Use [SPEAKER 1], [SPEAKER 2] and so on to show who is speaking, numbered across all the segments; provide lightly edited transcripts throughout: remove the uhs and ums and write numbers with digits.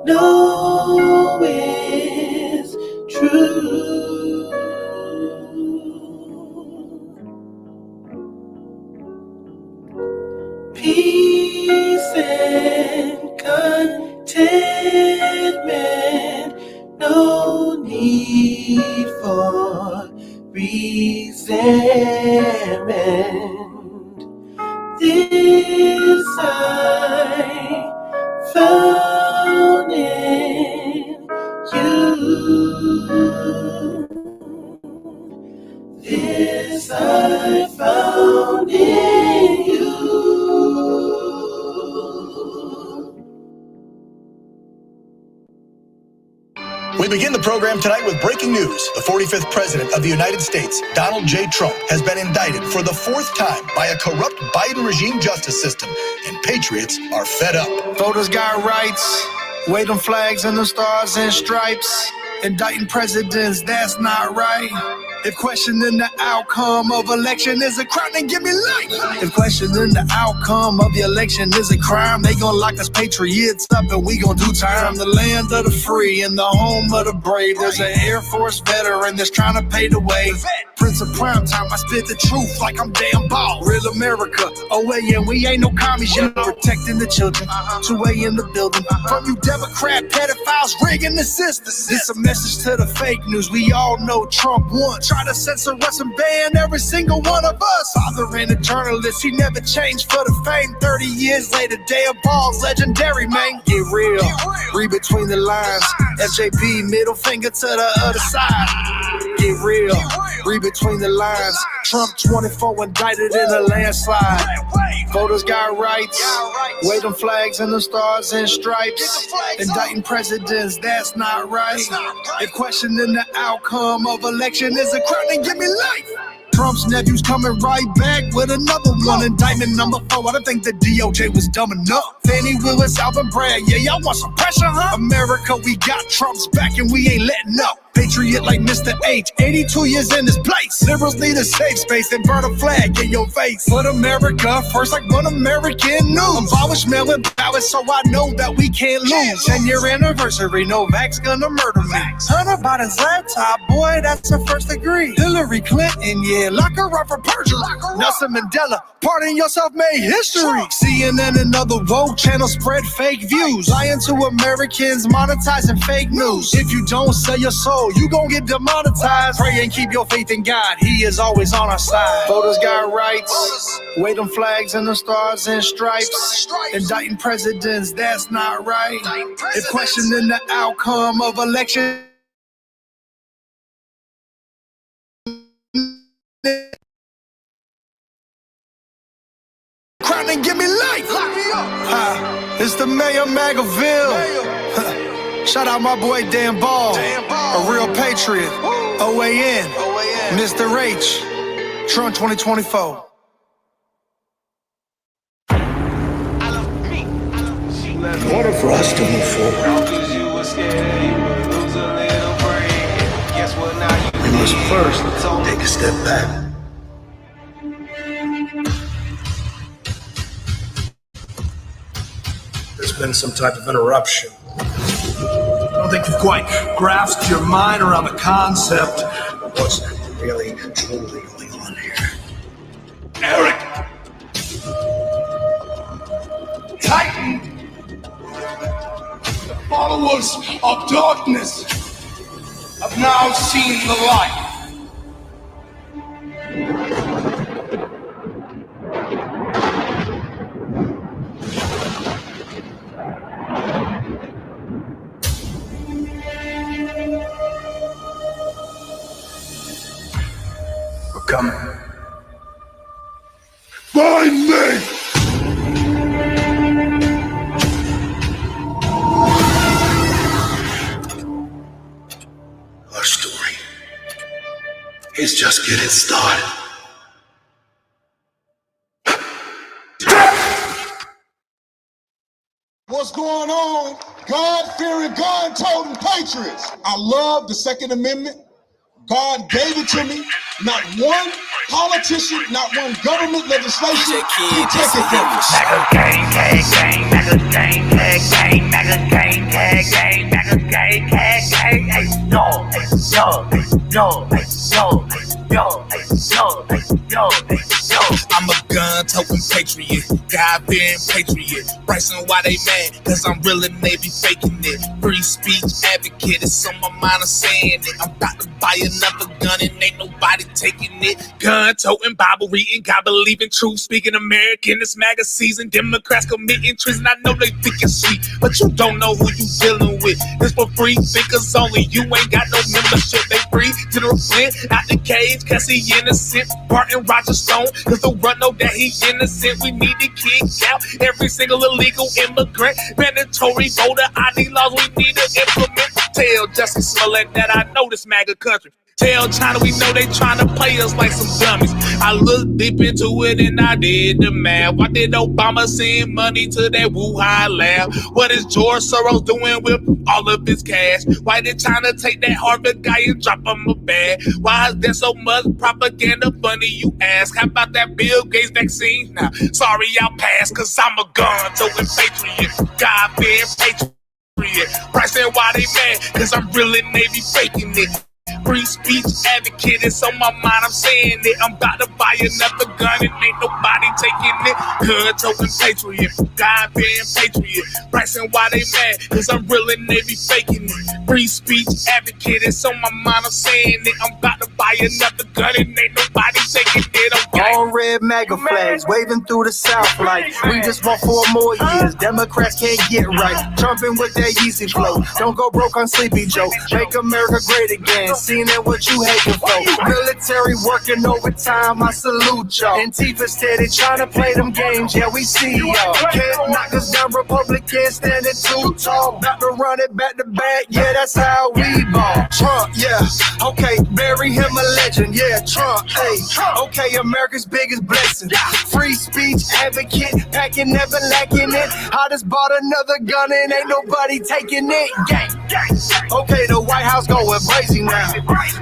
[SPEAKER 1] know is true. Peace and contentment, no need for resentment. This I found in you. This I found in you.
[SPEAKER 2] We begin the program tonight with breaking news. The 45th President of the United States, Donald J. Trump, has been indicted for the 4th time by a corrupt Biden regime justice system, and patriots are fed up.
[SPEAKER 3] Voters got rights, wave them flags and the stars and stripes. Indicting presidents, that's not right. If questioning the outcome of election is a crime, then give me life. If questioning the outcome of the election is a crime, they gon' lock us patriots up and we gon' do time. The land of the free and the home of the brave. There's an Air Force veteran that's trying to pay the way. Prince of prime time, I spit the truth like I'm damn bald. Real America, and we ain't no commies yet. Protecting the children, 2A in the building. From you Democrat pedophiles rigging the system. This a message to the fake news, we all know Trump won. Try to censor us and ban every single one of us. Father and a journalist, he never changed for the fame. 30 years later, day of balls, legendary, man. Get real, read between the lines. FJP, middle finger to the other side. Get real, read between the lines. Trump 24 indicted in a landslide. Voters got rights, wave them flags and the stars and stripes. Indicting presidents, that's not right. If questioning the outcome of election is a crime, then give me life. Trump's nephew's coming right back with another one. Indictment number 4, I don't think the DOJ was dumb enough. Fanni, Willis, Alvin Bragg, yeah, y'all want some pressure, huh? America, we got Trump's back and we ain't letting up. Patriot like Mr. H, 82 years in this place. Liberals need a safe space and burn a flag in your face. Put America first like One American News. Abolish mail-in ballots so I know that we can't lose. 10-year anniversary, Novak's gonna murder me. Hunter Biden's laptop, boy, that's a first degree. Hillary Clinton, yeah, lock her up for perjury. Nelson Mandela, pardon yourself, made history. CNN and other Vogue channels spread fake views. Lying to Americans, monetizing fake news. If you don't sell your soul, you gon' get demonetized. Pray and keep your faith in God, he is always on our side. Voters got rights, wave them flags and the stars and stripes. Indicting presidents, that's not right. If questioning the outcome of election crime, then give me life. Lock me up. It's the mayor Magaville. Shout out my boy Dan Ball, a real patriot. OAN, Mr. H, Trump 2024.
[SPEAKER 4] In order for us to move forward, we must first take a step back. There's been some type of interruption. I don't think you've quite grasped your mind around the concept of what's really, truly going on here. Eric! Titan! The followers of darkness have now seen the light. Coming. Find me! Our story is just getting started.
[SPEAKER 5] What's going on? God-fearing, gun-toting patriots. I love the Second Amendment. God gave it to me. Not one politician, not one government legislation can take it from us.
[SPEAKER 3] I'm a gun-toting patriot, God-fearing patriot. Bryson, why they mad? Cause I'm real and they be faking it. Free speech advocate, it's on my mind, I'm saying it. I'm about to buy another gun and ain't nobody taking it. Gun-toting, Bible reading, God believing, truth speaking American. This MAGA season, Democrats committing treason. I know they think it's sweet, but you don't know who you dealing with. This for free thinkers only. You ain't got no membership. They free General Flint out the cage, cause he innocent. Barton Roger Stone, cause the run know that he innocent. We need to kick out every single illegal immigrant. Mandatory voter ID laws we need to implement. Tell Justice Smollett that I know this MAGA country. Tell China we know they trying to play us like some dummies. I looked deep into it and I did the math. Why did Obama send money to that Wuhan lab? What is George Soros doing with all of his cash? Why did China take that Harvard guy and drop him a bag? Why is there so much propaganda funny, you ask? How about that Bill Gates vaccine? Nah, sorry I'll pass, cause I'm a gun-toting patriot, God-fearing patriot. Bryson, why they mad? Cause I'm real and they be faking it. Free speech advocate, it's on my mind, I'm saying it. I'm about to buy another gun and ain't nobody taking it. Gun-toting patriot, God-fearing patriot. Bryson, why they mad? Cause I'm real and they be faking it. Free speech advocate, it's on my mind, I'm saying it. I'm about to buy another gun and ain't nobody taking it. Okay.
[SPEAKER 6] All red MAGA flags waving through the South like we just want 4 more years. Democrats can't get right. Trumping with that Yeezy flow. Don't go broke on Sleepy Joe. Make America great again. Seeing that what you hating for. Military working overtime, I salute y'all. Antifa steady trying to play them games, yeah, we see y'all. Can't knock us down, Republicans standing too tall. About to run it back to back, yeah, that's how we ball. Trump, yeah, okay, bury him a legend, yeah, Trump, hey, okay, America's biggest blessing. Free speech advocate, packing, never lacking it. I just bought another gun and ain't nobody taking it. Gang. Okay, the White House going crazy now.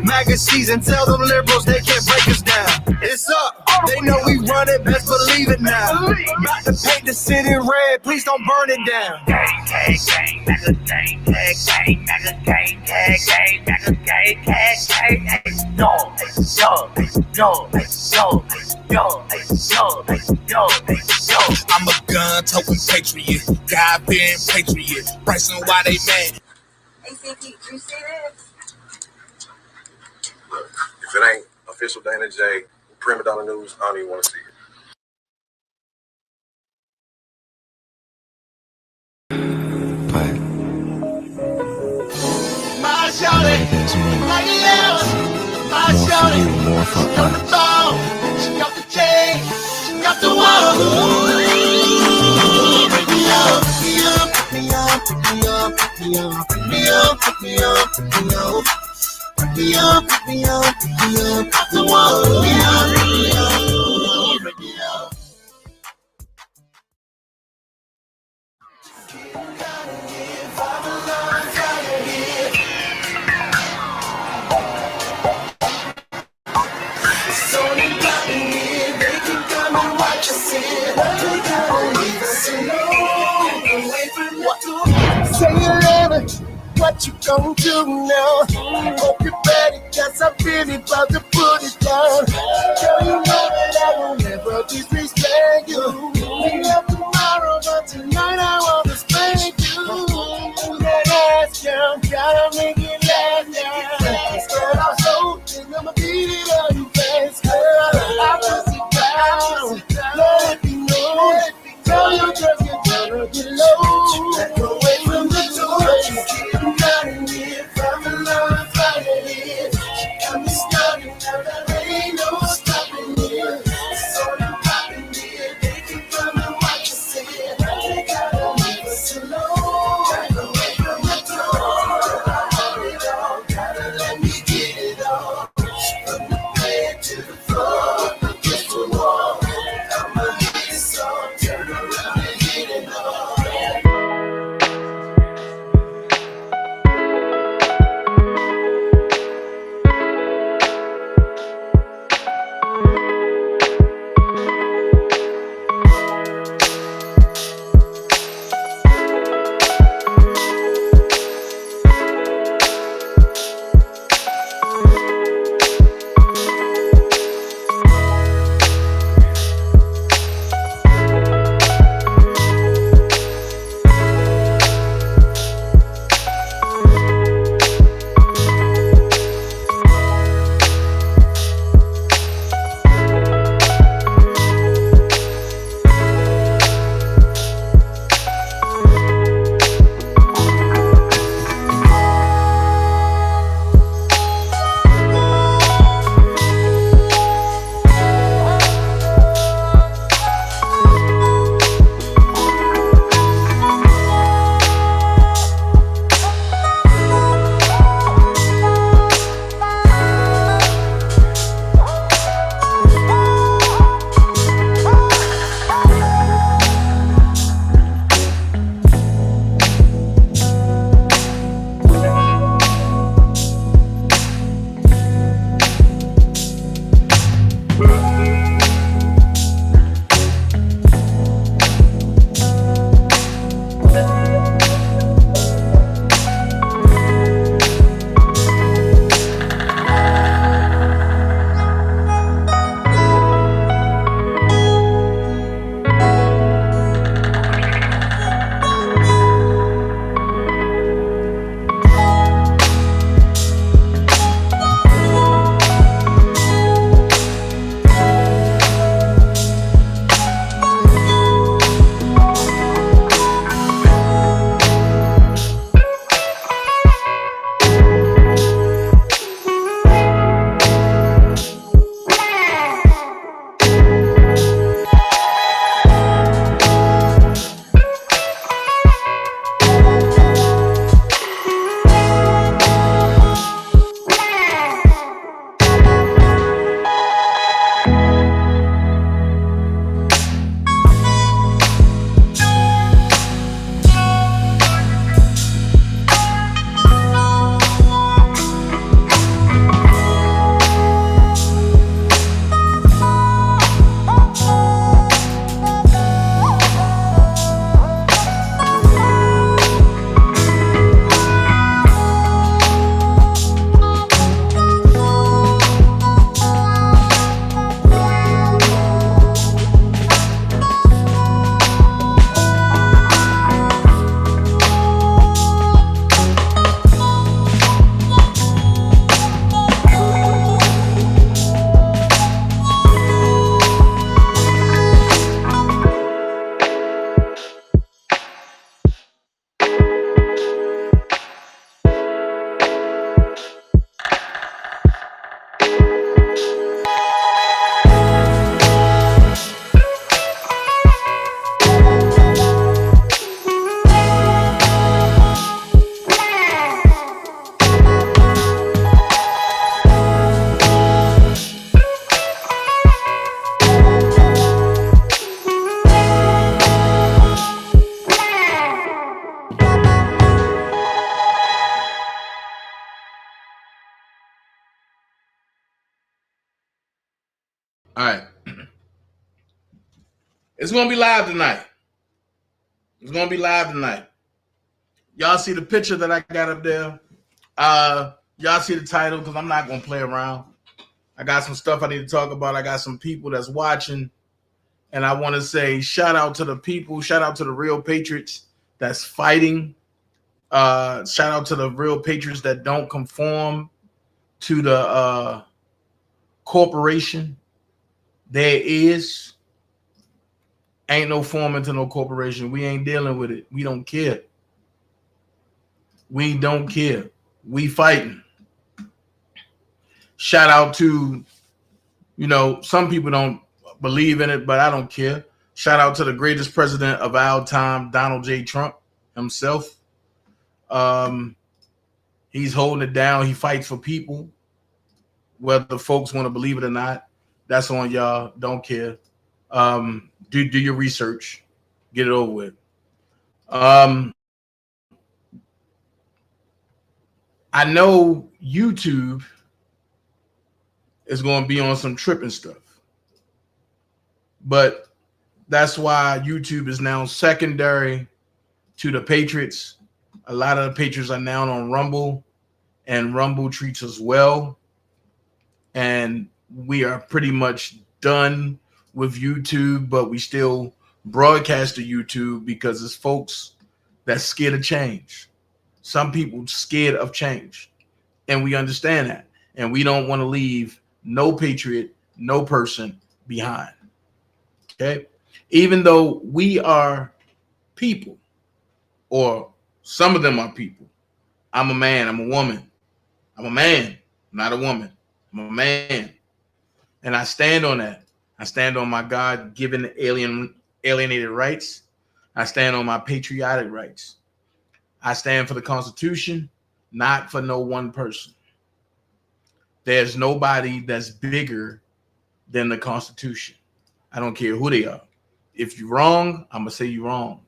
[SPEAKER 6] MAGA season, tell them liberals they can't break us down. It's up, they know we run it, best believe it now. About to paint the city red, please don't burn it down.
[SPEAKER 3] Gang, gang, gang, MAGA gang, gang, gang, MAGA gang, gang, gang, MAGA gang, gang, gang. Yo, yo, yo, yo, yo, yo, yo, yo. I'm a gun-toting patriot, God-fearing patriot. Bryson, why they mad?
[SPEAKER 7] ACP, you see this?
[SPEAKER 8] Look, if it ain't OfficialDanaJay, Prima Donna News, I don't even want to see it.
[SPEAKER 2] But
[SPEAKER 1] My shawty,
[SPEAKER 2] there's more.
[SPEAKER 1] my love, my
[SPEAKER 2] More for
[SPEAKER 1] shawty.
[SPEAKER 2] you, more for
[SPEAKER 1] She got the
[SPEAKER 2] us.
[SPEAKER 1] ball, she got the chain, she got the wall. Pick me up, pick me up, pick me up, pick me up, pick me up, pick me up, pick me up, pick me up. Pick me up, pick me up, pick me up, off the wall. Pick me up, pick me up, pick me up. Say you love it, what you gon' do now? Hope you're ready, cause I'm really about to put it down. Girl, you know that I will never disrespect you. We love tomorrow, but tonight I wanna spank you. That ass, girl, gotta make it last now. Girl, I'm so thin, I'ma beat it on you fast, girl. I just sit down, let me know. Tell you just you're gonna get low. Back away from the door, you keep running here from the love fighting here. She got me started, now there ain't no stopping here. It's all popping here, they can come and watch you say it. They gotta leave us alone. Back away from the door, I want it all, gotta let me get it all. From the bed to the floor, against the wall. I'ma get this all, turn around and hit it all.
[SPEAKER 9] All right. It's going to be live tonight. It's going to be live tonight. Y'all see the picture that I got up there? Y'all see the title, because I'm not going to play around. I got some stuff I need to talk about. I got some people that's watching. And I want to say shout out to the people. Shout out to the real patriots that's fighting. Shout out to the real patriots that don't conform to the corporation. There ain't no forming to no corporation. We ain't dealing with it. We don't care. We don't care. We fighting. Shout out to, some people don't believe in it, but I don't care. Shout out to the greatest president of our time, Donald J. Trump himself. He's holding it down. He fights for people, whether folks want to believe it or not. That's on y'all. Don't care. Do your research. Get it over with. I know YouTube is going to be on some tripping stuff, but that's why YouTube is now secondary to the Patriots. A lot of the Patriots are now on Rumble, and Rumble treats us well. And we are pretty much done with YouTube, but we still broadcast to YouTube because it's folks that's scared of change. Some people scared of change, and we understand that. And we don't want to leave no patriot, no person behind. Okay? Even though we are people, or some of them are people. I'm a man, I'm a woman. I'm a man, not a woman. I'm a man. And I stand on that. I stand on my God-given alienated rights. I stand on my patriotic rights. I stand for the Constitution, not for no one person. There's nobody that's bigger than the Constitution. I don't care who they are. If you're wrong, I'm going to say you're wrong.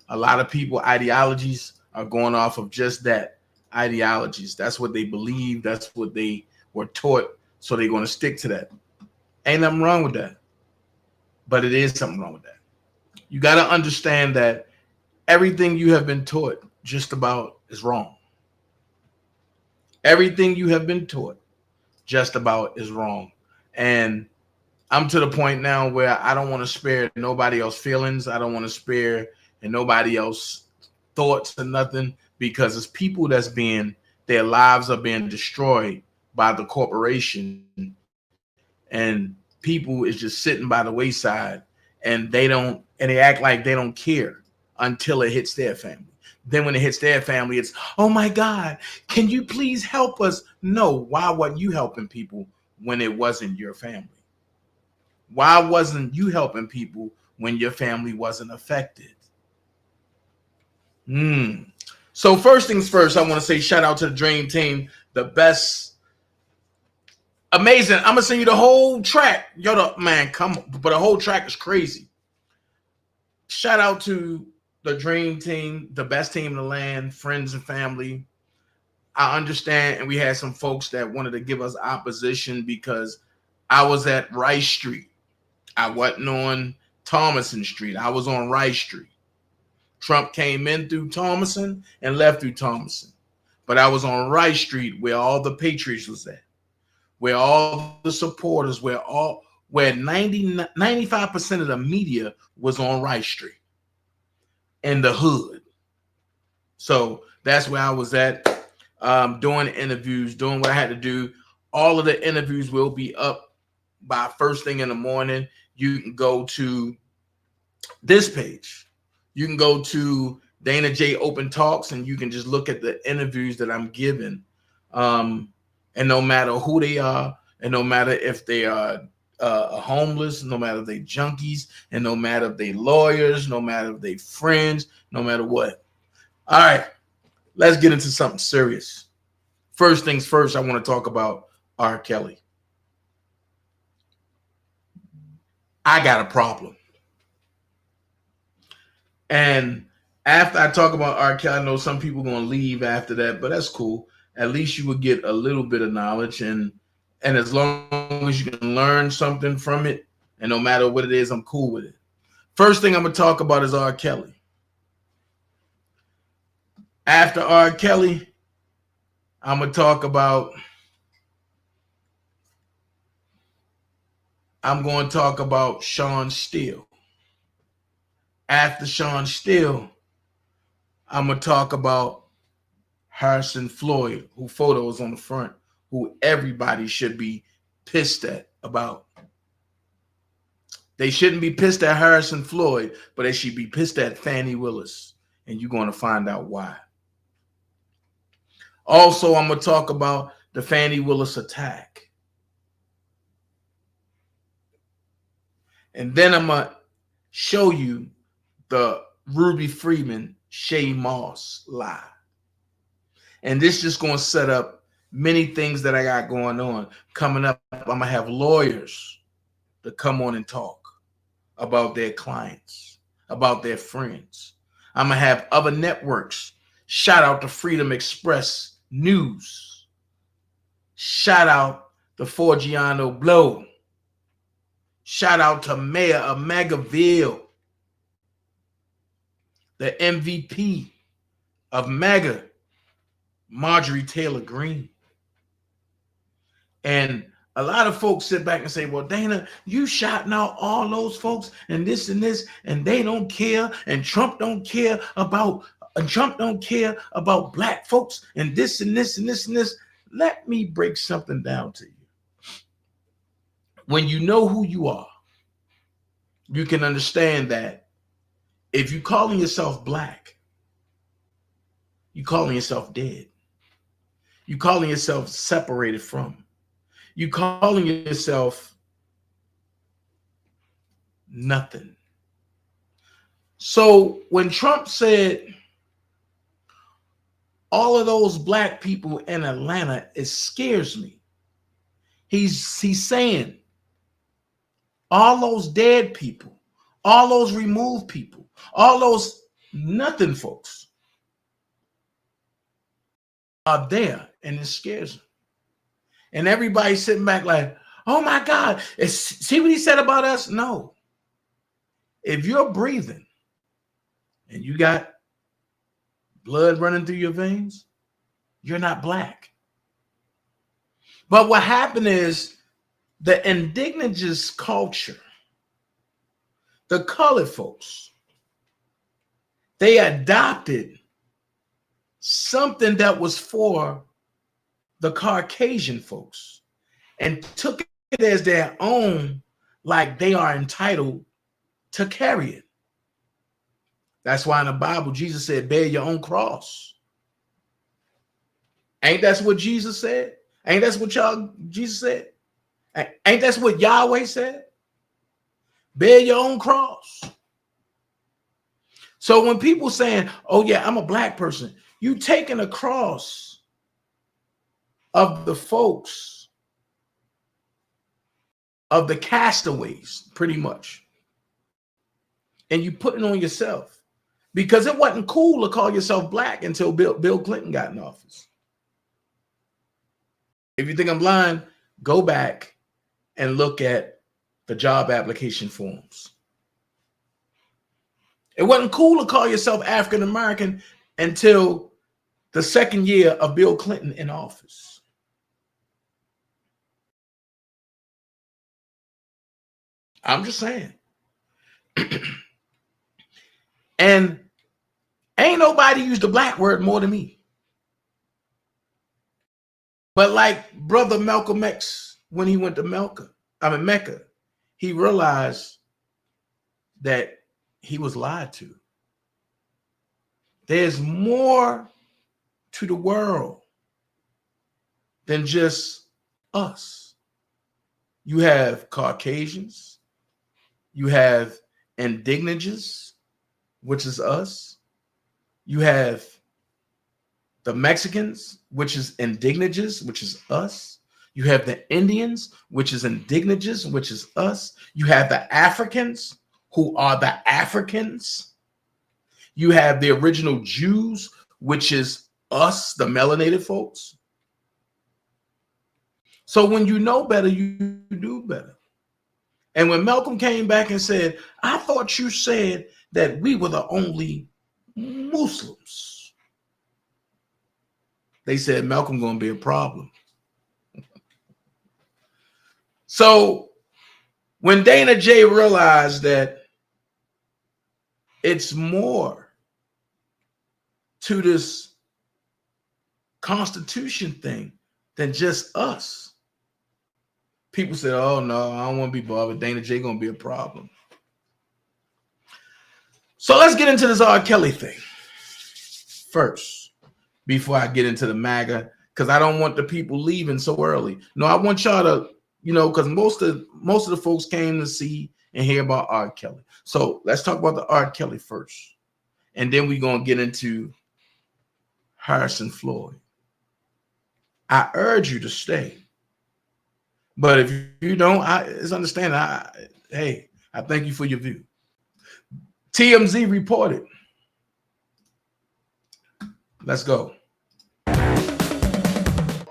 [SPEAKER 9] A lot of people, ideologies are going off of just that, ideologies. That's what they believe. That's what they were taught. So they're going to stick to that. Ain't nothing wrong with that. But it is something wrong with that. You got to understand that everything you have been taught just about is wrong. Everything you have been taught just about is wrong. And I'm to the point now where I don't want to spare nobody else's feelings. I don't want to spare and nobody else's thoughts or nothing, because it's people their lives are being destroyed by the corporation, and people is just sitting by the wayside, and they act like they don't care until it hits their family. Then when it hits their family, it's, oh my God, can you please help us? No, why wasn't you helping people when it wasn't your family? Why wasn't you helping people when your family wasn't affected? So first things first, I want to say shout out to the Dream Team, the best. Amazing. I'm gonna send you the whole track. Man, come on. But the whole track is crazy. Shout out to the Dream Team, the best team in the land, friends and family. I understand, and we had some folks that wanted to give us opposition because I was at Rice Street. I wasn't on Thomason Street. I was on Rice Street. Trump came in through Thomason and left through Thomason. But I was on Rice Street where all the Patriots was at, where all the supporters, where 95% of the media was on Rice Street in the hood. So that's where I was at, doing interviews, doing what I had to do. All of the interviews will be up by first thing in the morning. You can go to this page. You can go to DanaJay Open Talks, and you can just look at the interviews that I'm giving. And no matter who they are, and no matter if they are homeless, no matter if they junkies, and no matter if they lawyers, no matter if they friends, no matter what. All right, let's get into something serious. First things first, I want to talk about R.Kelly. I got a problem. And after I talk about R.Kelly, I know some people are going to leave after that, but that's cool. At least you would get a little bit of knowledge. And And as long as you can learn something from it, and no matter what it is, I'm cool with it. First thing I'm going to talk about is R.Kelly. After R.Kelly, I'm going to talk about Sean Steele. After Sean Steele, I'm going to talk about Harrison Floyd, who photos on the front, who everybody should be pissed at about. They shouldn't be pissed at Harrison Floyd, but they should be pissed at Fanni Willis. And you're going to find out why. Also, I'm going to talk about the Fanni Willis attack. And then I'm going to show you the Ruby Freeman, Shae Moss lie. And this is just going to set up many things that I got going on. Coming up, I'm going to have lawyers to come on and talk about their clients, about their friends. I'm going to have other networks. Shout out to Freedom Express News. Shout out to Forgiano Blow. Shout out to Mayor of Megaville, the MVP of Mega, Marjorie Taylor Greene. And a lot of folks sit back and say, well, Dana, you shouting out all those folks and this, and they don't care, and Trump don't care about black folks and this and this and this and this. Let me break something down to you. When you know who you are, you can understand that if you're calling yourself black, you're calling yourself dead. You're calling yourself separated from. You're calling yourself nothing. So when Trump said all of those black people in Atlanta, it scares me. He's saying all those dead people, all those removed people, all those nothing folks are there, and it scares them. And everybody's sitting back like, oh my God, see what he said about us? No. If you're breathing and you got blood running through your veins, you're not black. But what happened is the indigenous culture, the colored folks, they adopted something that was for the Caucasian folks and took it as their own, like they are entitled to carry it. That's why in the Bible, Jesus said, bear your own cross. Ain't that's what Jesus said? Ain't that's what Jesus said? Ain't that's what Yahweh said? Bear your own cross. So when people saying, oh yeah, I'm a black person, you taking a cross of the folks, of the castaways, pretty much. And you put it on yourself. Because it wasn't cool to call yourself black until Bill Clinton got in office. If you think I'm lying, go back and look at the job application forms. It wasn't cool to call yourself African American until the second year of Bill Clinton in office. I'm just saying. And ain't nobody used the black word more than me. But like Brother Malcolm X, when he went to Mecca, he realized that he was lied to. There's more to the world than just us. You have Caucasians. You have indigenous, which is us. You have the Mexicans, which is indigenous, which is us. You have the Indians, which is indigenous, which is us. You have the Africans, who are the Africans. You have the original Jews, which is us, the melanated folks. So when you know better, you do better. And when Malcolm came back and said, I thought you said that we were the only Muslims. They said Malcolm gonna be a problem. So when DanaJay realized that it's more to this Constitution thing than just us, people said, oh no, I don't want to be bothered. DanaJay gonna be a problem. So let's get into this R.Kelly thing first, before I get into the MAGA, because I don't want the people leaving so early. No, I want y'all to, because most of the folks came to see and hear about R.Kelly. So let's talk about the R.Kelly first, and then we're gonna get into Harrison Floyd. I urge you to stay, but if you don't, it's understanding. Hey, I thank you for your view. TMZ reported. Let's go.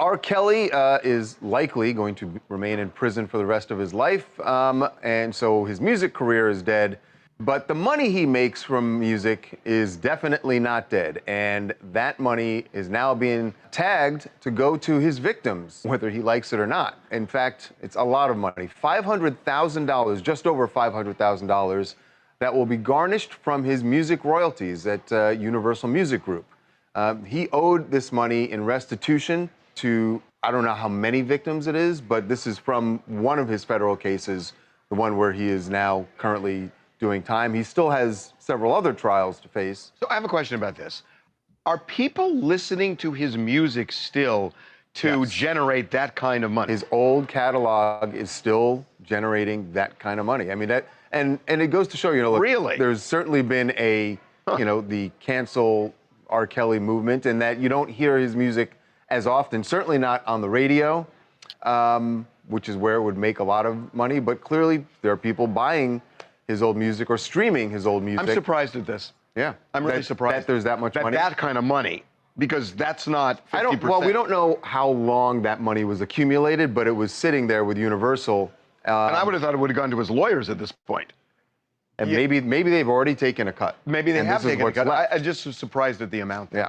[SPEAKER 10] R.Kelly is likely going to remain in prison for the rest of his life, and so his music career is dead. But the money he makes from music is definitely not dead, and that money is now being tagged to go to his victims, whether he likes it or not. In fact, it's a lot of money, $500,000, just over $500,000, that will be garnished from his music royalties at Universal Music Group. He owed this money in restitution to, I don't know how many victims it is, but this is from one of his federal cases, the one where he is now currently doing time. He still has several other trials to face.
[SPEAKER 11] So I have a question about this. Are people listening to his music still to generate that kind of money?
[SPEAKER 10] His old catalog is still generating that kind of money. I mean, that, and it goes to show, look,
[SPEAKER 11] really, there's
[SPEAKER 10] certainly been a, the cancel R. Kelly movement, and that you don't hear his music as often, certainly not on the radio, which is where it would make a lot of money, but clearly there are people buying his old music or streaming his old music.
[SPEAKER 11] I'm surprised at this.
[SPEAKER 10] Yeah.
[SPEAKER 11] I'm really surprised
[SPEAKER 10] that there's that much money.
[SPEAKER 11] That kind of money, because that's not 50%.
[SPEAKER 10] Well, we don't know how long that money was accumulated, but it was sitting there with Universal.
[SPEAKER 11] And I would have thought it would have gone to his lawyers at this point.
[SPEAKER 10] And maybe they've already taken a cut.
[SPEAKER 11] Maybe they have taken a cut. I just was surprised at the amount.
[SPEAKER 10] Yeah.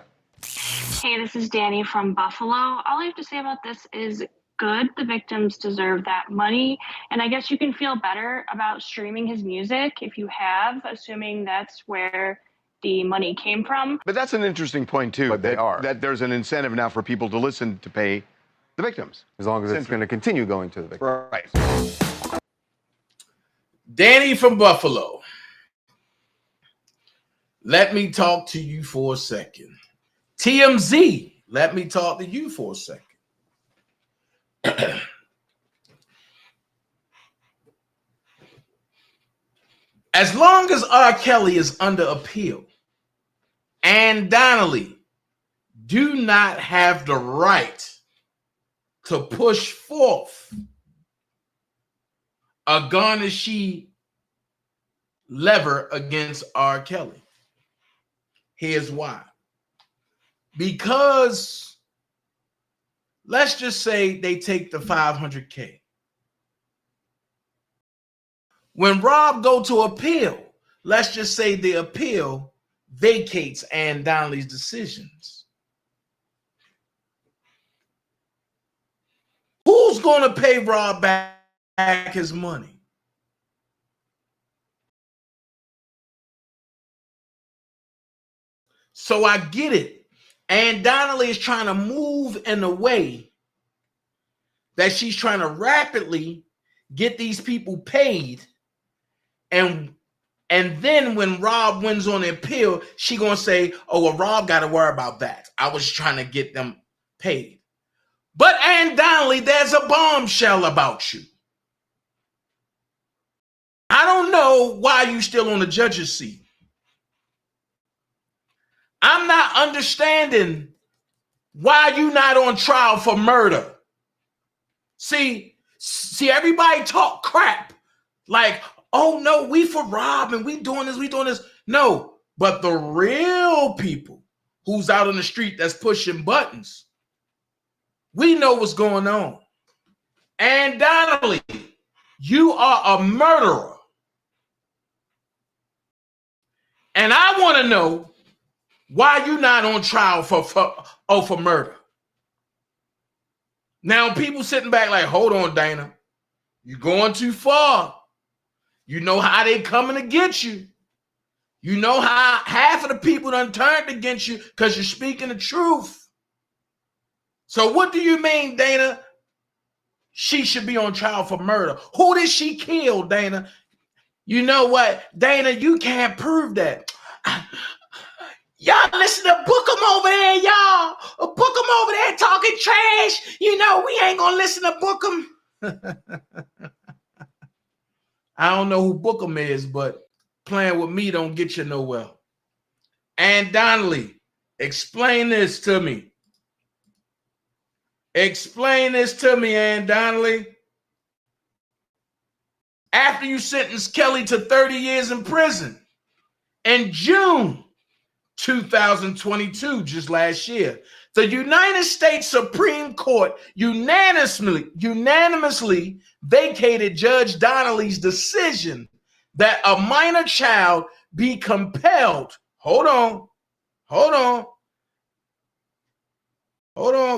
[SPEAKER 12] Hey, this is Danny from Buffalo. All I have to say about this is good. The victims deserve that money. And I guess you can feel better about streaming his music if you have, assuming that's where the money came from.
[SPEAKER 11] But that's an interesting point, too.
[SPEAKER 10] But
[SPEAKER 11] that there's an incentive now for people to listen to pay the victims.
[SPEAKER 10] As long as it's going to continue going to the victims.
[SPEAKER 11] Right.
[SPEAKER 9] Danny from Buffalo. Let me talk to you for a second. TMZ, let me talk to you for a second. As long as R. Kelly is under appeal, and Donnelly do not have the right to push forth a garnishy lever against R. Kelly. Here's why. Because let's just say they take the $500K. When Rob go to appeal, let's just say the appeal vacates Ann Donnelly's decisions. Who's going to pay Rob back his money? So I get it. And Donnelly is trying to move in a way that she's trying to rapidly get these people paid. And then when Rob wins on the appeal, she going to say, oh, well, Rob got to worry about that. I was trying to get them paid. But Ann Donnelly, there's a bombshell about you. I don't know why you still on the judge's seat. I'm not understanding why you not on trial for murder. See, everybody talk crap like, oh no, we for Rob and we doing this. No, but the real people who's out on the street that's pushing buttons, we know what's going on. And Donnelly, you are a murderer. And I want to know why you not on trial for murder. Now, people sitting back like, hold on, Dana. You're going too far. You know how they coming to get you. You know how half of the people done turned against you because you're speaking the truth. So what do you mean, Dana? She should be on trial for murder. Who did she kill, Dana? You know what, Dana, you can't prove that. Y'all listen to Bookham over there, y'all. Bookham over there talking trash. You know, we ain't gonna listen to Bookham. I don't know who Bookham is, but playing with me don't get you nowhere. And Donnelly, explain this to me. Explain this to me, Ann Donnelly. After you sentenced Kelly to 30 years in prison in June 2022, just last year, the United States Supreme Court unanimously vacated Judge Donnelly's decision that a minor child be compelled. Hold on.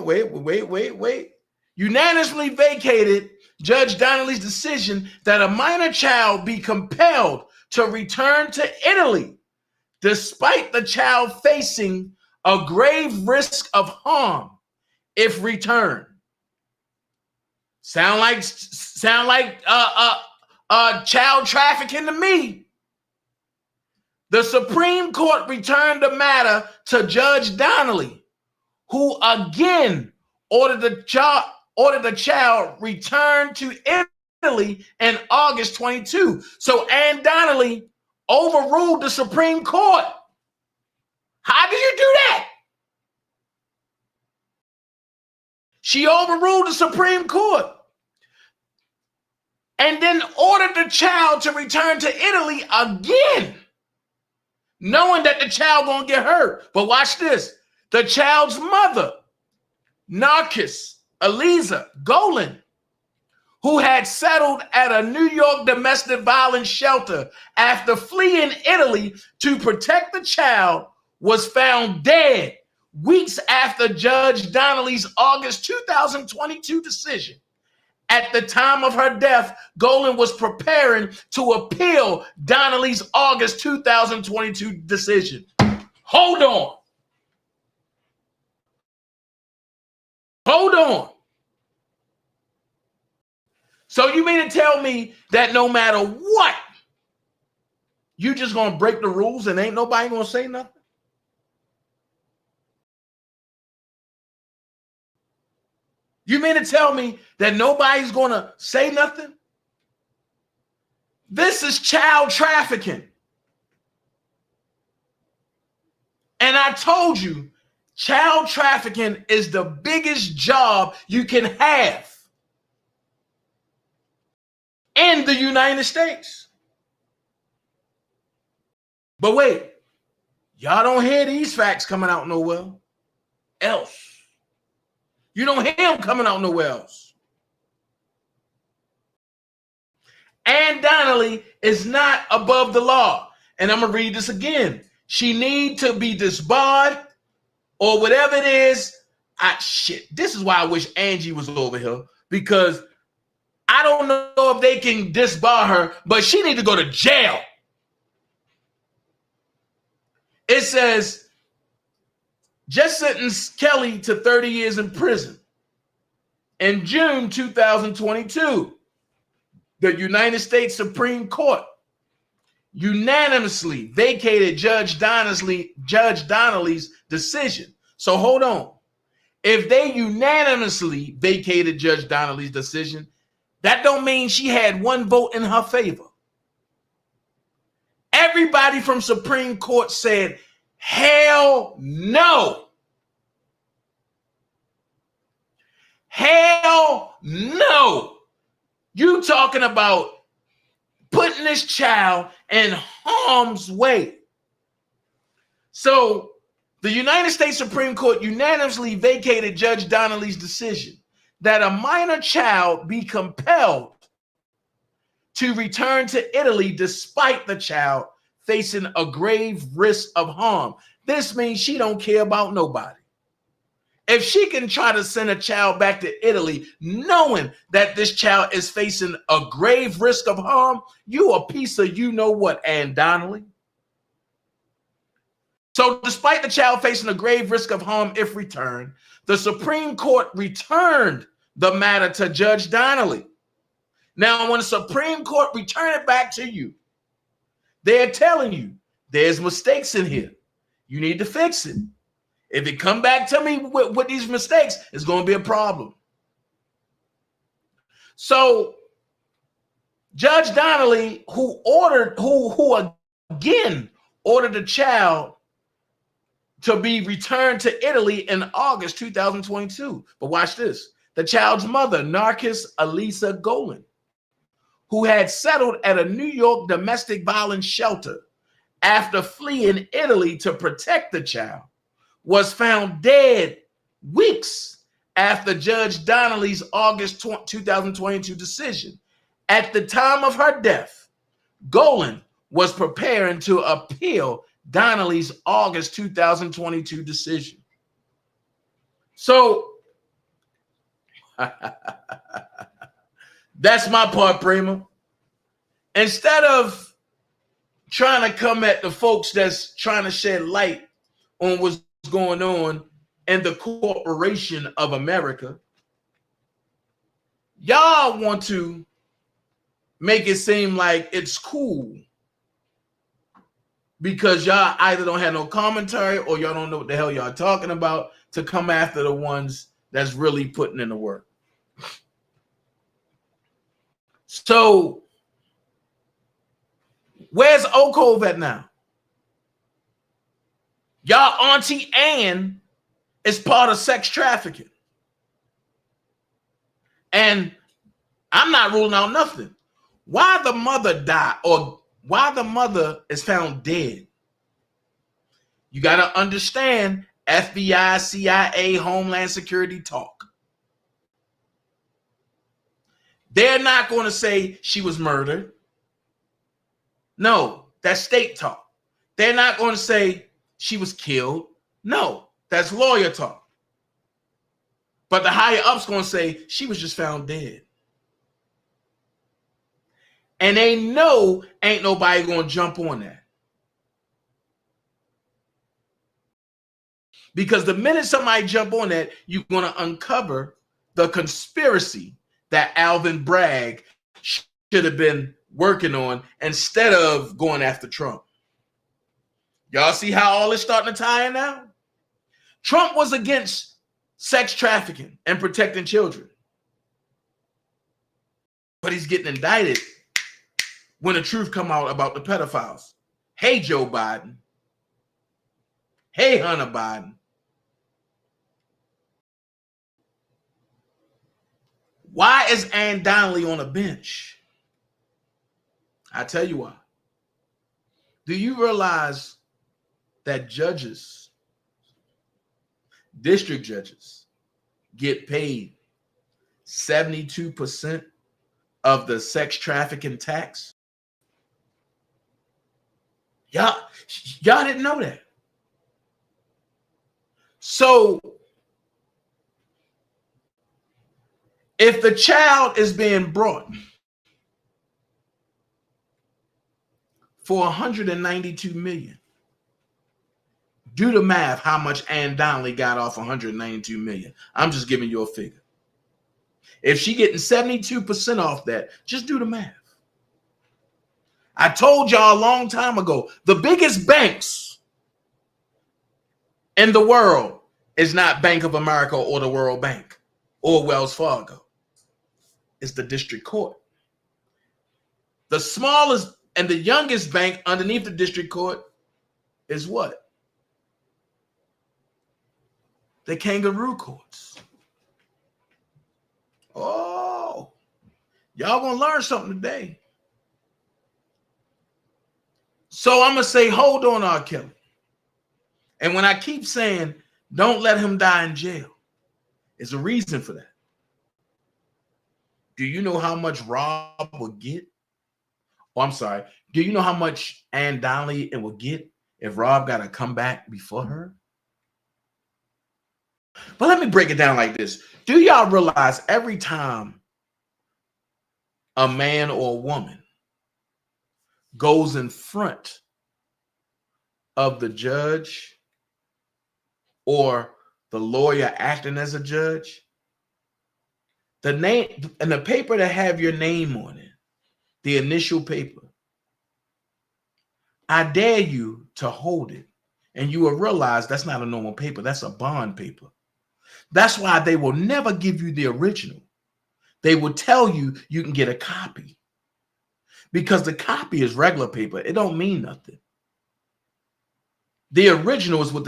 [SPEAKER 9] Wait. Unanimously vacated Judge Donnelly's decision that a minor child be compelled to return to Italy despite the child facing a grave risk of harm if returned. Sound like child trafficking to me. The Supreme Court returned the matter to Judge Donnelly, who again ordered the child returned to Italy in August 22. So Ann Donnelly overruled the Supreme Court. How do you do that? She overruled the Supreme Court and then ordered the child to return to Italy again, knowing that the child gonna get hurt. But watch this. The child's mother, Narcisse Eliza Golan, who had settled at a New York domestic violence shelter after fleeing Italy to protect the child, was found dead weeks after Judge Donnelly's August 2022 decision. At the time of her death, Golan was preparing to appeal Donnelly's August 2022 decision. Hold on. So you mean to tell me that no matter what, you just gonna break the rules and ain't nobody gonna say nothing? You mean to tell me that nobody's gonna say nothing? This is child trafficking. And I told you, child trafficking is the biggest job you can have in the United States. But wait, y'all don't hear these facts coming out nowhere else. You don't hear them coming out nowhere else. Ann Donnelly is not above the law. And I'm going to read this again. She need to be disbarred or whatever it is. This is why I wish Angie was over here, because I don't know if they can disbar her, but she need to go to jail. It says, just sentenced Kelly to 30 years in prison. In June 2022, the United States Supreme Court unanimously vacated Judge Donnelly's decision. So hold on. If they unanimously vacated Judge Donnelly's decision, that don't mean she had one vote in her favor. Everybody from Supreme Court said, hell no. Hell no. You talking about putting this child in harm's way. So the United States Supreme Court unanimously vacated Judge Donnelly's decision. that a minor child be compelled to return to Italy despite the child facing a grave risk of harm. This means she don't care about nobody. If she can try to send a child back to Italy knowing that this child is facing a grave risk of harm, you a piece of you know what, Ann Donnelly. So despite the child facing a grave risk of harm if returned, the Supreme Court returned the matter to Judge Donnelly. Now, when the Supreme Court return it back to you, they're telling you there's mistakes in here. You need to fix it. If it come back to me with these mistakes, it's going to be a problem. So Judge Donnelly, who again ordered the child to be returned to Italy in August 2022. But watch this. The child's mother, Narcisse Elisa Golan, who had settled at a New York domestic violence shelter after fleeing Italy to protect the child, was found dead weeks after Judge Donnelly's August 2022 decision. At the time of her death, Golan was preparing to appeal Donnelly's August 2022 decision. So that's my part, Prima. Instead of trying to come at the folks that's trying to shed light on what's going on in the corporation of America, y'all want to make it seem like it's cool because y'all either don't have no commentary or y'all don't know what the hell y'all talking about to come after the ones that's really putting in the work. So where's Okove at now? Y'all Auntie Ann is part of sex trafficking. And I'm not ruling out nothing. Why the mother died or why the mother is found dead? You got to understand FBI, CIA, Homeland Security talk. They're not going to say she was murdered. No, that's state talk. They're not going to say she was killed. No, that's lawyer talk. But the higher up's going to say she was just found dead. And they know ain't nobody going to jump on that. Because the minute somebody jump on that, you're going to uncover the conspiracy that Alvin Bragg should have been working on instead of going after Trump. Y'all see how all is starting to tie in now? Trump was against sex trafficking and protecting children. But he's getting indicted when the truth come out about the pedophiles. Hey, Joe Biden. Hey, Hunter Biden. Why is Ann Donnelly on a bench? I tell you why. Do you realize that judges, district judges, get paid 72% of the sex trafficking tax? Y'all didn't know that. So if the child is being brought for $192 million, do the math how much Ann Donnelly got off $192 million. I'm just giving you a figure. If she getting 72% off that, just do the math. I told y'all a long time ago, the biggest banks in the world is not Bank of America or the World Bank or Wells Fargo. It's the district court. The smallest and the youngest bank underneath the district court is what? The kangaroo courts. Oh, y'all gonna learn something today. So I'm gonna say, hold on, R.Kelly. And when I keep saying, don't let him die in jail, there's a reason for that. Do you know how much Rob would get? Oh, I'm sorry. Do you know how much Ann Donnelly it would get if Rob got to come back before her? But let me break it down like this. Do y'all realize every time a man or a woman goes in front of the judge or the lawyer acting as a judge, the name and the paper that have your name on it, the initial paper, I dare you to hold it, and you will realize that's not a normal paper. That's a bond paper. That's why they will never give you the original. They will tell you you can get a copy, because the copy is regular paper. It don't mean nothing. The original is what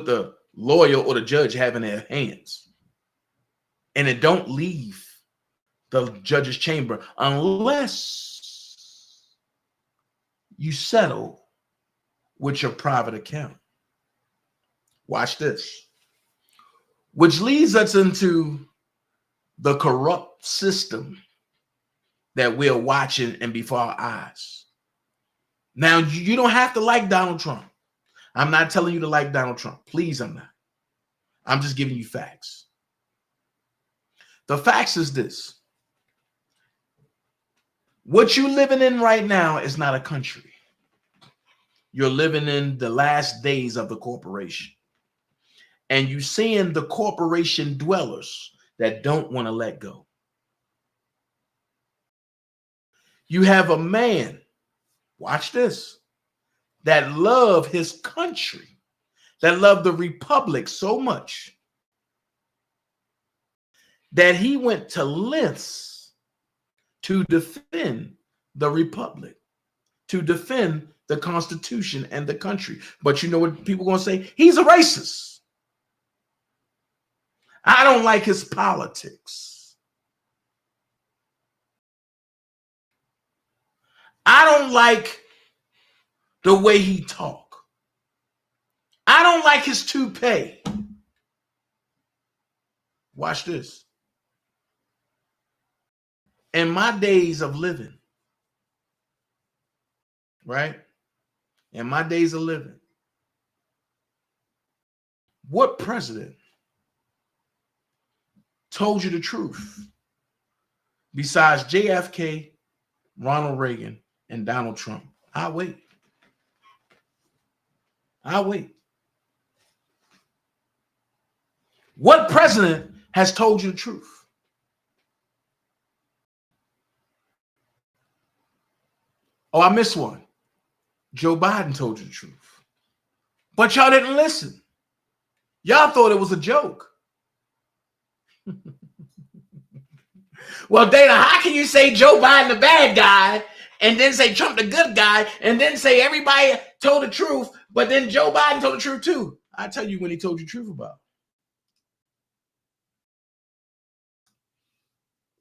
[SPEAKER 9] the lawyer or the judge have in their hands, and it don't leave the judge's chamber unless you settle with your private account. Watch this, which leads us into the corrupt system that we're watching and before our eyes. Now, you don't have to like Donald Trump. I'm not telling you to like Donald Trump. Please, I'm not. I'm just giving you facts. The facts is this. What you're living in right now is not a country. You're living in the last days of the corporation. And you're seeing the corporation dwellers that don't want to let go. You have a man, watch this, that love his country, that love the republic so much that he went to lengths to defend the republic, to defend the Constitution and the country. But you know what people are going to say? He's a racist. I don't like his politics. I don't like the way he talk. I don't like his toupee. Watch this. In my days of living, right? In my days of living, what president told you the truth besides JFK, Ronald Reagan, and Donald Trump? I'll wait. I'll wait. What president has told you the truth? Oh, I missed one. Joe Biden told you the truth. But y'all didn't listen. Y'all thought it was a joke. Well, Dana, how can you say Joe Biden the bad guy and then say Trump the good guy and then say everybody told the truth, but then Joe Biden told the truth too? I tell you when he told you the truth about.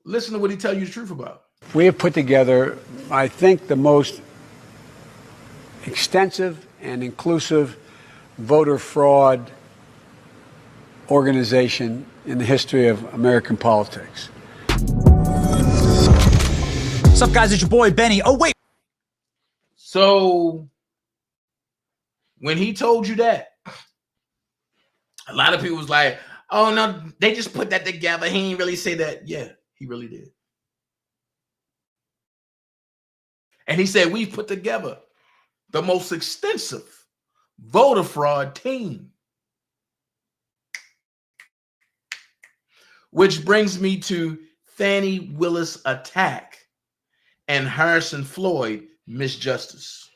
[SPEAKER 9] Listen to what he tell you the truth about.
[SPEAKER 13] We have put together, I think, the most extensive and inclusive voter fraud organization in the history of American politics.
[SPEAKER 14] What's up, guys? It's your boy, Benny. Oh, wait.
[SPEAKER 9] So when he told you that, a lot of people was like, oh, no, they just put that together. He ain't really say that. Yeah, he really did. And he said, we've put together the most extensive voter fraud team. Which brings me to Fanni Willis attack and Harrison Floyd misjustice.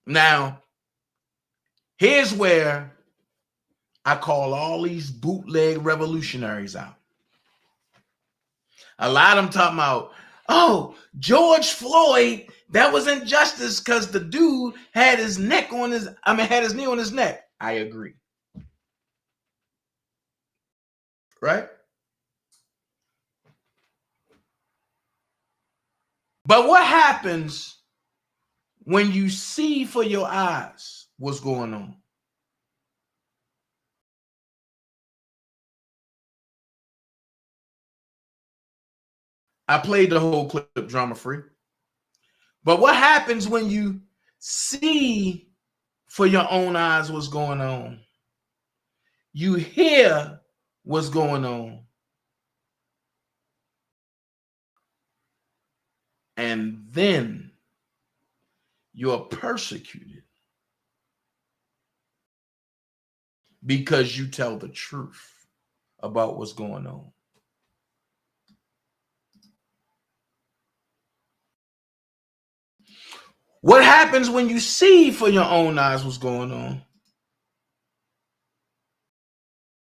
[SPEAKER 9] Now, here's where I call all these bootleg revolutionaries out. A lot of them talking about, oh, George Floyd, that was injustice because the dude had his neck on his, had his knee on his neck. I agree. Right? But what happens when you see for your eyes what's going on? I played the whole clip drama free. But what happens when you see for your own eyes what's going on? You hear what's going on. And then you're persecuted because you tell the truth about what's going on. What happens when you see for your own eyes what's going on?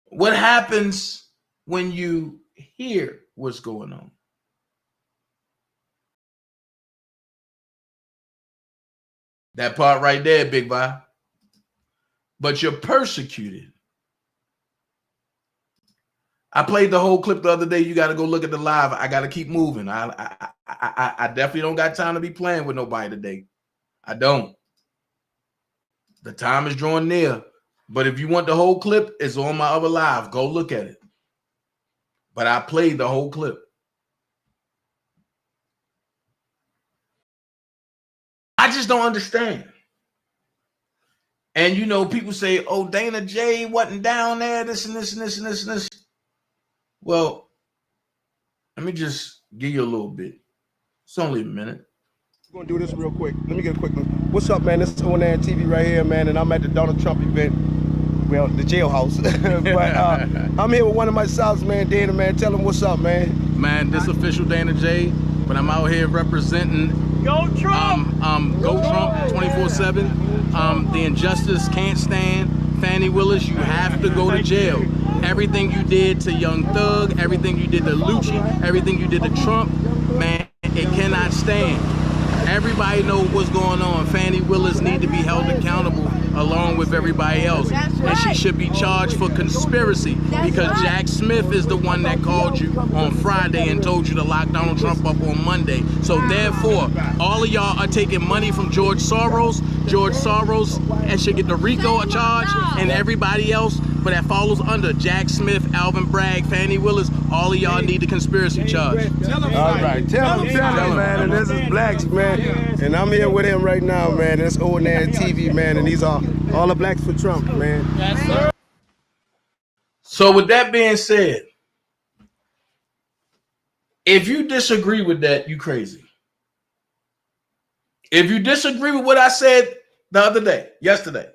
[SPEAKER 9] What happens when you hear what's going on? That part right there, Big Vi. But you're persecuted. I played the whole clip the other day. You got to go look at the live. I got to keep moving. I definitely don't got time to be playing with nobody today. I don't. The time is drawing near. But if you want the whole clip, it's on my other live. Go look at it. But I played the whole clip. I just don't understand. And, you know, people say, oh, DanaJay wasn't down there, this and this and this and this and this. Well, let me just give you a little bit. It's only a minute.
[SPEAKER 15] We're going to do this real quick. Let me get a quick one. What's up, man? This is OnAir TV right here, man, and I'm at the Donald Trump event. Well, the jailhouse. But I'm here with one of my sons, man, Dana, man. Tell him what's up, man.
[SPEAKER 16] Man, this OfficialDanaJay, but I'm out here representing Go Trump! Go Trump 24/7. The injustice can't stand. Fanni Willis, you have to go to jail. Everything you did to Young Thug, everything you did to Lucci, everything you did to Trump, man, it cannot stand. Everybody knows what's going on. Fanni Willis need to be held accountable along with everybody else. And she should be charged for conspiracy because Jack Smith is the one that called you on Friday and told you to lock Donald Trump up on Monday. So therefore, all of y'all are taking money from George Soros and should get the RICO charge, and everybody else, but that follows under Jack Smith, Alvin Bragg, Fanni Willis. All of y'all need the conspiracy charge.
[SPEAKER 15] All right, tell him, man. And this is Blacks, man. And I'm here with him right now, man. It's OnAir TV, man. And these are all the Blacks for Trump, man.
[SPEAKER 9] Yes, sir. So with that being said, if you disagree with that, you crazy. If you disagree with what I said the other day, yesterday,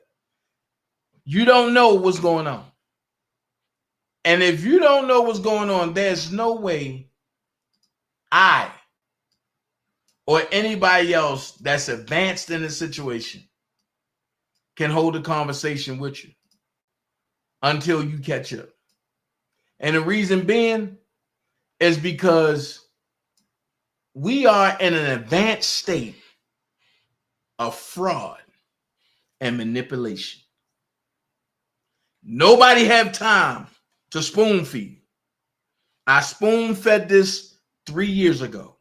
[SPEAKER 9] you don't know what's going on. And if you don't know what's going on, there's no way I or anybody else that's advanced in the situation can hold a conversation with you until you catch up. And the reason being is because we are in an advanced state of fraud and manipulation. Nobody have time to spoon feed. I spoon fed this 3 years ago.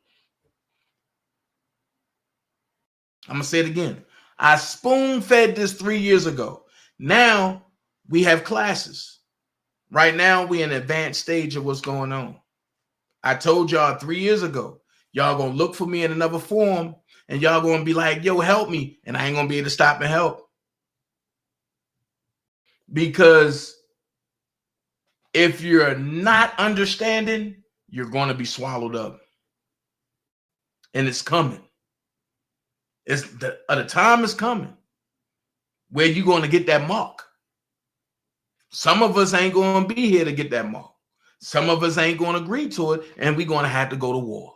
[SPEAKER 9] I'm going to say it again. I spoon fed this 3 years ago. Now we have classes. Right now we're in an advanced stage of what's going on. I told y'all 3 years ago, y'all going to look for me in another form and y'all going to be like, yo, help me. And I ain't going to be able to stop and help. Because if you're not understanding, you're going to be swallowed up. And it's coming. The time is coming where you're going to get that mark. Some of us ain't going to be here to get that mark. Some of us ain't going to agree to it, and we're going to have to go to war.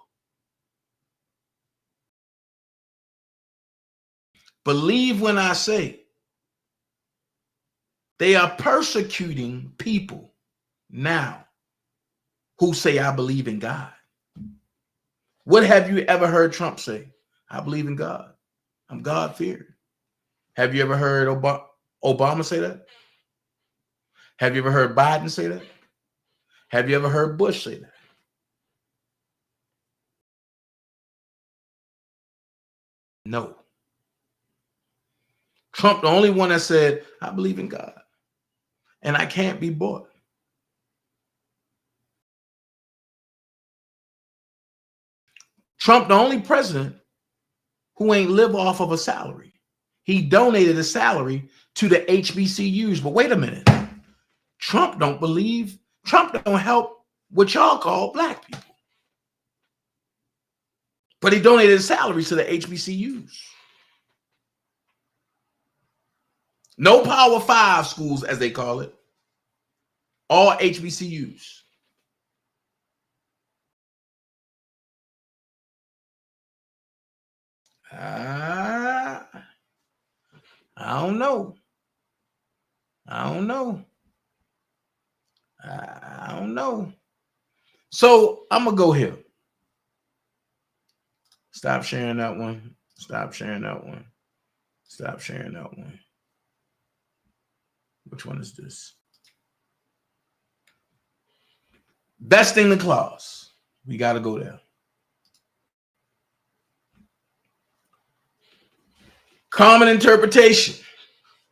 [SPEAKER 9] Believe when I say they are persecuting people now who say, I believe in God. What have you ever heard Trump say? I believe in God. I'm God-fearing. Have you ever heard Obama say that? Have you ever heard Biden say that? Have you ever heard Bush say that? No. Trump, the only one that said, I believe in God. And I can't be bought. Trump, the only president who ain't live off of a salary. He donated a salary to the HBCUs. But wait a minute. Trump don't help what y'all call black people. But he donated salaries to the HBCUs. No Power 5 schools, as they call it. All HBCUs. I don't know. I don't know. So I'm going to go here. Stop sharing that one. Which one is this? Vesting the clause. We got to go there. Common interpretation.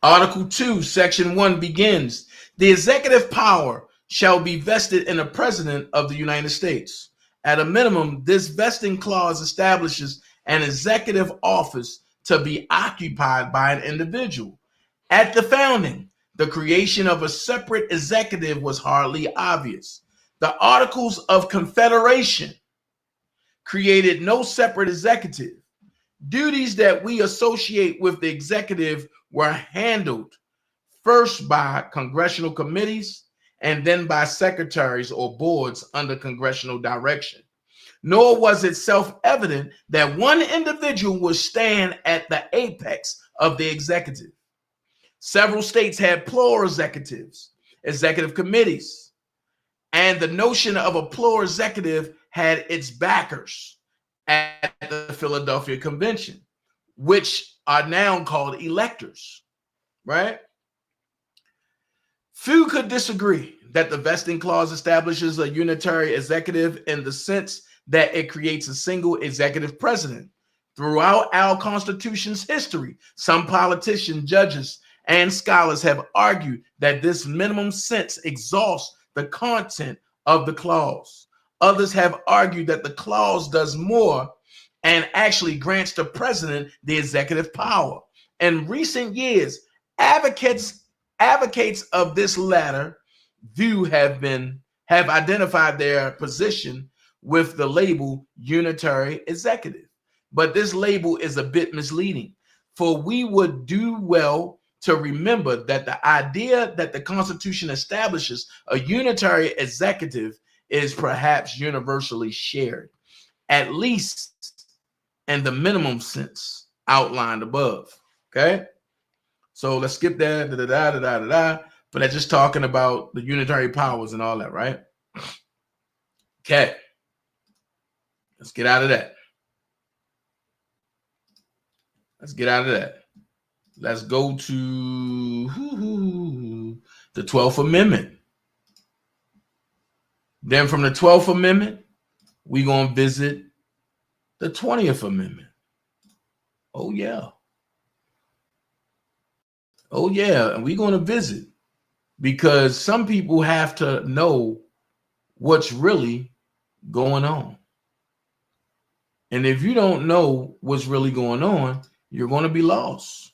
[SPEAKER 9] Article 2, Section 1 begins, the executive power shall be vested in the President of the United States. At a minimum, this vesting clause establishes an executive office to be occupied by an individual. At the founding, the creation of a separate executive was hardly obvious. The Articles of Confederation created no separate executive. Duties that we associate with the executive were handled first by congressional committees and then by secretaries or boards under congressional direction. Nor was it self-evident that one individual would stand at the apex of the executive. Several states had plural executives, executive committees, and the notion of a plural executive had its backers at the Philadelphia Convention, which are now called electors, right? Few could disagree that the vesting clause establishes a unitary executive in the sense that it creates a single executive president. Throughout our Constitution's history, some politicians, judges, and scholars have argued that this minimum sense exhausts the content of the clause. Others have argued that the clause does more and actually grants the president the executive power. In recent years, advocates of this latter view have identified their position with the label unitary executive. But this label is a bit misleading, for we would do well to remember that the idea that the Constitution establishes a unitary executive is perhaps universally shared, at least in the minimum sense outlined above. Okay, so let's skip that. But that's just talking about the unitary powers and all that, right? Okay, let's get out of that. Let's go to the 12th Amendment. Then from the 12th Amendment, we're going to visit the 20th Amendment. Oh, yeah. And we're going to visit because some people have to know what's really going on. And if you don't know what's really going on, you're going to be lost.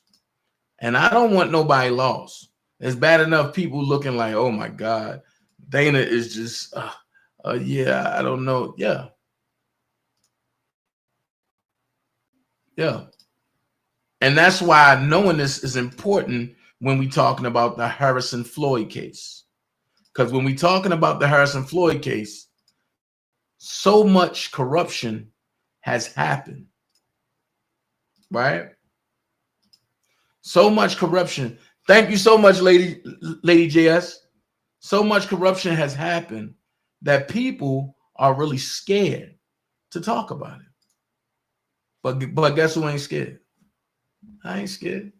[SPEAKER 9] And I don't want nobody lost. It's bad enough people looking like, oh my God, Dana is just, yeah, I don't know. Yeah. And that's why knowing this is important when we're talking about the Harrison Floyd case. Because when we're talking about the Harrison Floyd case, so much corruption has happened, right? So much corruption. Thank you so much, Lady JS. So much corruption has happened that people are really scared to talk about it. But guess who ain't scared? I ain't scared.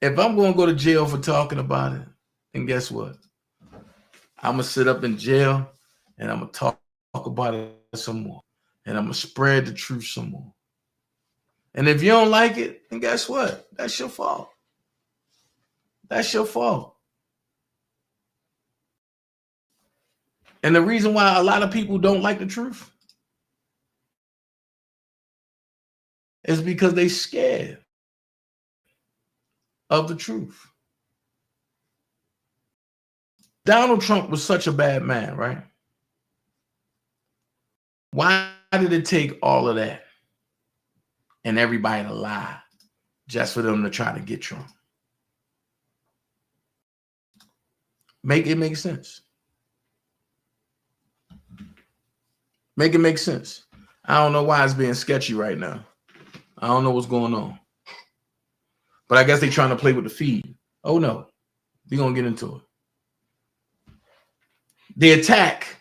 [SPEAKER 9] If I'm going to go to jail for talking about it, then guess what? I'm going to sit up in jail and I'm going to talk about it some more. And I'm going to spread the truth some more. And if you don't like it, then guess what? That's your fault. And the reason why a lot of people don't like the truth is because they scared of the truth. Donald Trump was such a bad man, right? Why did it take all of that and everybody to lie just for them to try to get Trump? Make it make sense. Make it make sense. I don't know why it's being sketchy right now. I don't know what's going on. But I guess they're trying to play with the feed. Oh no, we're going to get into it. The attack.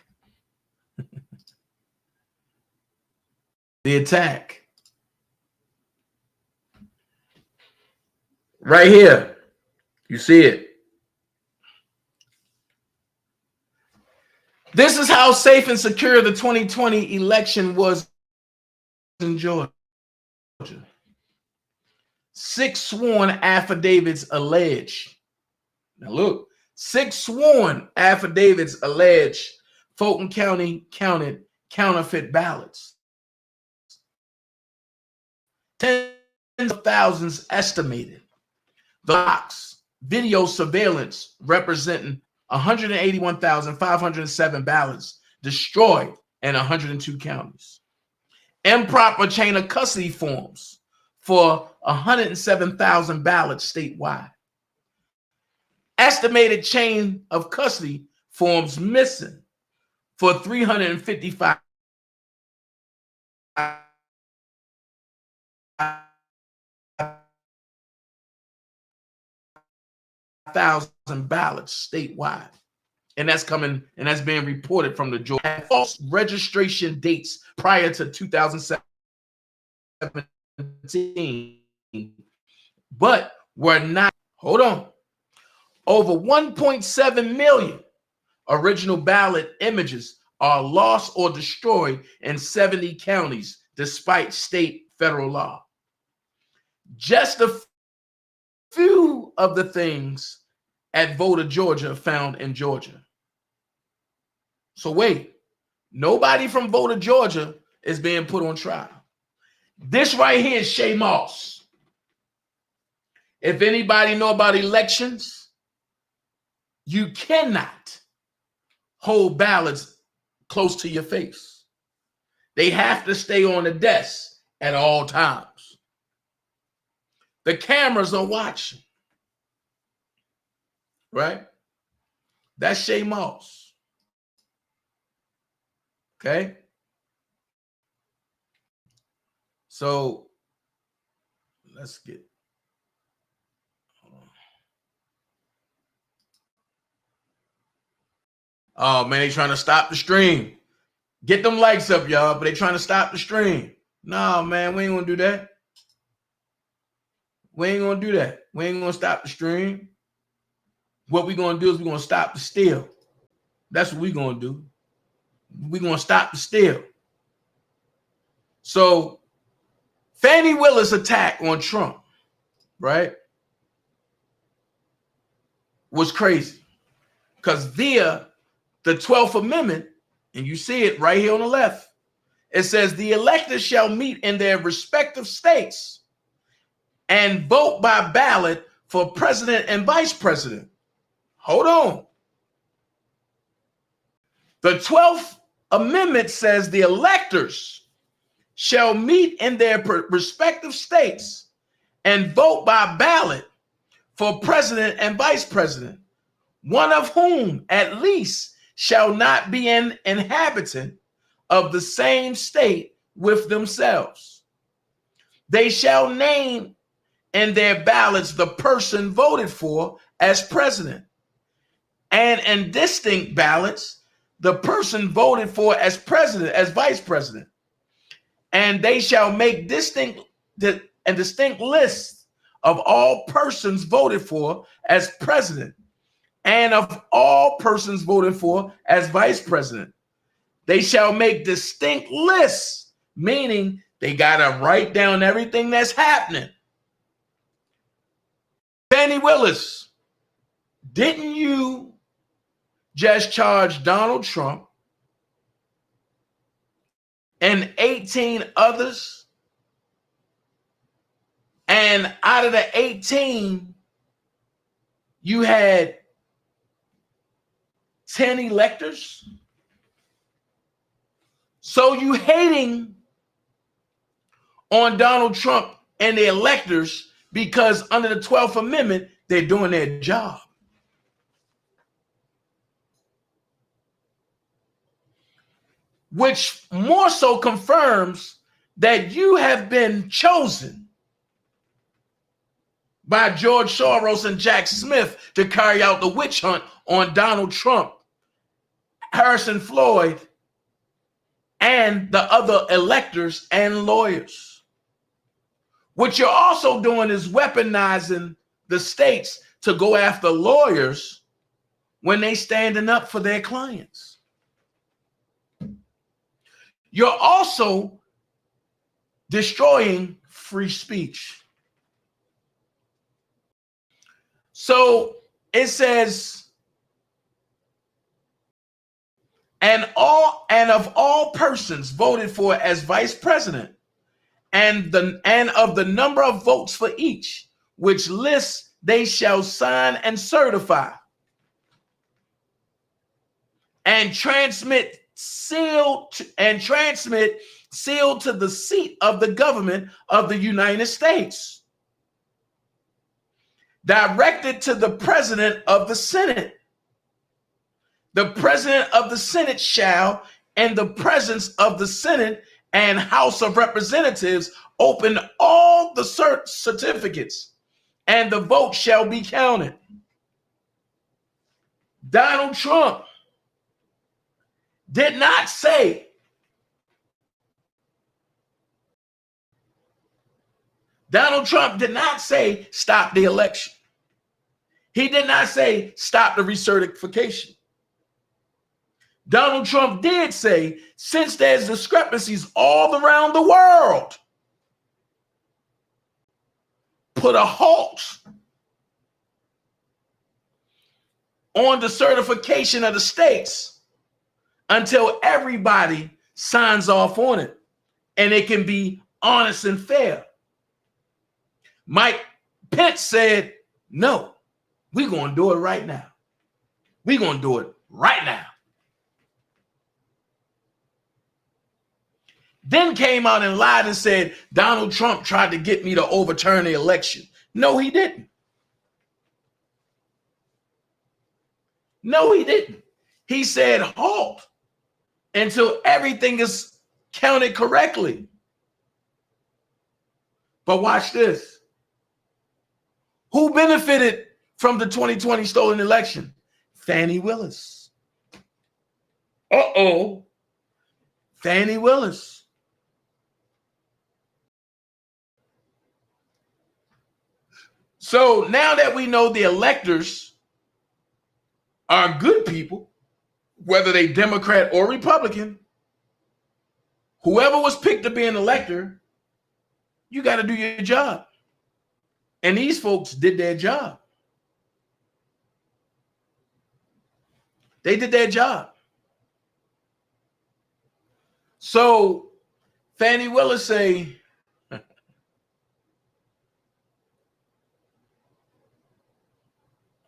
[SPEAKER 9] The attack. Right here. You see it. This is how safe and secure the 2020 election was in Georgia. 6 sworn affidavits allege. Now look, 6 sworn affidavits allege Fulton County counted counterfeit ballots. Tens of thousands estimated. The box video surveillance representing 181,507 ballots destroyed in 102 counties. Improper chain of custody forms for 107,000 ballots statewide. Estimated chain of custody forms missing for 355,000 ballots statewide. And that's coming, and that's being reported from the Georgia. False registration dates prior to 2017, but were not, hold on, over 1.7 million original ballot images are lost or destroyed in 70 counties, despite state federal law. Just a few of the things at Voter Georgia found in Georgia. So wait, nobody from Voter Georgia is being put on trial. This right here is Shae Moss. If anybody know about elections, you cannot hold ballots close to your face. They have to stay on the desk at all times. The cameras are watching. Right? That's Shae Moss. Okay? So let's get. Oh man, they trying to stop the stream. Get them likes up, y'all, but they trying to stop the stream. No, man, we ain't gonna do that. We ain't gonna do that. We ain't gonna stop the stream. What we gonna do is we're gonna stop the steal. That's what we gonna do. We're gonna stop the steal. So Fanni Willis attack on Trump, right, was crazy. Because via the 12th Amendment, and you see it right here on the left, it says the electors shall meet in their respective states and vote by ballot for president and vice president. Hold on. The 12th Amendment says the electors shall meet in their respective states and vote by ballot for president and vice president, one of whom at least shall not be an inhabitant of the same state with themselves. They shall name in their ballots the person voted for as president, and in distinct ballots, the person voted for as president, as vice president. And they shall make distinct lists of all persons voted for as president and of all persons voted for as vice president. They shall make distinct lists, meaning they got to write down everything that's happening. Fanni Willis, didn't you just charge Donald Trump and 18 others. And out of the 18, you had 10 electors. So you hating on Donald Trump and the electors because under the 12th Amendment, they're doing their job. Which more so confirms that you have been chosen by George Soros and Jack Smith to carry out the witch hunt on Donald Trump, Harrison Floyd, and the other electors and lawyers. What you're also doing is weaponizing the states to go after lawyers when they standing up for their clients. You're also destroying free speech. So it says, and of all persons voted for as vice president, and of the number of votes for each, which list they shall sign and certify, and transmit sealed to the seat of the government of the United States, directed to the president of the Senate. The president of the Senate shall, in the presence of the Senate and House of Representatives, open all the certificates, and the vote shall be counted. Donald Trump did not say stop the election. He did not say stop the recertification. Donald Trump did say, since there's discrepancies all around the world, put a halt on the certification of the states until everybody signs off on it and it can be honest and fair. Mike Pence said, no, we're going to do it right now. We're going to do it right now. Then came out and lied and said, Donald Trump tried to get me to overturn the election. No, he didn't. No, he didn't. He said, halt until everything is counted correctly. But watch this. Who benefited from the 2020 stolen election? Fanni Willis. Fanni Willis. So now that we know the electors are good people, whether they Democrat or Republican, whoever was picked to be an elector, you got to do your job. And these folks did their job. They did their job. So Fanni Willis say,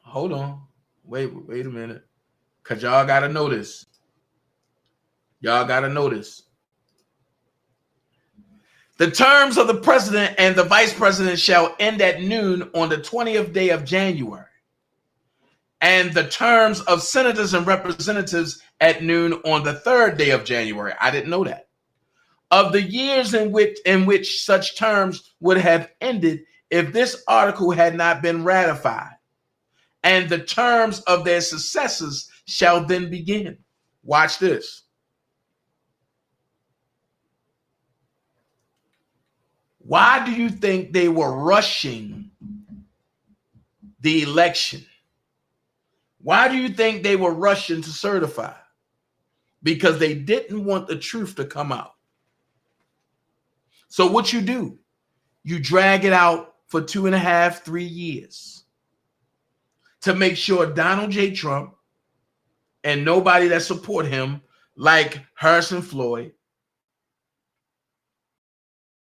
[SPEAKER 9] hold on, wait a minute, because y'all got to know this. Y'all got to know this. The terms of the president and the vice president shall end at noon on the 20th day of January, and the terms of senators and representatives at noon on the 3rd day of January. I didn't know that. Of the years in which such terms would have ended if this article had not been ratified, and the terms of their successors shall then begin. Watch this. Why do you think they were rushing the election? Why do you think they were rushing to certify? Because they didn't want the truth to come out. So what you do, you drag it out for 2.5, 3 years to make sure Donald J. Trump and nobody that support him, like Harrison Floyd,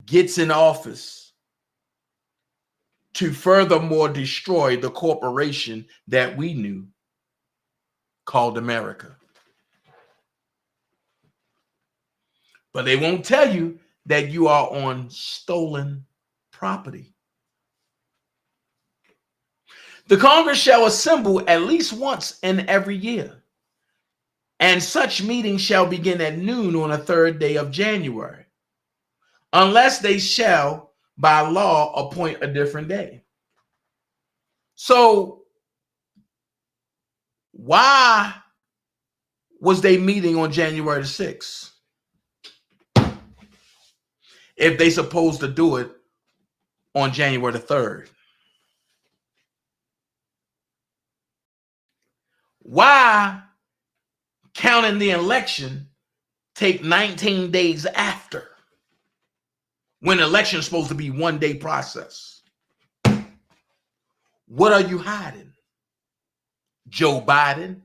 [SPEAKER 9] gets in office to furthermore destroy the corporation that we knew called America. But they won't tell you that you are on stolen property. The Congress shall assemble at least once in every year, and such meetings shall begin at noon on the 3rd day of January, unless they shall by law appoint a different day. So why was they meeting on January the 6th if they supposed to do it on January the 3rd? Why counting the election take 19 days after when election is supposed to be 1 day process? What are you hiding, Joe Biden?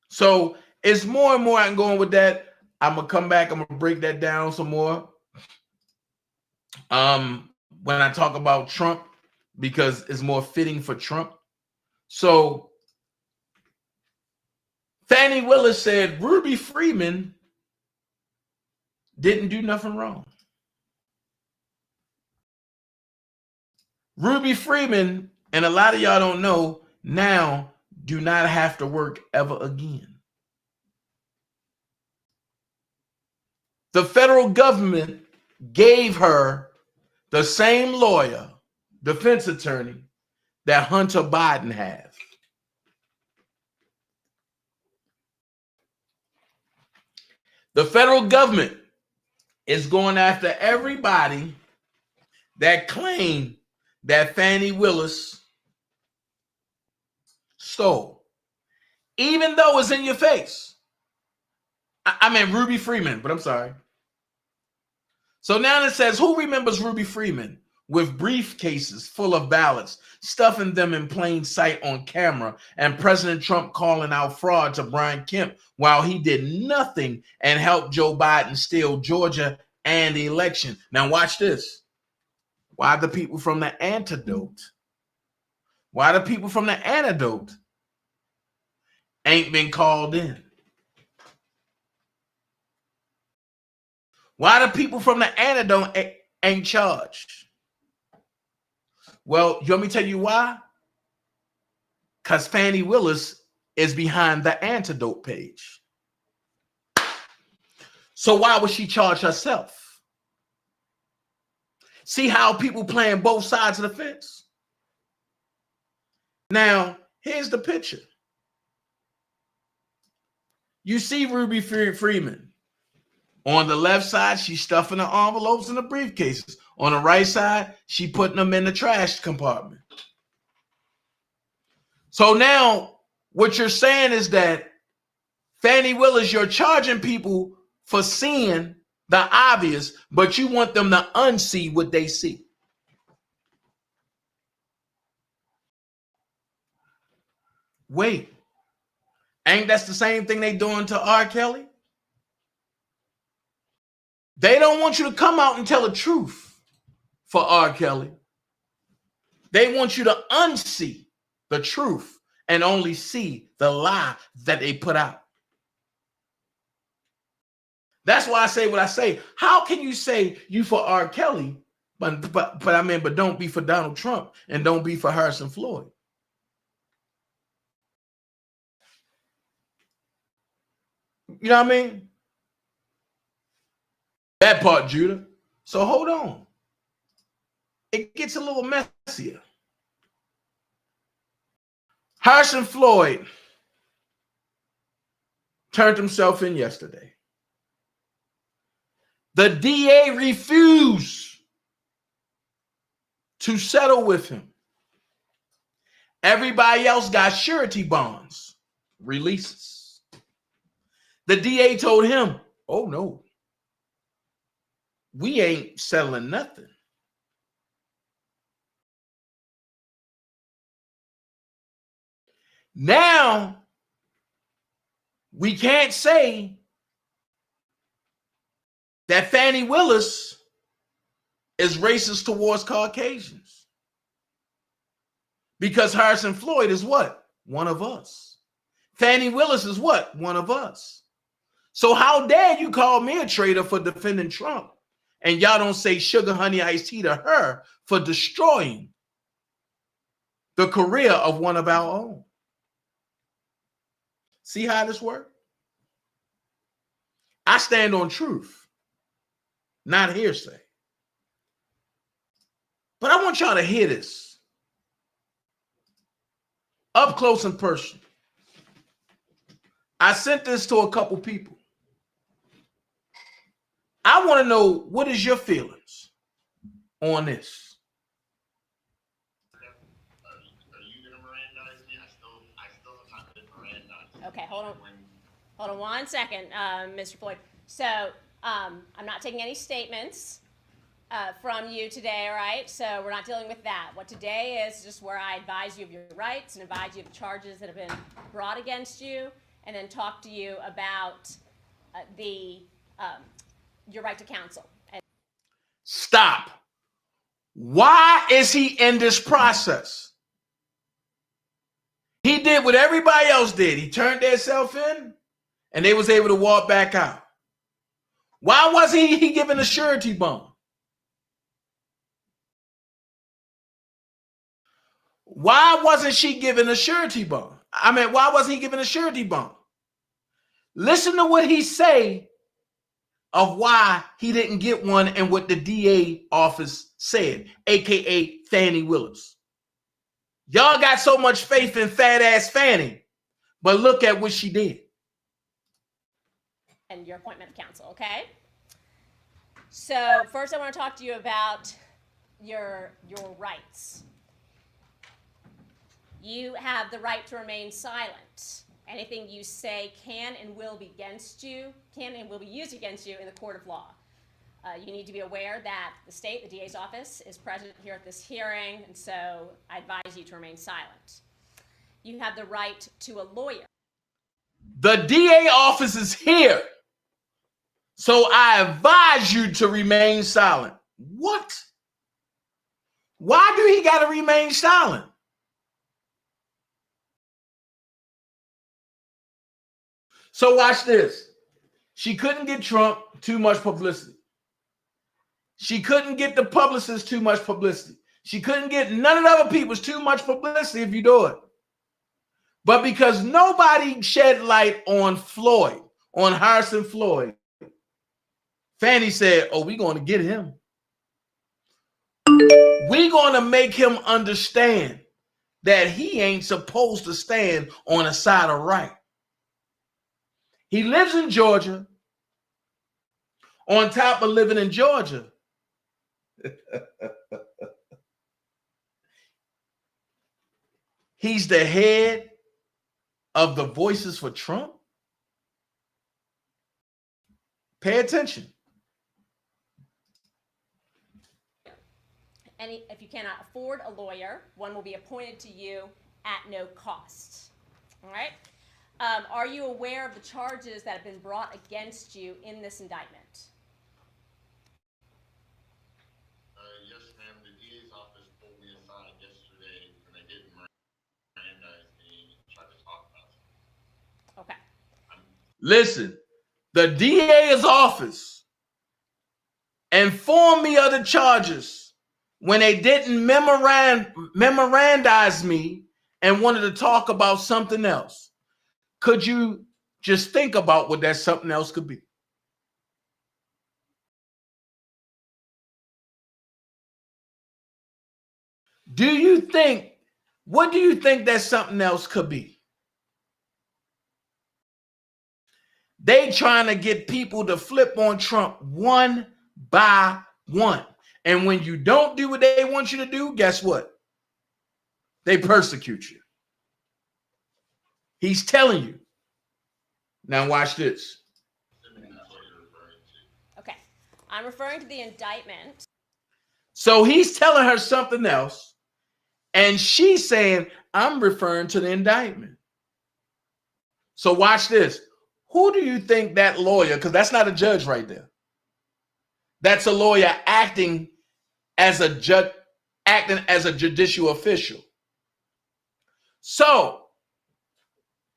[SPEAKER 9] So it's more and more I'm going with that. I'm gonna come back. I'm gonna break that down some more. When I talk about Trump, because it's more fitting for Trump. So Fanni Willis said Ruby Freeman didn't do nothing wrong. Ruby Freeman, and a lot of y'all don't know, now do not have to work ever again. The federal government gave her the same lawyer, defense attorney, that Hunter Biden has. The federal government is going after everybody that claimed that Fanni Willis stole, even though it's in your face. I mean Ruby Freeman, but I'm sorry. So now it says, who remembers Ruby Freeman with briefcases full of ballots, stuffing them in plain sight on camera, and President Trump calling out fraud to Brian Kemp while he did nothing and helped Joe Biden steal Georgia and the election? Now watch this. Why the people from the antidote? Why the people from the antidote ain't been called in? Why the people from the antidote ain't charged? Well, you want me to tell you why? Because Fanni Willis is behind the antidote page. So why would she charge herself? See how people playing both sides of the fence? Now, here's the picture. You see Ruby Freeman. On the left side, she's stuffing the envelopes in the briefcases. On the right side, she putting them in the trash compartment. So now what you're saying is that Fanni Willis, you're charging people for seeing the obvious, but you want them to unsee what they see. Wait, ain't that's the same thing they doing to R.Kelly? They don't want you to come out and tell the truth for R.Kelly. They want you to unsee the truth and only see the lie that they put out. That's why I say what I say. How can you say you for R.Kelly, but don't be for Donald Trump and don't be for Harrison Floyd? You know what I mean? That part, Judah. So hold on. It gets a little messier. Harrison Floyd turned himself in yesterday. The DA refused to settle with him. Everybody else got surety bonds, releases. The DA told him, oh no, we ain't settling nothing. Now, we can't say that Fanni Willis is racist towards Caucasians. Because Harrison Floyd is what? One of us. Fanni Willis is what? One of us. So how dare you call me a traitor for defending Trump, and y'all don't say sugar honey iced tea to her for destroying the career of one of our own? See how this works? I stand on truth, not hearsay. But I want y'all to hear this up close and personal. I sent this to a couple people. I want to know, what is your feelings on this?
[SPEAKER 17] Okay, hold on one second, Mr. Floyd. So I'm not taking any statements from you today, all right? So we're not dealing with that. What today is just where I advise you of your rights and advise you of the charges that have been brought against you, and then talk to you about your right to counsel.
[SPEAKER 9] Stop. Why is he in this process? He did what everybody else did. He turned themselves in, and they was able to walk back out. Why wasn't he given a surety bond? Why wasn't she given a surety bond? I mean, why wasn't he given a surety bond? Listen to what he say of why he didn't get one and what the DA office said, aka Fanni Willis. Y'all got so much faith in fat ass Fanni, but look at what she did.
[SPEAKER 17] And your appointment of counsel, okay? So first I want to talk to you about your rights. You have the right to remain silent. Anything you say can and will be against you, can and will be used against you in the court of law. You need to be aware that the state, the DA's office, is present here at this hearing, and so I advise you to remain silent. You have the right to a lawyer.
[SPEAKER 9] The DA office is here, so I advise you to remain silent. What? Why do he got to remain silent? So watch this. She couldn't get Trump too much publicity. She couldn't get the publicist too much publicity. She couldn't get none of the other people's too much publicity if you do it. But because nobody shed light on Floyd, on Harrison Floyd, Fanni said, oh, we're going to get him. We're going to make him understand that he ain't supposed to stand on the side of right. He lives in Georgia. On top of living in Georgia, he's the head of the Voices for Trump. Pay attention.
[SPEAKER 17] And if you cannot afford a lawyer, one will be appointed to you at no cost. All right? Are you aware of the charges that have been brought against you in this indictment?
[SPEAKER 18] Yes, ma'am. The DA's office pulled me aside yesterday when they didn't Mirandize me and tried to talk about it.
[SPEAKER 17] Okay.
[SPEAKER 9] Listen, the DA's office informed me of the charges when they didn't memorandize me and wanted to talk about something else. Could you just think about what that something else could be? What do you think that something else could be? They trying to get people to flip on Trump one by one. And when you don't do what they want you to do, guess what? They persecute you. He's telling you. Now watch this.
[SPEAKER 17] Okay. I'm referring to the indictment.
[SPEAKER 9] So he's telling her something else, and she's saying, I'm referring to the indictment. So watch this. Who do you think that lawyer, because that's not a judge right there. That's a lawyer acting as a judge, acting as a judicial official. So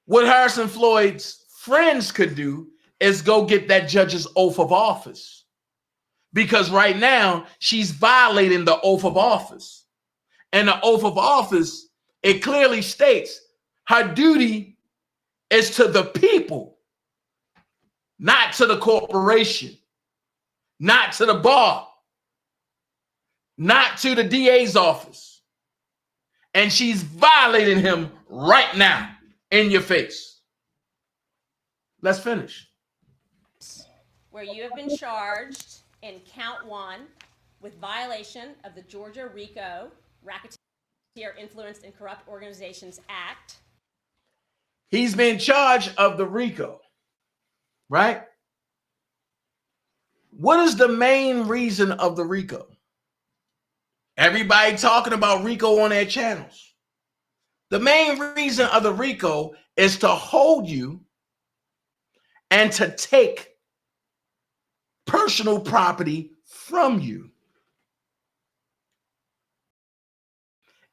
[SPEAKER 9] what Harrison Floyd's friends could do is go get that judge's oath of office. Because right now she's violating the oath of office. And the oath of office, it clearly states her duty is to the people, not to the corporation, not to the bar, not to the DA's office. And she's violating him right now in your face. Let's finish.
[SPEAKER 17] Where you have been charged in count 1 with violation of the Georgia RICO Racketeer Influenced and Corrupt Organizations Act.
[SPEAKER 9] He's been charged of the RICO, right? What is the main reason of the RICO? Everybody talking about RICO on their channels. The main reason of the RICO is to hold you and to take personal property from you.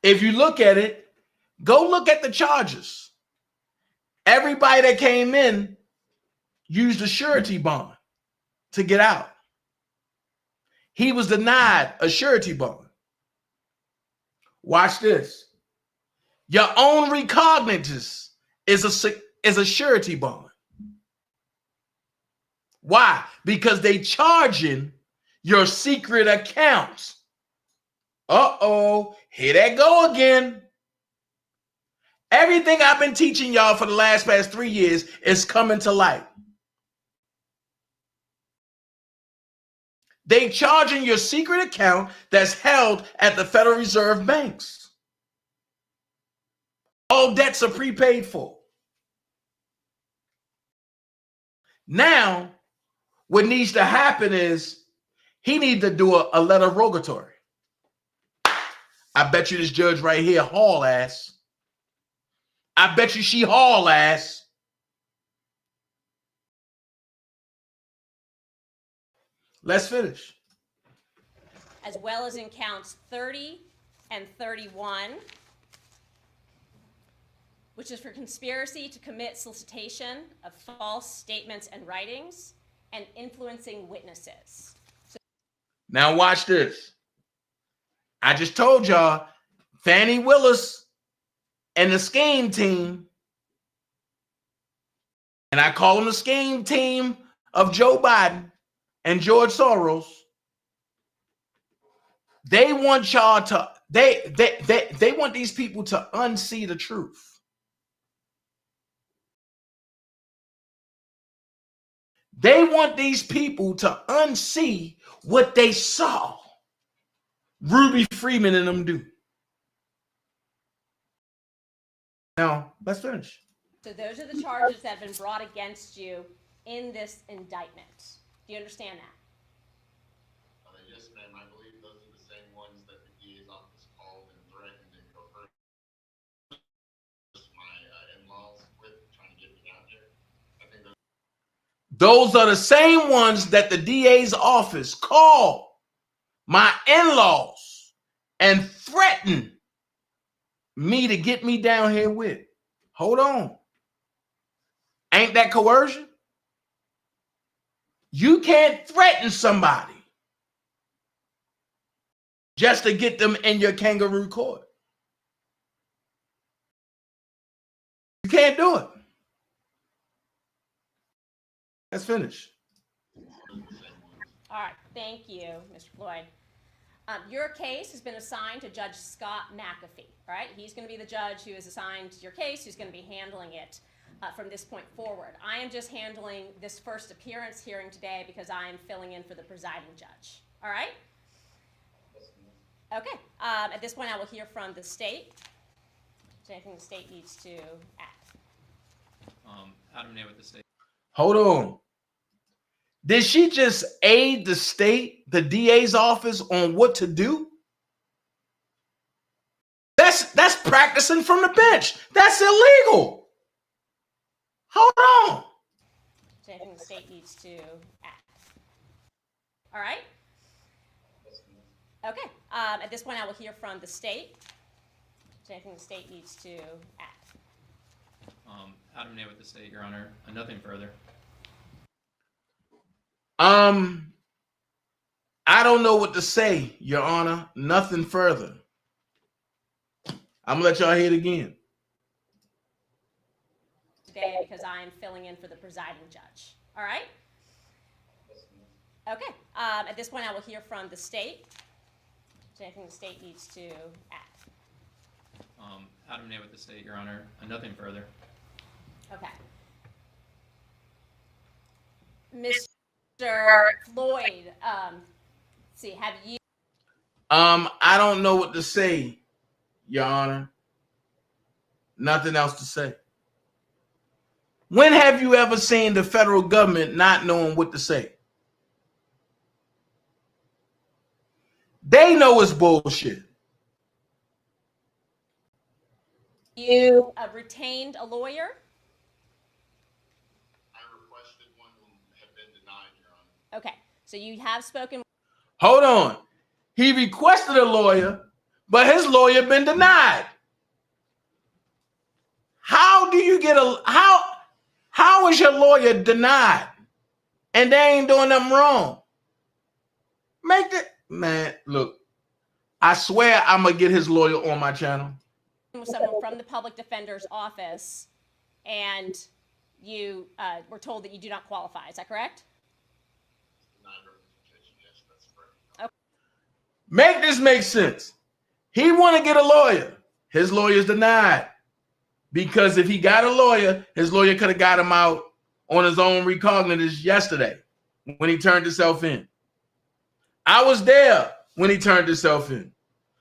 [SPEAKER 9] If you look at it, go look at the charges. Everybody that came in used a surety bond to get out. He was denied a surety bond. Watch this. Your own recognizance is a surety bond. Why? Because they charging your secret accounts. Uh-oh, here that go again. Everything I've been teaching y'all for the past 3 years is coming to light. They charging your secret account that's held at the Federal Reserve banks. All debts are prepaid for. Now, what needs to happen is he needs to do a letter of rogatory. I bet you this judge right here haul ass. I bet you she haul ass. Let's finish.
[SPEAKER 17] As well as in counts 30 and 31, which is for conspiracy to commit solicitation of false statements and writings and influencing witnesses.
[SPEAKER 9] Now watch this. I just told y'all, Fanni Willis and the scheme team, and I call them the scheme team of Joe Biden and George Soros. They want y'all to, they want these people to unsee the truth. They want these people to unsee what they saw Ruby Freeman and them do. Now, let's finish.
[SPEAKER 17] So those are the charges that have been brought against you in this indictment. Do you understand that?
[SPEAKER 18] Yes, ma'am. I believe those are the same ones that the DA's office called and threatened and coerced my in-laws with trying to get me out here. I think
[SPEAKER 9] those are the same ones that the DA's office called my in-laws and threatened me to get me down here with. Hold on. Ain't that coercion? You can't threaten somebody just to get them in your kangaroo court. You can't do it. Let's finish.
[SPEAKER 17] All right, thank you, Mr. Floyd. Your case has been assigned to Judge Scott McAfee, all right? He's going to be the judge who is assigned to your case, who's going to be handling it from this point forward. I am just handling this first appearance hearing today because I am filling in for the presiding judge, all right? Okay, at this point I will hear from the state. Is there anything the state needs to add?
[SPEAKER 19] Adam Nay with the state.
[SPEAKER 9] Hold on. Did she just aid the state, the DA's office, on what to do? That's practicing from the bench. That's illegal. Hold on.
[SPEAKER 17] Is there anything the state needs to add? All right. Okay. At this point, I will hear from the state. Is there anything the state needs to add?
[SPEAKER 19] Adam Nay with the state, Your Honor. Nothing further.
[SPEAKER 9] I don't know what to say, Your Honor. Nothing further. I'm gonna let y'all hear it again.
[SPEAKER 17] Today, because I am filling in for the presiding judge. All right? Okay. At this point, I will hear from the state. Is there anything the state needs to add?
[SPEAKER 19] Adam Nay with the state, Your Honor. Nothing further.
[SPEAKER 17] Okay. Mr. Floyd, see, have you?
[SPEAKER 9] I don't know what to say, Your Honor. Nothing else to say. When have you ever seen the federal government not knowing what to say? They know it's bullshit.
[SPEAKER 17] You retained a lawyer?
[SPEAKER 18] I requested one who have been denied, Your Honor.
[SPEAKER 17] Okay, so you have spoken.
[SPEAKER 9] Hold on. He requested a lawyer, but his lawyer been denied. How do you get a how is your lawyer denied and they ain't doing nothing wrong? Make it, man, look, I swear I'm gonna get his lawyer on my channel.
[SPEAKER 17] Someone from the public defender's office, and you were told that you do not qualify. Is that correct?
[SPEAKER 18] Yes, that's correct.
[SPEAKER 17] Okay.
[SPEAKER 9] Make this make sense. He want to get a lawyer. His lawyer's denied. Because if he got a lawyer, his lawyer could have got him out on his own recognizance yesterday when he turned himself in. I was there when he turned himself in.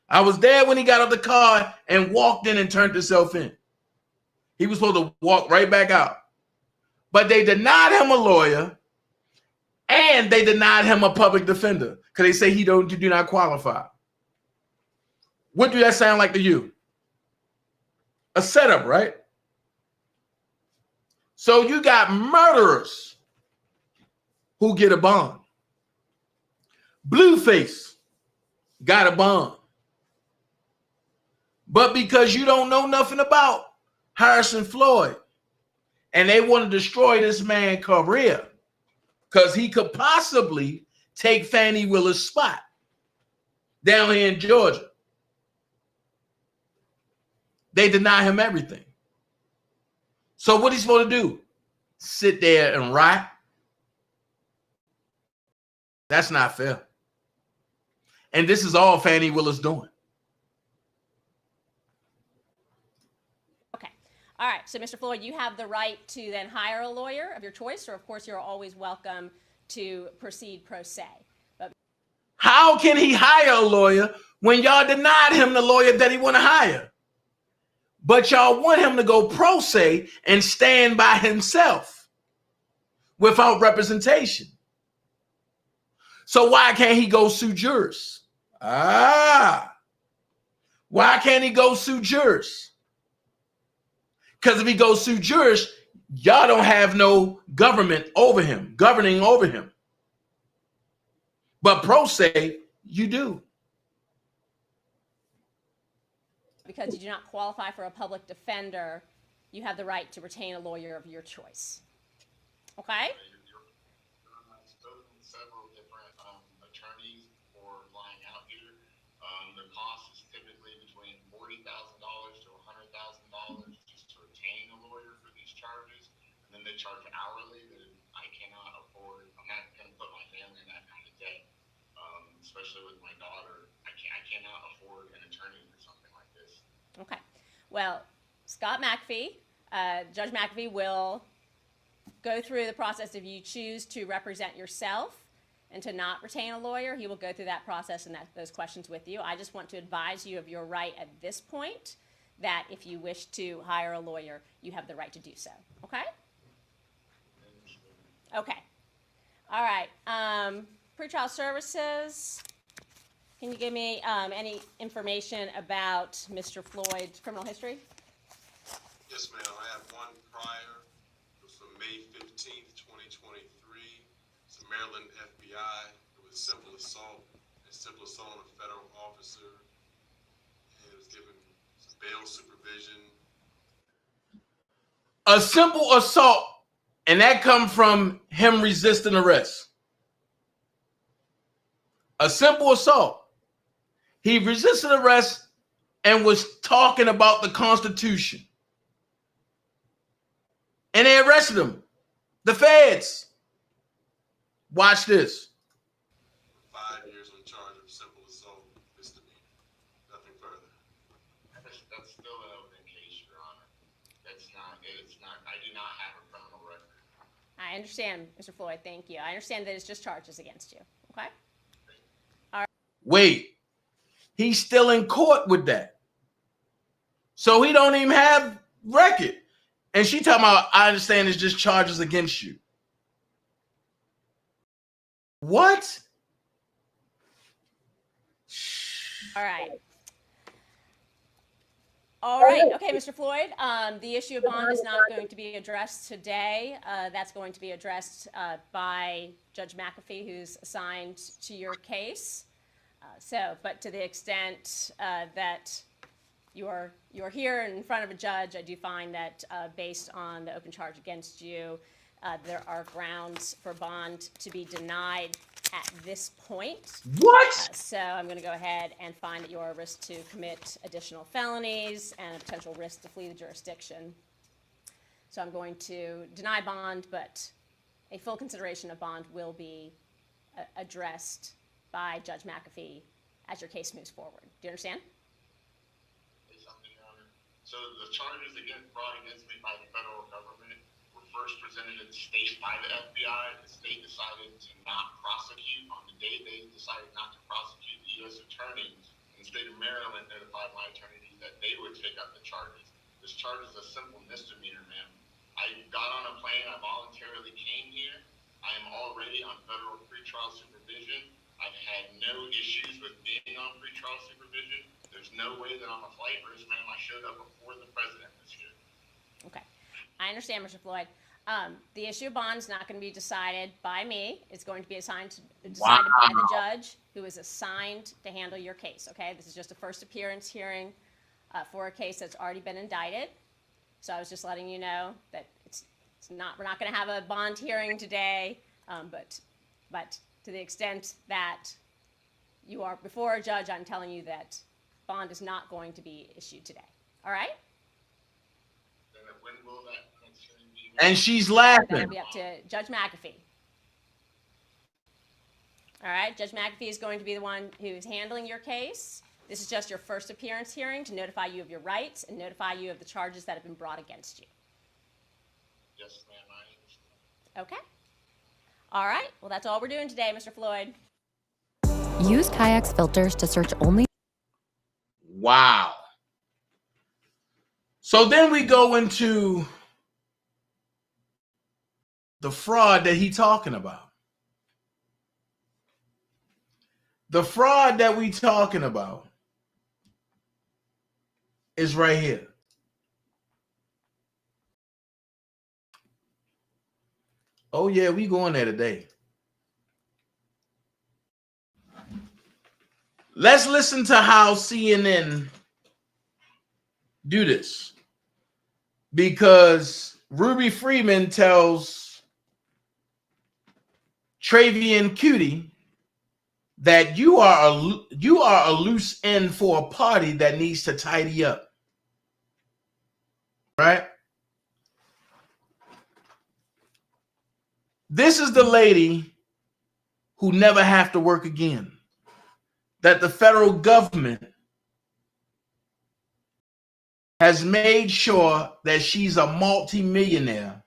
[SPEAKER 9] I was there when he got out the car and walked in and turned himself in. He was supposed to walk right back out. But they denied him a lawyer and they denied him a public defender because they say he do not qualify. What do that sound like to you? A setup, right? So you got murderers who get a bond. Blueface got a bond. But because you don't know nothing about Harrison Floyd and they want to destroy this man's career because he could possibly take Fanni Willis' spot down here in Georgia. They deny him everything. So what he's supposed to do? Sit there and riot? That's not fair. And this is all Fanni Willis doing.
[SPEAKER 17] Okay. All right. So, Mr. Floyd, you have the right to then hire a lawyer of your choice, or of course, you're always welcome to proceed pro se. But
[SPEAKER 9] how can he hire a lawyer when y'all denied him the lawyer that he want to hire? But y'all want him to go pro se and stand by himself without representation. So why can't he go sue jurors? Why can't he go sue jurors? Because if he goes sue jurors, y'all don't have no government over him, governing over him. But pro se, you do.
[SPEAKER 17] because you do not qualify for a public defender, you have the right to retain a lawyer of your choice. Okay?
[SPEAKER 18] I've spoken with several different attorneys for flying out here. The cost is typically between $40,000 to $100,000 just to retain a lawyer for these charges. And then they charge hourly that I cannot afford. I'm not going to put my family in that kind of debt, especially with my daughter. I cannot afford an attorney for something like this.
[SPEAKER 17] Okay. Well, Scott McAfee, Judge McAfee will go through the process. If you choose to represent yourself and to not retain a lawyer, he will go through that process and those questions with you. I just want to advise you of your right at this point, that if you wish to hire a lawyer, you have the right to do so. Okay? Okay. All right. Pretrial services. Can you give me any information about Mr. Floyd's criminal history?
[SPEAKER 8] Yes, ma'am. I have one prior. It was from May 15th, 2023. It's a Maryland FBI. It was simple assault. It's
[SPEAKER 18] simple assault on a federal officer, and was given some bail supervision.
[SPEAKER 9] A simple assault, and that come from him resisting arrest. A simple assault. He resisted arrest and was talking about the Constitution. And they arrested him. The feds. Watch this.
[SPEAKER 18] 5 years on charge of simple assault, misdemeanor. Nothing further.
[SPEAKER 20] That's still an open case, Your Honor. It's not, I do not have a criminal record.
[SPEAKER 17] I understand, Mr. Floyd, thank you. I understand that it's just charges against you, okay?
[SPEAKER 9] Wait, he's still in court with that. So he don't even have record. And she talking about, I understand it's just charges against you. What?
[SPEAKER 17] All right. All right. Okay, Mr. Floyd, the issue of bond is not going to be addressed today. That's going to be addressed by Judge McAfee, who's assigned to your case. But to the extent that you're here in front of a judge, I do find that based on the open charge against you, there are grounds for bond to be denied at this point.
[SPEAKER 9] What?
[SPEAKER 17] So I'm going to go ahead and find that you're a risk to commit additional felonies and a potential risk to flee the jurisdiction. So I'm going to deny bond, but a full consideration of bond will be addressed by Judge McAfee as your case moves forward. Do you understand?
[SPEAKER 20] So the charges brought against me by the federal government were first presented to the state by the FBI. The state decided to not prosecute. On the day they decided not to prosecute, the U.S. attorney in the state of Maryland notified my attorney that they would take up the charges. This charge is a simple misdemeanor, ma'am. I got on a plane. I voluntarily came here. I am already on federal pretrial supervision. I've had no issues with being on pretrial supervision. There's no way that I'm a flight risk, ma'am. I showed up before the president was here.
[SPEAKER 17] Okay. I understand, Mr. Floyd. The issue of bond is not going to be decided by me. It's going to be decided by the judge who is assigned to handle your case, okay? This is just a first appearance hearing for a case that's already been indicted. So I was just letting you know that we're not going to have a bond hearing today, but to the extent that you are before a judge, I'm telling you that bond is not going to be issued today. All right?
[SPEAKER 20] Then when will that next hearing be?
[SPEAKER 9] And she's laughing.
[SPEAKER 17] That'll be up to Judge McAfee. All right? Judge McAfee is going to be the one who's handling your case. This is just your first appearance hearing to notify you of your rights and notify you of the charges that have been brought against you.
[SPEAKER 20] Yes, ma'am, I understand.
[SPEAKER 17] Okay? All right. Well, that's all we're doing today, Mr. Floyd.
[SPEAKER 21] Use Kayak's filters to search only.
[SPEAKER 9] Wow. So then we go into the fraud that he's talking about. The fraud that we talking about is right here. Oh yeah, we going there today. Let's listen to how CNN do this, because Ruby Freeman tells Travian Cutie that you are a loose end for a party that needs to tidy up, right? This is the lady who never have to work again, that the federal government has made sure that she's a multimillionaire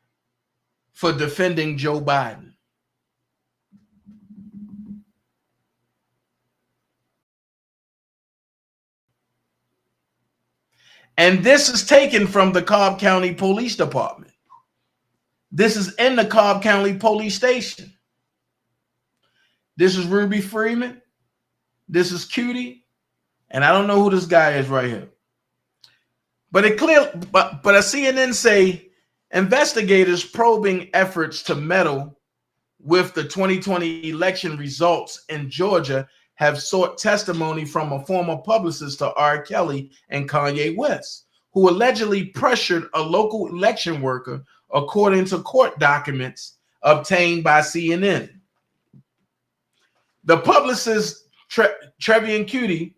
[SPEAKER 9] for defending Joe Biden. And this is taken from the Cobb County Police Department. This is in the Cobb County Police Station. This is Ruby Freeman. This is Cutie. And I don't know who this guy is right here. But a CNN say investigators probing efforts to meddle with the 2020 election results in Georgia have sought testimony from a former publicist to R.Kelly and Kanye West, who allegedly pressured a local election worker, according to court documents obtained by CNN. The publicist Trevian Cutie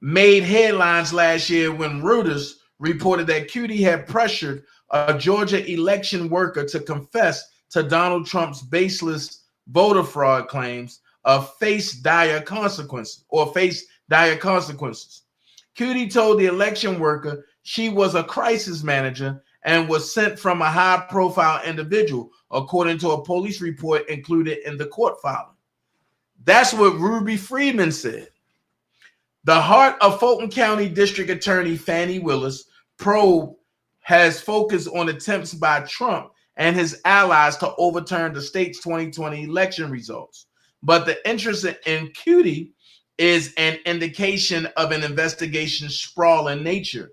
[SPEAKER 9] made headlines last year when Reuters reported that Cutie had pressured a Georgia election worker to confess to Donald Trump's baseless voter fraud claims of face dire consequences. Cutie told the election worker she was a crisis manager and was sent from a high-profile individual, according to a police report included in the court filing. That's what Ruby Freeman said. The Heart of Fulton County District Attorney Fanni Willis probe has focused on attempts by Trump and his allies to overturn the state's 2020 election results. But the interest in Cutie is an indication of an investigation sprawl in nature.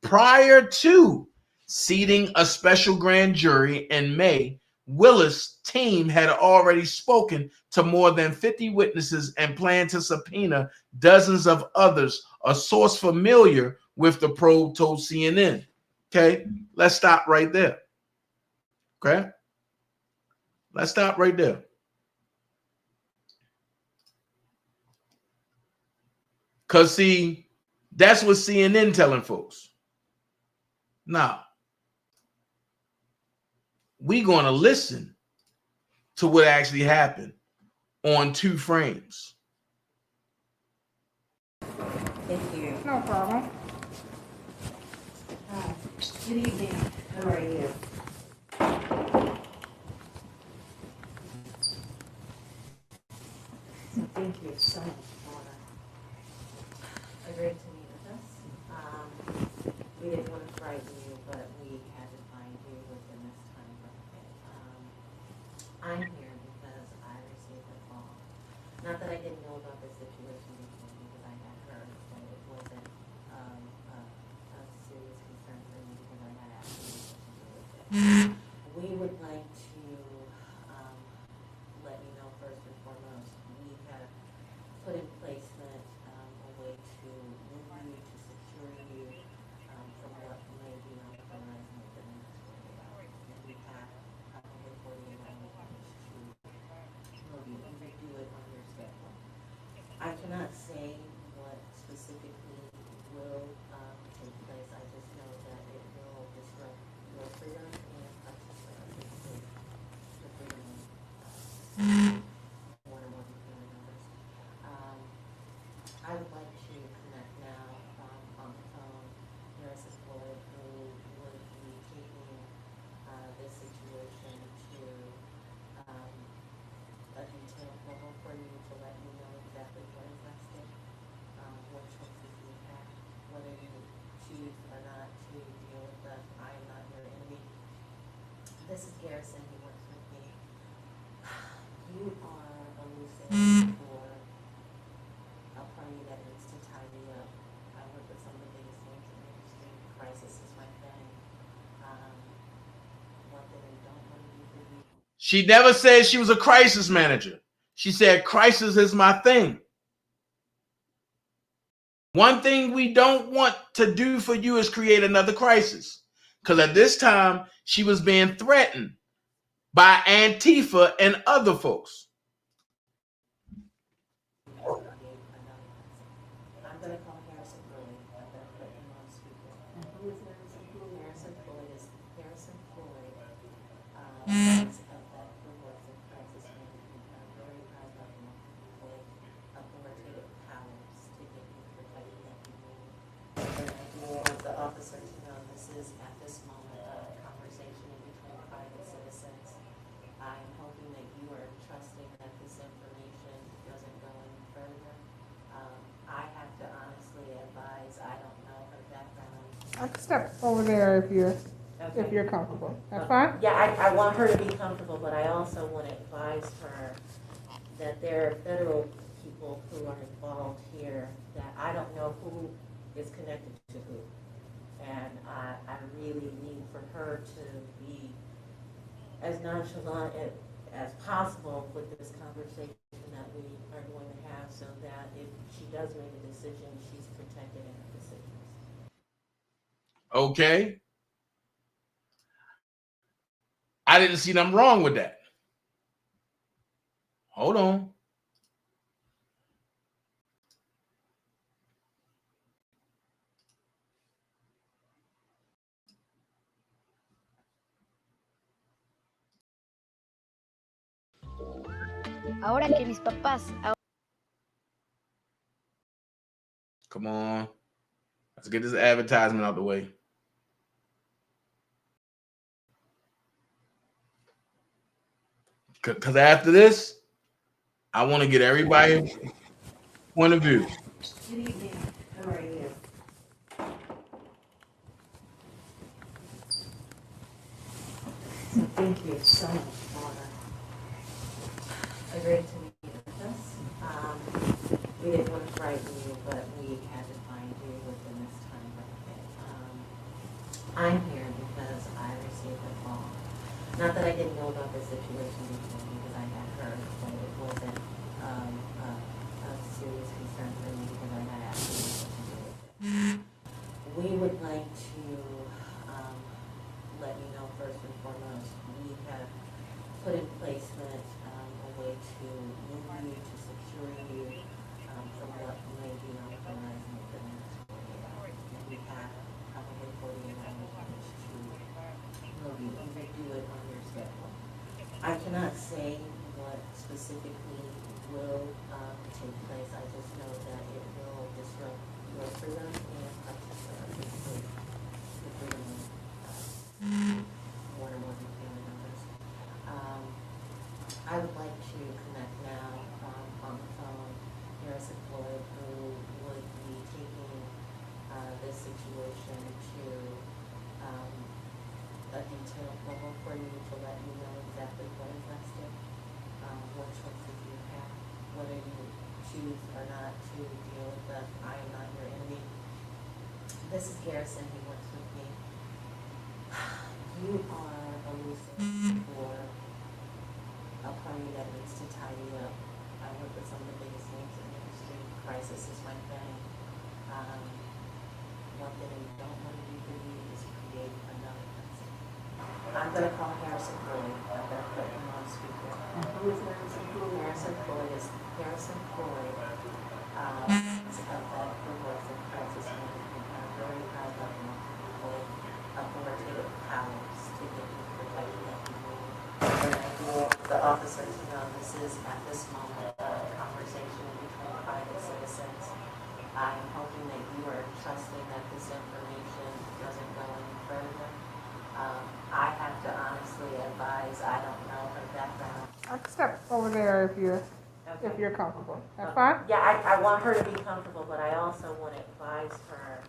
[SPEAKER 9] Prior to seating a special grand jury in May, Willis' team had already spoken to more than 50 witnesses and planned to subpoena dozens of others, a source familiar with the probe told CNN. Okay, let's stop right there. Okay, let's stop right there. Because, see, that's what CNN telling folks. Now, we're going to listen to what actually happened on 2 frames.
[SPEAKER 4] Thank you.
[SPEAKER 22] No problem.
[SPEAKER 4] Good evening. How are you? So thank you so much for agreeing to meet with us. We didn't want to frighten you, but we had to find you within this time bracket. I'm here because I received a call. Not that I didn't know about this situation before, because I had heard that it wasn't a serious concern for me because I had absolutely nothing to do with it. We would like to let you know first and foremost, we have put in placement a way to move you, to secure you from what may be on the horizon within the next 48 hours. And we have probably 48 hours to move you. We do it on your schedule. I cannot say what specifically will take place. I just know that it will disrupt your freedom and particularly the freedom of one or more family members. I would like to connect now on the phone Nurses Floyd, who would be taking this situation to a detailed level for you to let you know exactly what is at stake, what choices you have, whether you choose or not to deal with us. I am not your enemy. This is Garrison. He works with me. You are elusive for a party that needs to tie you up. I work with some of the biggest names in the industry. Crisis is my thing. What they don't want to do for you.
[SPEAKER 9] She never said she was a crisis manager. She said crisis is my thing. One thing we don't want to do for you is create another crisis. Because at this time, she was being threatened by Antifa and other folks.
[SPEAKER 4] I'm going to call Harrison Floyd. I'm going to put him on speaker. Who is Harrison Floyd? Harrison Floyd is Harrison Floyd. Of that who works in crisis management. I'm very proud of him with authoritative powers to get you the protection that you need. And I do want the officer to know this is at this moment a conversation in between private citizens. I'm hoping that you are trusting that this information doesn't go any further. I have to honestly advise, I don't know her background.
[SPEAKER 22] I can step over there if you're comfortable. That's fine?
[SPEAKER 4] Yeah, I want her to be comfortable, but I also want to advise her that there are federal people who are involved here that I don't know who is connected to who. And I really need for her to be as nonchalant as possible with this conversation that we are going to have so that if she does make a decision, she's protected in her decisions.
[SPEAKER 9] Okay. I didn't see nothing wrong with that. Hold on.
[SPEAKER 5] Ahora que mis papás...
[SPEAKER 9] Come on. Let's get this advertisement out the way. Because after this, I want to get everybody's point of view.
[SPEAKER 4] Good evening. How are you? So thank you so much for agreeing to meet with us. We didn't want to frighten you, but we had to find you within this time bracket. I'm here because I received a call. Not that I didn't know about this situation before, because I had heard, but it wasn't a serious concern for me because I had absolutely nothing to do with it. We would like to let you know first and foremost, we have put in placement a way to move you, to secure you from what may be on the horizon within the next 48 hours. And we have probably 48 hours in which to move you. You may do it on your schedule. I cannot say what specifically will take place. I just know that it will disrupt your freedom and particularly the freedom of one or more family members. I would like to connect now on the phone Harrison Floyd, who would be taking this situation to a detailed level for you to let you know exactly what is at stake, what choices you have, whether you choose or not to deal with the I am not your enemy. This is Garrison, he works with me. You are elusive for a party that needs to tie you up. I work with some of the biggest names in the industry. Crisis is my thing. One thing we don't want to do for you is create another person. I'm going to call Harrison Floyd. I'm going to put him on speaker. Who is Harrison Floyd? Harrison Floyd is Harrison Floyd of that Rewards and Crisis Management at a very high level with authoritative powers to give you the protection that you need. The officers know this is at this moment a conversation between private citizens. I am hoping that you are trusting that this information doesn't go any further. I have to honestly advise, I don't know her background.
[SPEAKER 22] I can step over there if you're comfortable. That's fine?
[SPEAKER 4] Yeah, I want her to be comfortable, but I also want to advise her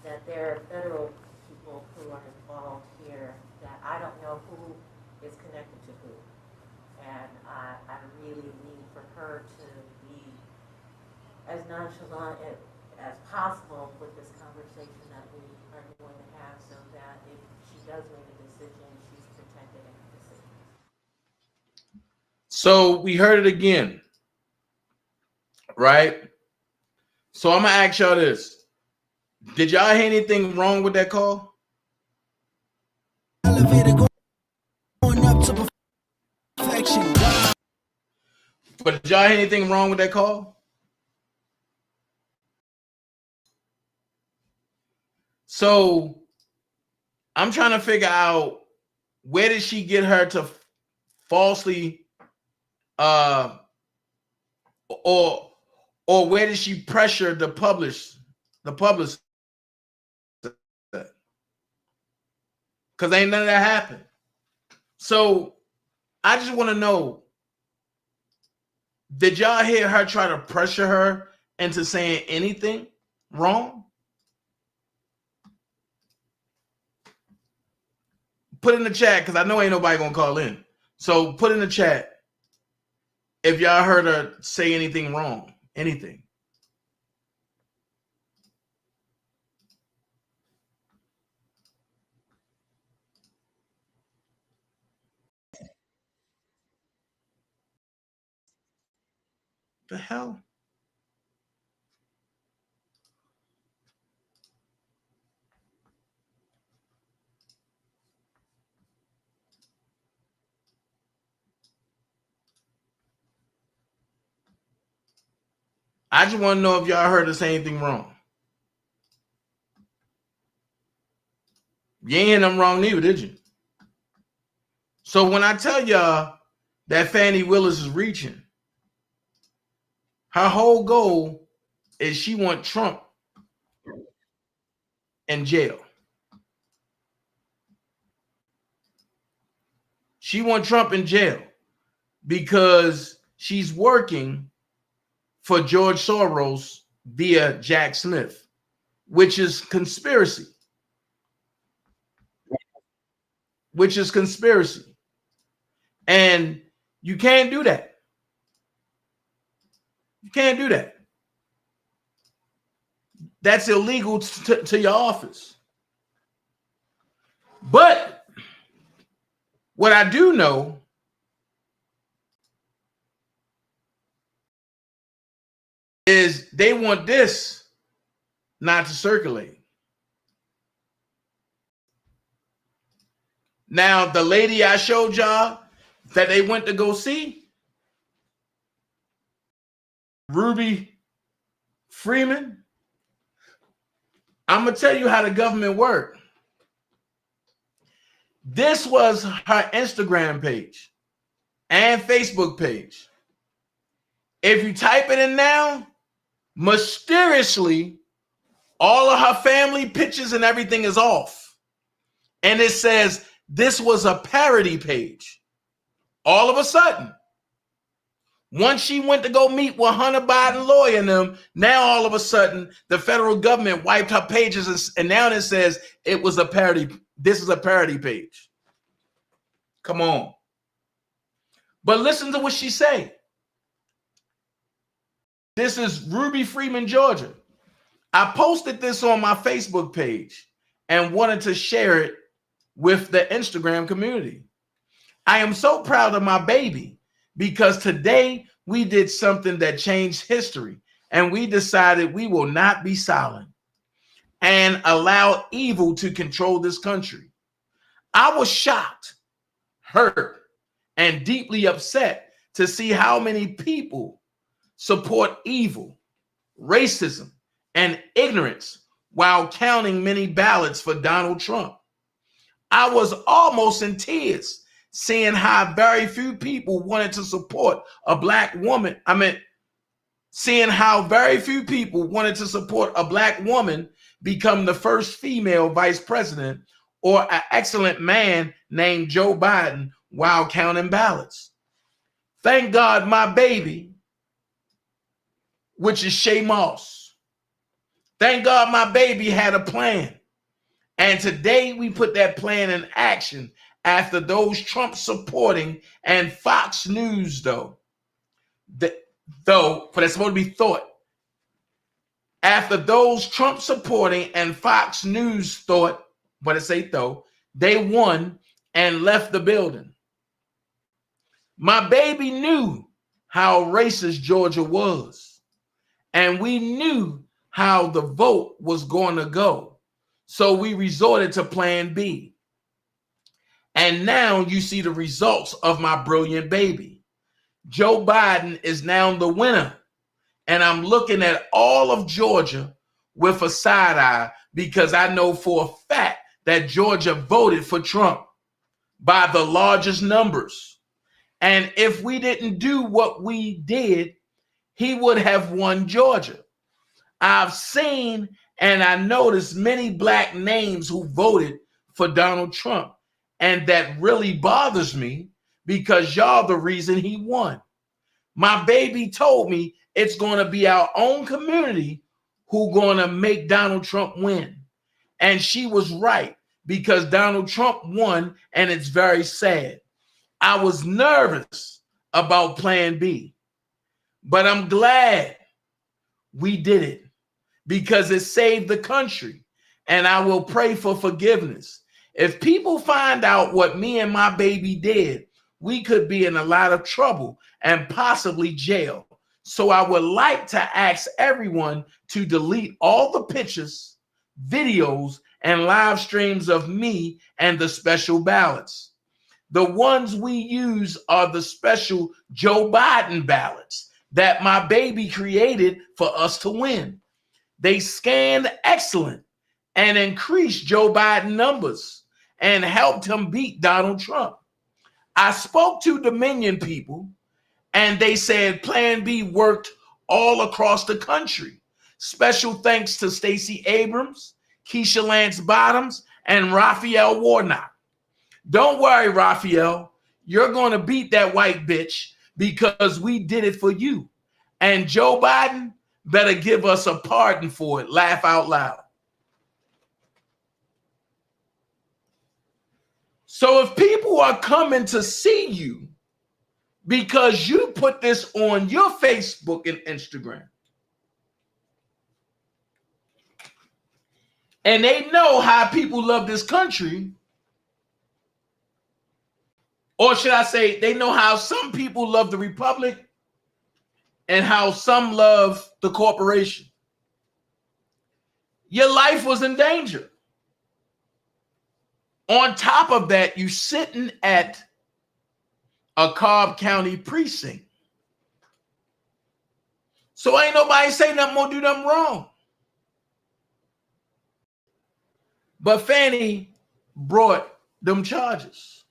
[SPEAKER 4] that there are federal people who are involved here that I don't know who is connected to who. And I really need for her to be as nonchalant as possible with this conversation that we are going to have so that if she does make a decision, she's protected in her decision.
[SPEAKER 9] So we heard it again, right? So I'm going to ask y'all this. Did y'all hear anything wrong with that call?
[SPEAKER 3] Elevator going up to perfection.
[SPEAKER 9] But did y'all hear anything wrong with that call? So I'm trying to figure out, where did she get her to falsely or where did she pressure the publicist? Because ain't none of that happened. So I just want to know, did y'all hear her try to pressure her into saying anything wrong? Put in the chat, because I know ain't nobody gonna call in. So put in the chat if y'all heard her say anything wrong. Anything. The hell? I just want to know if y'all heard us say anything wrong. You ain't hear them wrong neither, did you? So when I tell y'all that Fanni Willis is reaching, her whole goal is she want Trump in jail. She want Trump in jail because she's working for George Soros via Jack Smith, which is conspiracy. Which is conspiracy. And you can't do that. You can't do that. That's illegal to your office. But what I do know is they want this not to circulate. Now, the lady I showed y'all that they went to go see, Ruby Freeman, I'm going to tell you how the government worked. This was her Instagram page and Facebook page. If you type it in now, mysteriously, all of her family pictures and everything is off. And it says this was a parody page. All of a sudden, once she went to go meet with Hunter Biden lawyer and them, now all of a sudden the federal government wiped her pages and now it says it was a parody. This is a parody page. Come on. But listen to what she say. This is Ruby Freeman, Georgia. I posted this on my Facebook page and wanted to share it with the Instagram community. I am so proud of my baby because today we did something that changed history and we decided we will not be silent and allow evil to control this country. I was shocked, hurt, and deeply upset to see how many people support evil, racism, and ignorance while counting many ballots for Donald Trump. I was almost in tears seeing how very few people wanted to support a black woman. Seeing how very few people wanted to support a black woman become the first female vice president or an excellent man named Joe Biden while counting ballots. Thank God my baby, which is Shae Moss. Thank God my baby had a plan. And today we put that plan in action after those Trump supporting and Fox News, for that's supposed to be thought. After those Trump supporting and Fox News thought, but it say though, they won and left the building. My baby knew how racist Georgia was, and we knew how the vote was going to go. So we resorted to plan B. And now you see the results of my brilliant baby. Joe Biden is now the winner. And I'm looking at all of Georgia with a side eye because I know for a fact that Georgia voted for Trump by the largest numbers. And if we didn't do what we did, he would have won Georgia. I've seen and I noticed many black names who voted for Donald Trump. And that really bothers me because y'all the reason he won. My baby told me it's going to be our own community who going to make Donald Trump win. And she was right because Donald Trump won and it's very sad. I was nervous about plan B, but I'm glad we did it because it saved the country and I will pray for forgiveness. If people find out what me and my baby did, we could be in a lot of trouble and possibly jail. So I would like to ask everyone to delete all the pictures, videos, and live streams of me and the special ballots. The ones we use are the special Joe Biden ballots that my baby created for us to win. They scanned excellent and increased Joe Biden numbers and helped him beat Donald Trump. I spoke to Dominion people and they said Plan B worked all across the country. Special thanks to Stacey Abrams, Keisha Lance Bottoms, and Raphael Warnock. Don't worry, Raphael. You're going to beat that white bitch because we did it for you. And Joe Biden better give us a pardon for it. Laugh out loud. So if people are coming to see you because you put this on your Facebook and Instagram, and they know how people love this country, or should I say, they know how some people love the republic and how some love the corporation. Your life was in danger. On top of that, you sitting at a Cobb County precinct. So ain't nobody say nothing or do nothing wrong. But Fanni brought them charges.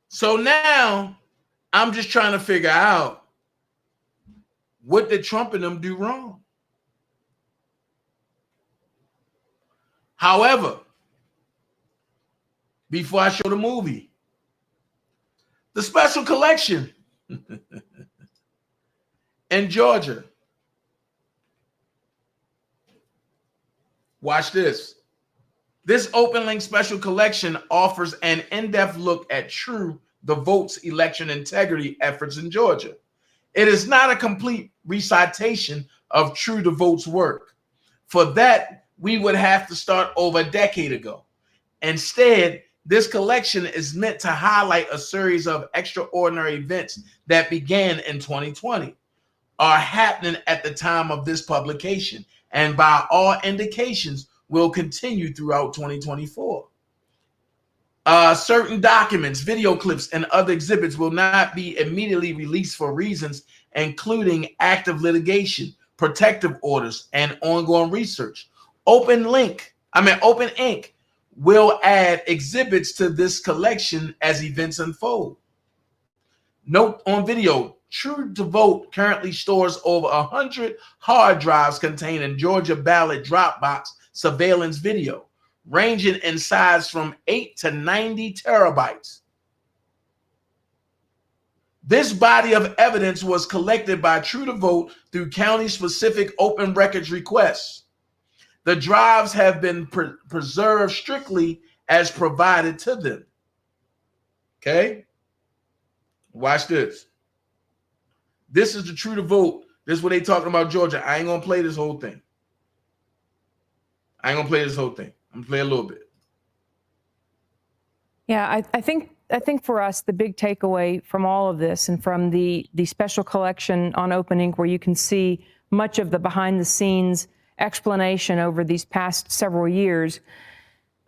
[SPEAKER 9] So now I'm just trying to figure out, what did Trump and them do wrong? However, before I show the movie, the special collection in Georgia. Watch this. This open link special collection offers an in-depth look at True the Vote's election integrity efforts in Georgia. It is not a complete recitation of True the Vote's work. For that, we would have to start over a decade ago. Instead, this collection is meant to highlight a series of extraordinary events that began in 2020, are happening at the time of this publication, and by all indications will continue throughout 2024. Certain documents, video clips, and other exhibits will not be immediately released for reasons including active litigation, protective orders, and ongoing research. Open Ink will add exhibits to this collection as events unfold. Note on video, True to Vote currently stores over 100 hard drives containing Georgia ballot Dropbox surveillance video, ranging in size from 8 to 90 terabytes. This body of evidence was collected by True to Vote through county-specific open records requests. The drives have been preserved strictly as provided to them. Okay? Watch this. This is the True to Vote. This is what they talking about Georgia. I ain't going to play this whole thing. I'm going to play a little bit.
[SPEAKER 6] Yeah, I think for us, the big takeaway from all of this and from the special collection on Open Ink, where you can see much of the behind the scenes explanation over these past several years,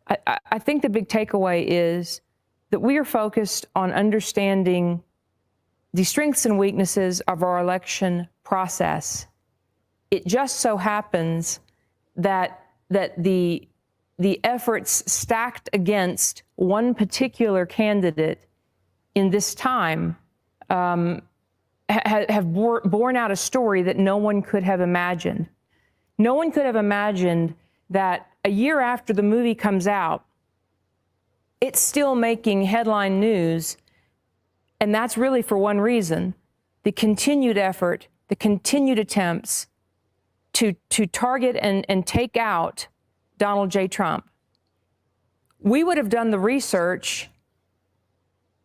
[SPEAKER 6] I think the big takeaway is that we are focused on understanding the strengths and weaknesses of our election process. It just so happens that the efforts stacked against one particular candidate in this time have borne out a story that no one could have imagined. No one could have imagined that a year after the movie comes out, it's still making headline news, and that's really for one reason: the continued effort, the continued attempts to target and take out Donald J. Trump. We would have done the research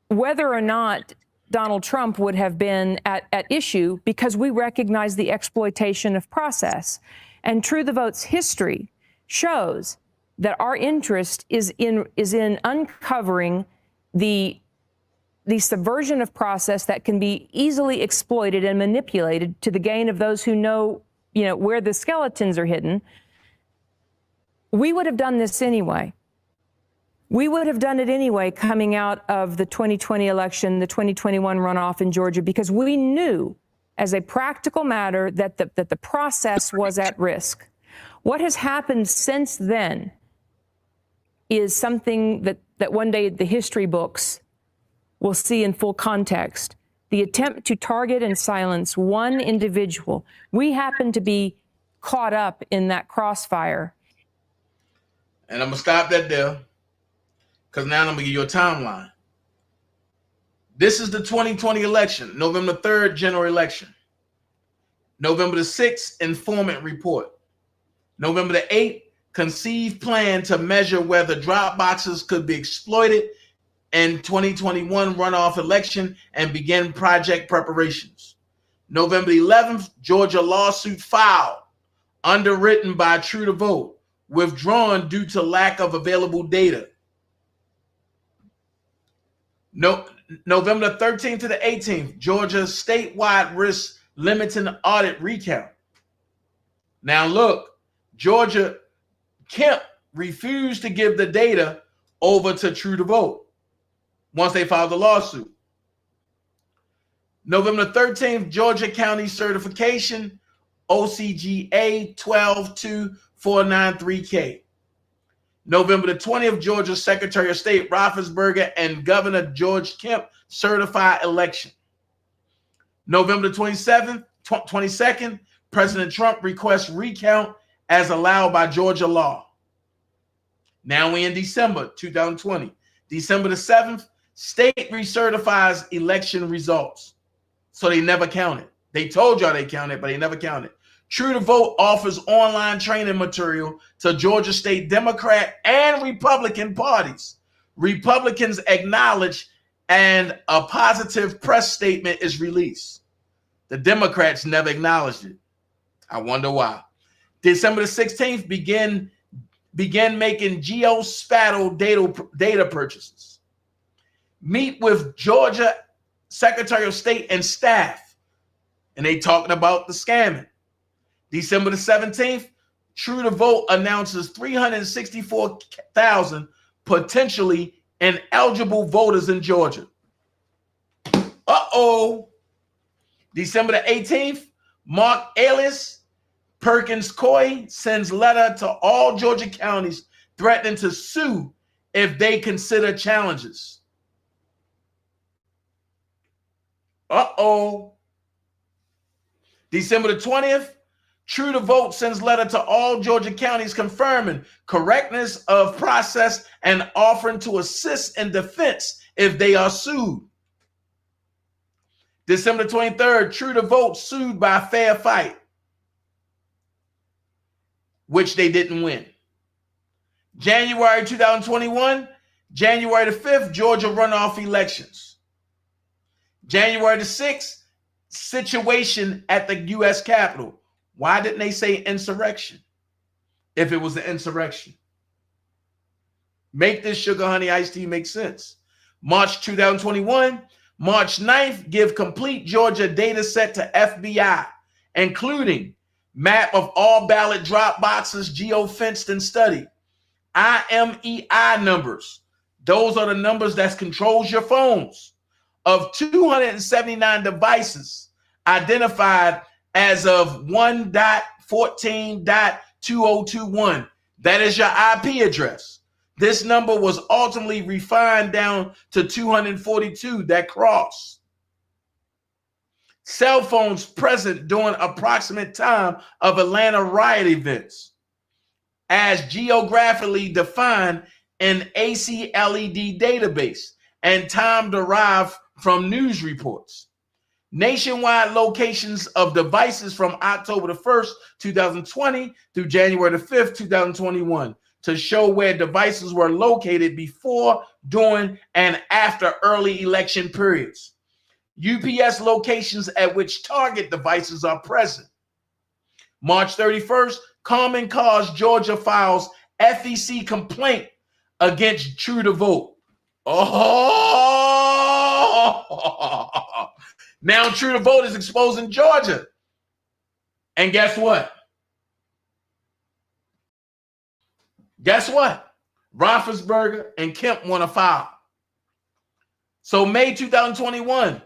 [SPEAKER 6] whether or not Donald Trump would have been at issue, because we recognize the exploitation of process. And True the Vote's history shows that our interest is in uncovering the subversion of process that can be easily exploited and manipulated to the gain of those who know, where the skeletons are hidden. We would have done this anyway. We would have done it anyway coming out of the 2020 election, the 2021 runoff in Georgia, because we knew as a practical matter that the process was at risk. What has happened since then is something that one day the history books will see in full context. The attempt to target and silence one individual. We happen to be caught up in that crossfire.
[SPEAKER 9] And I'm going to stop that there, because now I'm going to give you a timeline. This is the 2020 election, November 3rd, general election. November the 6th, informant report. November the 8th, conceived plan to measure whether drop boxes could be exploited in 2021 runoff election and begin project preparations. November 11th, Georgia lawsuit filed, underwritten by True to Vote, withdrawn due to lack of available data. November 13th to the 18th, Georgia statewide risk limiting audit recount. Now look, Georgia, Kemp refused to give the data over to True to Vote once they filed the lawsuit. November 13th, Georgia County certification, OCGA 122493K. November the 20th, Georgia Secretary of State Roethlisberger and Governor George Kemp certify election. November the 22nd, President Trump requests recount as allowed by Georgia law. Now we in December 2020. December the 7th, state recertifies election results. So they never counted. They told y'all they counted, but they never counted. True to Vote offers online training material to Georgia State Democrat and Republican parties. Republicans acknowledge and a positive press statement is released. The Democrats never acknowledged it. I wonder why. December the 16th, begin making geospatial data purchases. Meet with Georgia Secretary of State and staff, and they talking about the scamming. December the 17th, True to Vote announces 364,000 potentially ineligible voters in Georgia. Uh-oh. December the 18th, Mark Ellis Perkins Coy sends letter to all Georgia counties threatening to sue if they consider challenges. Uh-oh. December the 20th, True to Vote sends letter to all Georgia counties confirming correctness of process and offering to assist in defense if they are sued. December 23rd, True to Vote sued by Fair Fight, which they didn't win. January 2021, January the 5th, Georgia runoff elections. January the 6th, situation at the U.S. Capitol. Why didn't they say insurrection if it was an insurrection? Make this sugar honey iced tea make sense. March 2021, March 9th, give complete Georgia data set to FBI, including map of all ballot drop boxes geo-fenced and studied. IMEI numbers. Those are the numbers that controls your phones. Of 279 devices identified as of 1.14.2021. That is your IP address. This number was ultimately refined down to 242 that cross. Cell phones present during approximate time of Atlanta riot events as geographically defined in ACLED database and time derived from news reports. Nationwide locations of devices from October the 1st, 2020 through January the 5th, 2021 to show where devices were located before, during, and after early election periods. UPS locations at which target devices are present. March 31st, Common Cause Georgia files FEC complaint against True to Vote. Oh, now True to Vote is exposing Georgia. And guess what? Guess what? Roethlisberger and Kemp won a foul. So May 2021,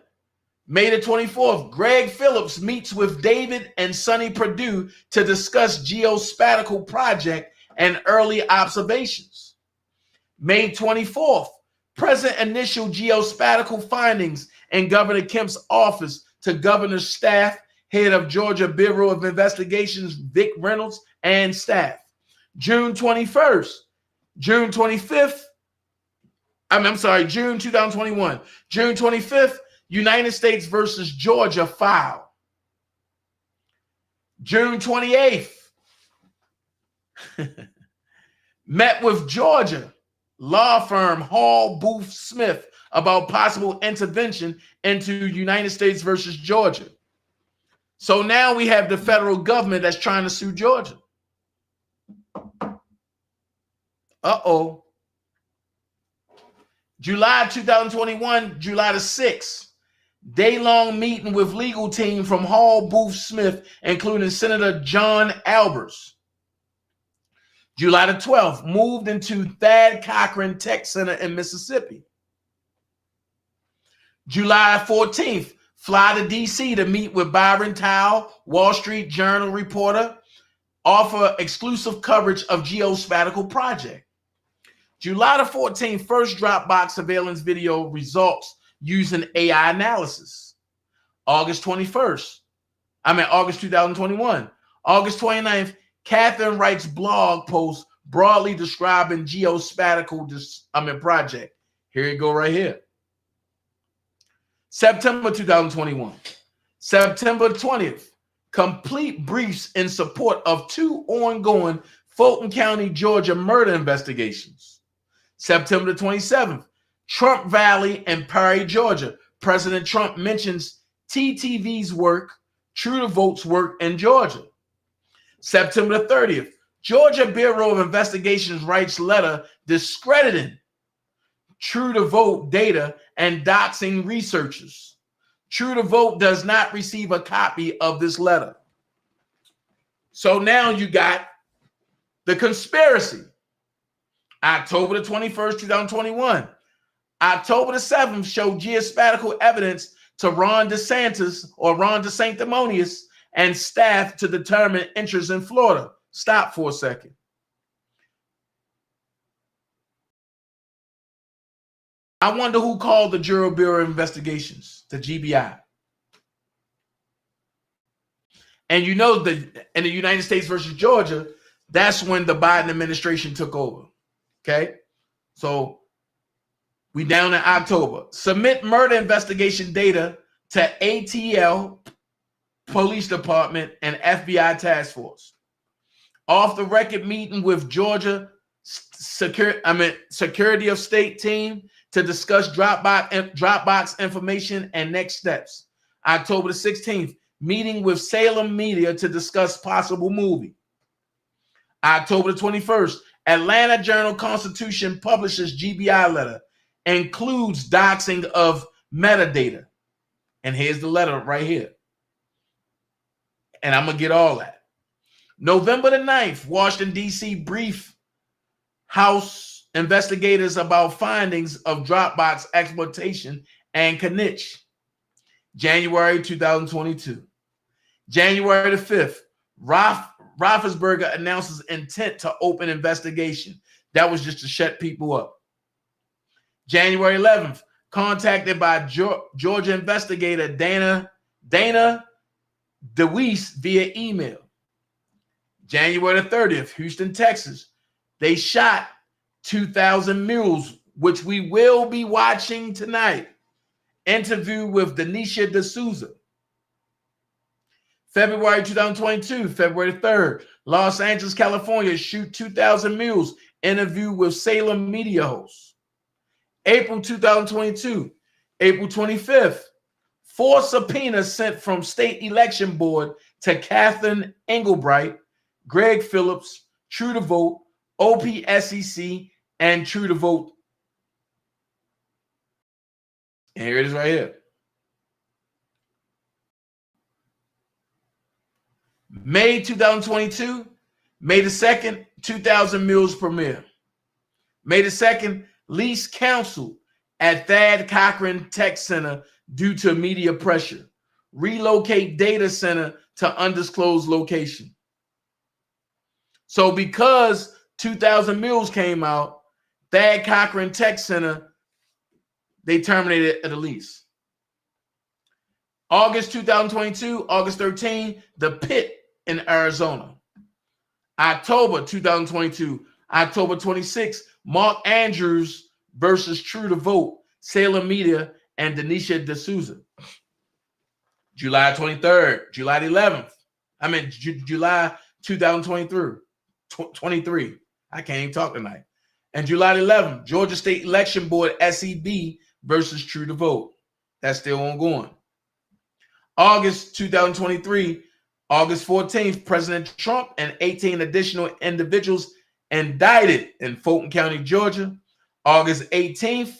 [SPEAKER 9] May the 24th, Greg Phillips meets with David and Sonny Perdue to discuss geospatial project and early observations. May 24th, present initial geospatial findings in Governor Kemp's office to governor's staff, head of Georgia Bureau of Investigations, Vic Reynolds, and staff. June 21st, June 25th, June 2021. June 25th, United States versus Georgia file. June 28th, met with Georgia law firm Hall Booth Smith about possible intervention into United States versus Georgia. So now we have the federal government that's trying to sue Georgia. Uh-oh. July 2021, July the 6th, day-long meeting with legal team from Hall Booth Smith, including Senator John Albers. July the 12th, moved into Thad Cochran Tech Center in Mississippi. July 14th, fly to D.C. to meet with Byron Towle, Wall Street Journal reporter, offer exclusive coverage of geospatial project. July the 14th, first Dropbox surveillance video results using AI analysis. August 2021. August 29th, Catherine writes blog post broadly describing geospatial project. Here you go right here. September 2021. September 20th, complete briefs in support of 2 ongoing Fulton County, Georgia murder investigations. September 27th, Trump Valley and Perry, Georgia. President Trump mentions TTV's work, True to Vote's work in Georgia. September 30th, Georgia Bureau of Investigations writes letter discrediting True to Vote data and doxing researchers. True to Vote does not receive a copy of this letter. So now you got the conspiracy. October the 21st, 2021. October the 7th showed geospatial evidence to Ron DeSanctimonious and staff to determine interest in Florida. Stop for a second. I wonder who called the Bureau of Investigations, the GBI. And you know that in the United States versus Georgia, that's when the Biden administration took over. Okay? So we down in October. Submit murder investigation data to ATL, Police Department, and FBI Task Force. Off the record meeting with Georgia Security of State team to discuss Dropbox information and next steps. October the 16th, meeting with Salem Media to discuss possible movie. October the 21st, Atlanta Journal-Constitution publishes GBI letter, includes doxing of metadata. And here's the letter right here. And I'm going to get all that. November the 9th, Washington, D.C. brief House investigators about findings of Dropbox exploitation and Knitch. January 2022. January the 5th, Roethlisberger announces intent to open investigation. That was just to shut people up. January 11th, contacted by Georgia investigator Dana DeWeese via email. January the 30th, Houston, Texas. They shot 2,000 mules, which we will be watching tonight. Interview with Denisha D'Souza. February 2022, February 3rd, Los Angeles, California, shoot 2,000 mules. Interview with Salem media hosts. April 2022, April 25th, 4 subpoenas sent from State Election Board to Catherine Engelbright, Greg Phillips, True to Vote, OPSEC, and True to Vote. And here it is right here. May 2022, May the 2nd, 2,000 mules premiere. May the 2nd, lease canceled at Thad Cochran Tech Center due to media pressure. Relocate data center to undisclosed location. So because 2,000 Mills came out, Thad Cochran Tech Center, they terminated the lease. August 2022, August 13, the Pit in Arizona. October 2022, October 26, Mark Andrews versus True to Vote, Salem Media, and Denisha D'Souza. July 23rd, July 11th. July 2023. I can't even talk tonight. And July 11th, Georgia State Election Board, SEB versus True to Vote. That's still ongoing. August 2023, August 14th, President Trump and 18 additional individuals indicted in Fulton County, Georgia. August 18th,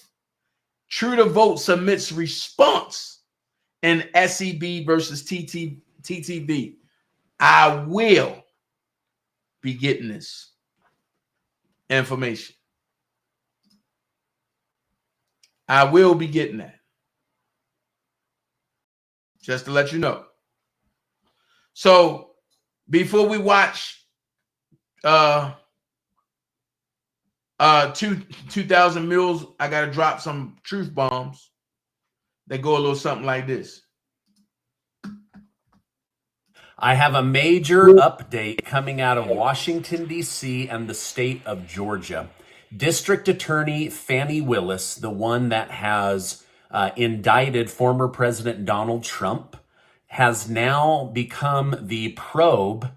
[SPEAKER 9] True to Vote submits response in SEB versus TTV. I will be getting this information. I will be getting that. Just to let you know. So before we watch 2,000 Mills, I got to drop some truth bombs. They go a little something like this.
[SPEAKER 2] I have a major update coming out of Washington, D.C. and the state of Georgia. District Attorney Fanni Willis, the one that has indicted former President Donald Trump, has now become the probe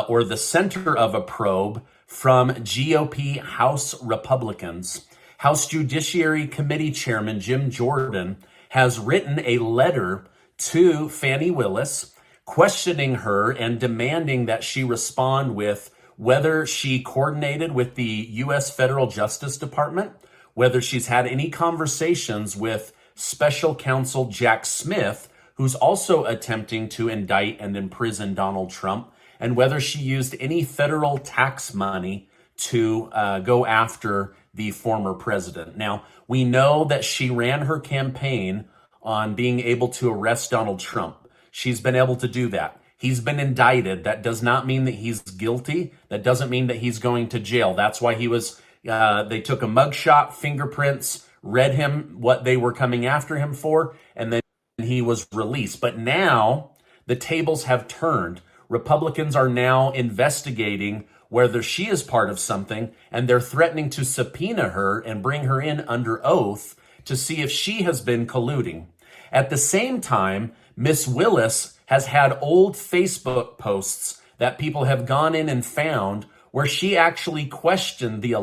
[SPEAKER 2] or the center of a probe from GOP House Republicans. House Judiciary Committee Chairman Jim Jordan has written a letter to Fanni Willis questioning her and demanding that she respond with whether she coordinated with the U.S. Federal Justice Department, whether she's had any conversations with Special Counsel Jack Smith, who's also attempting to indict and imprison Donald Trump, and whether she used any federal tax money to go after the former president. Now, we know that she ran her campaign on being able to arrest Donald Trump. She's been able to do that. He's been indicted. That does not mean that he's guilty. That doesn't mean that he's going to jail. That's why he was, they took a mugshot, fingerprints, read him what they were coming after him for, and then he was released. But now the tables have turned. Republicans are now investigating whether she is part of something, and they're threatening to subpoena her and bring her in under oath to see if she has been colluding. At the same time, Miss Willis has had old Facebook posts that people have gone in and found where she actually questioned the...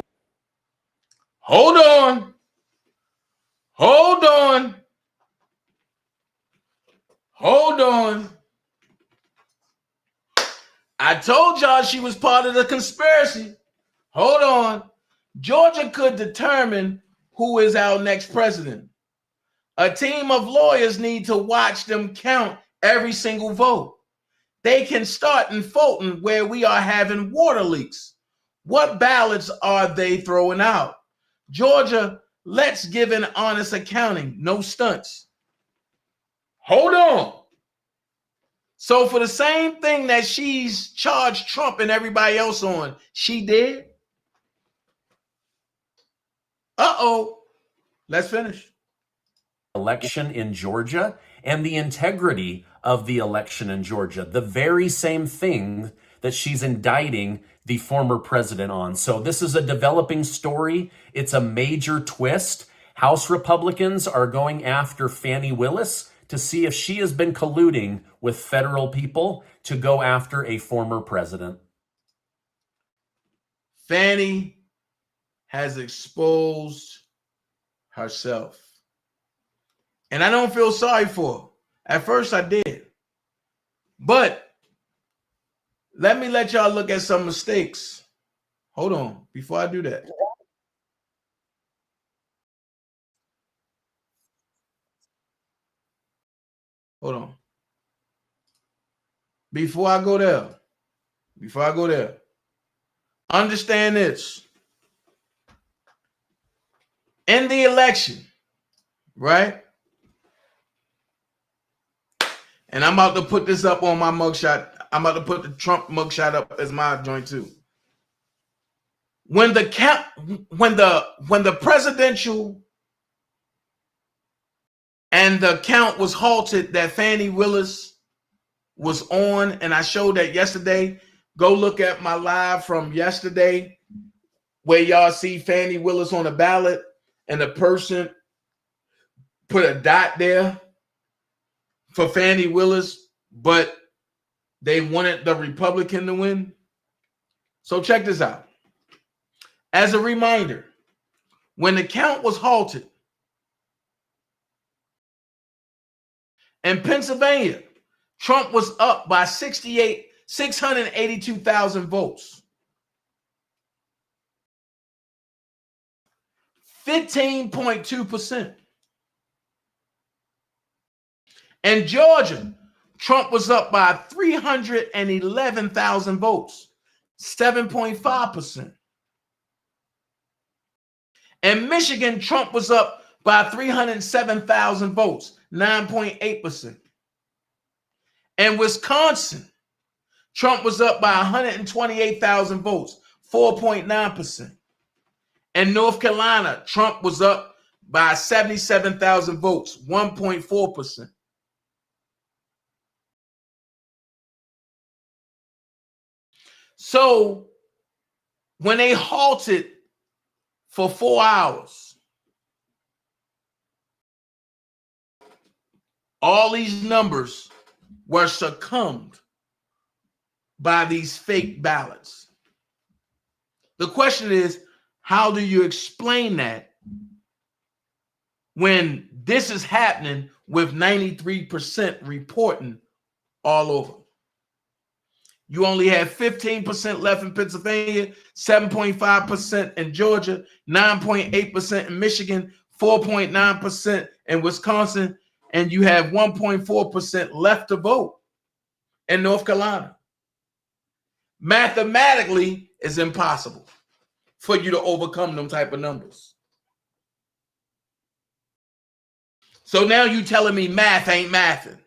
[SPEAKER 9] Hold on. Hold on. Hold on. I told y'all she was part of the conspiracy. Hold on. Georgia could determine who is our next president. A team of lawyers need to watch them count every single vote. They can start in Fulton where we are having water leaks. What ballots are they throwing out? Georgia, let's give an honest accounting. No stunts. Hold on. So for the same thing that she's charged Trump and everybody else on, she did? Uh-oh. Let's finish.
[SPEAKER 2] Election in Georgia and the integrity of the election in Georgia. The very same thing that she's indicting the former president on. So this is a developing story. It's a major twist. House Republicans are going after Fanni Willis to see if she has been colluding with federal people to go after a former president.
[SPEAKER 9] Fanni has exposed herself. And I don't feel sorry for her. At first I did. But let me let y'all look at some mistakes. Hold on, before I do that. Hold on. Before I go there, understand this. in the election, right? And I'm about to put this up on my mugshot. I'm about to put the Trump mugshot up as my joint too. When the presidential and the count was halted that Fanni Willis was on, and I showed that yesterday. Go look at my live from yesterday where y'all see Fanni Willis on the ballot and the person put a dot there for Fanni Willis, but they wanted the Republican to win. So check this out. As a reminder, when the count was halted in Pennsylvania, Trump was up by 682,000 votes. 15.2%. In Georgia, Trump was up by 311,000 votes, 7.5%. In Michigan, Trump was up by 307,000 votes, 9.8%. In Wisconsin, Trump was up by 128,000 votes, 4.9%. In North Carolina, Trump was up by 77,000 votes, 1.4%. So when they halted for 4 hours, all these numbers were succumbed by these fake ballots. The question is, how do you explain that when this is happening with 93% reporting all over? You only have 15% left in Pennsylvania, 7.5% in Georgia, 9.8% in Michigan, 4.9% in Wisconsin, and you have 1.4% left to vote in North Carolina. Mathematically, it's impossible for you to overcome them type of numbers. So now you telling me math ain't mathing.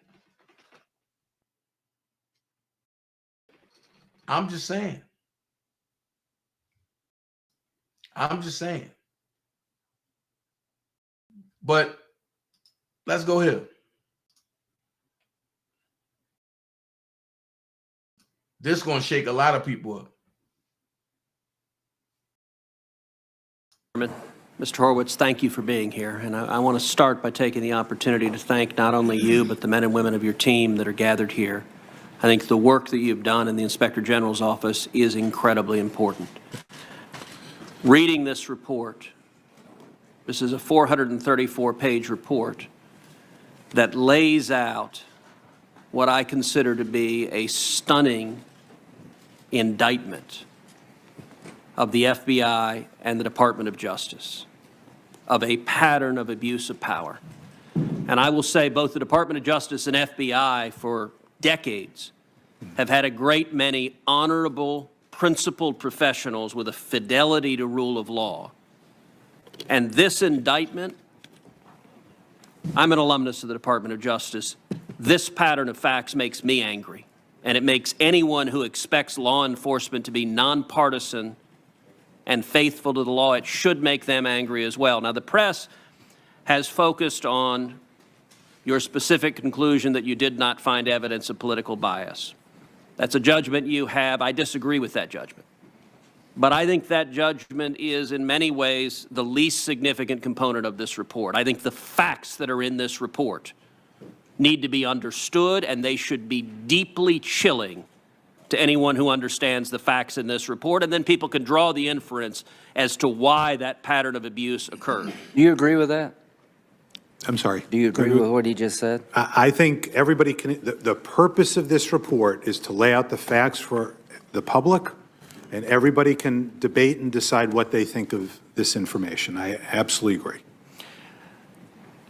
[SPEAKER 9] I'm just saying. But let's go here. This is going to shake a lot of people up.
[SPEAKER 1] Mr. Horowitz, thank you for being here. And I want to start by taking the opportunity to thank not only you, but the men and women of your team that are gathered here. I think the work that you've done in the Inspector General's office is incredibly important. Reading this report, this is a 434-page report that lays out what I consider to be a stunning indictment of the FBI and the Department of Justice, of a pattern of abuse of power. And I will say both the Department of Justice and FBI for decades have had a great many honorable, principled professionals with a fidelity to rule of law. And this indictment, I'm an alumnus of the Department of Justice. This pattern of facts makes me angry. And it makes anyone who expects law enforcement to be nonpartisan and faithful to the law, it should make them angry as well. Now, the press has focused on your specific conclusion that you did not find evidence of political bias. That's a judgment you have. I disagree with that judgment. But I think that judgment is in many ways the least significant component of this report. I think the facts that are in this report need to be understood, and they should be deeply chilling to anyone who understands the facts in this report, and then people can draw the inference as to why that pattern of abuse occurred.
[SPEAKER 7] Do you agree with that?
[SPEAKER 23] I'm sorry.
[SPEAKER 7] Do you agree with what he just said?
[SPEAKER 23] I think everybody can, the purpose of this report is to lay out the facts for the public, and everybody can debate and decide what they think of this information. I absolutely agree.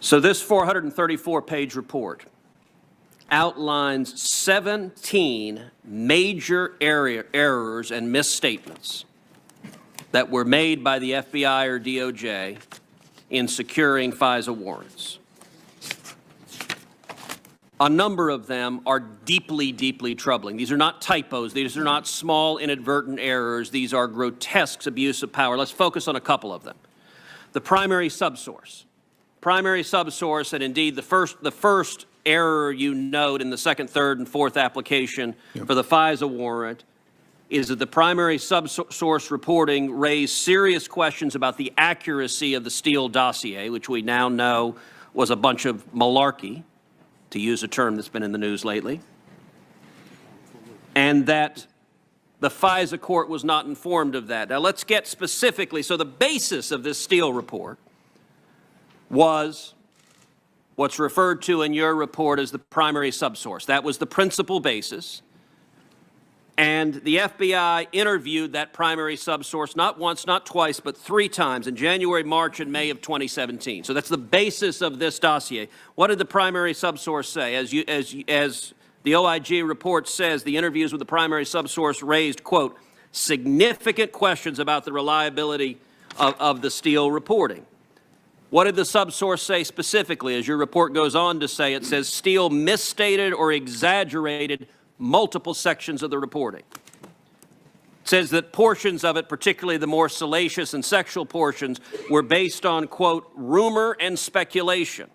[SPEAKER 1] So this 434-page report outlines 17 major errors and misstatements that were made by the FBI or DOJ in securing FISA warrants. A number of them are deeply, deeply troubling. These are not typos. These are not small inadvertent errors. These are grotesque abuse of power. Let's focus on a couple of them. The primary subsource. Primary subsource, and indeed the first error you note in the second, third, and fourth application for the FISA warrant is that the primary subsource reporting raised serious questions about the accuracy of the Steele dossier, which we now know was a bunch of malarkey, to use a term that's been in the news lately, and that the FISA court was not informed of that. Now let's get specifically, so the basis of this Steele report was what's referred to in your report as the primary subsource. That was the principal basis. And the FBI interviewed that primary subsource not once, not twice, but 3 times in January, March, and May of 2017. So that's the basis of this dossier. What did the primary subsource say? As the OIG report says, the interviews with the primary subsource raised, quote, significant questions about the reliability of the Steele reporting. What did the subsource say specifically? As your report goes on to say, it says Steele misstated or exaggerated multiple sections of the reporting. It says that portions of it, particularly the more salacious and sexual portions, were based on, quote, rumor and speculation.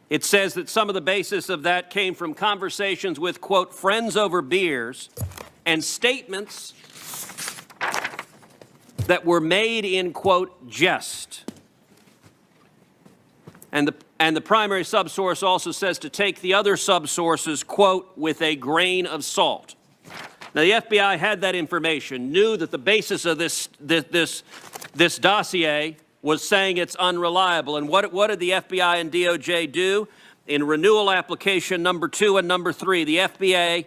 [SPEAKER 1] It says that some of the basis of that came from conversations with, quote, friends over beers and statements that were made in, quote, jest. And the primary subsource also says to take the other subsources, quote, with a grain of salt. Now, the FBI had that information, knew that the basis of this dossier was saying it's unreliable. And what did the FBI and DOJ do? In renewal application number 2 and number 3, the FBI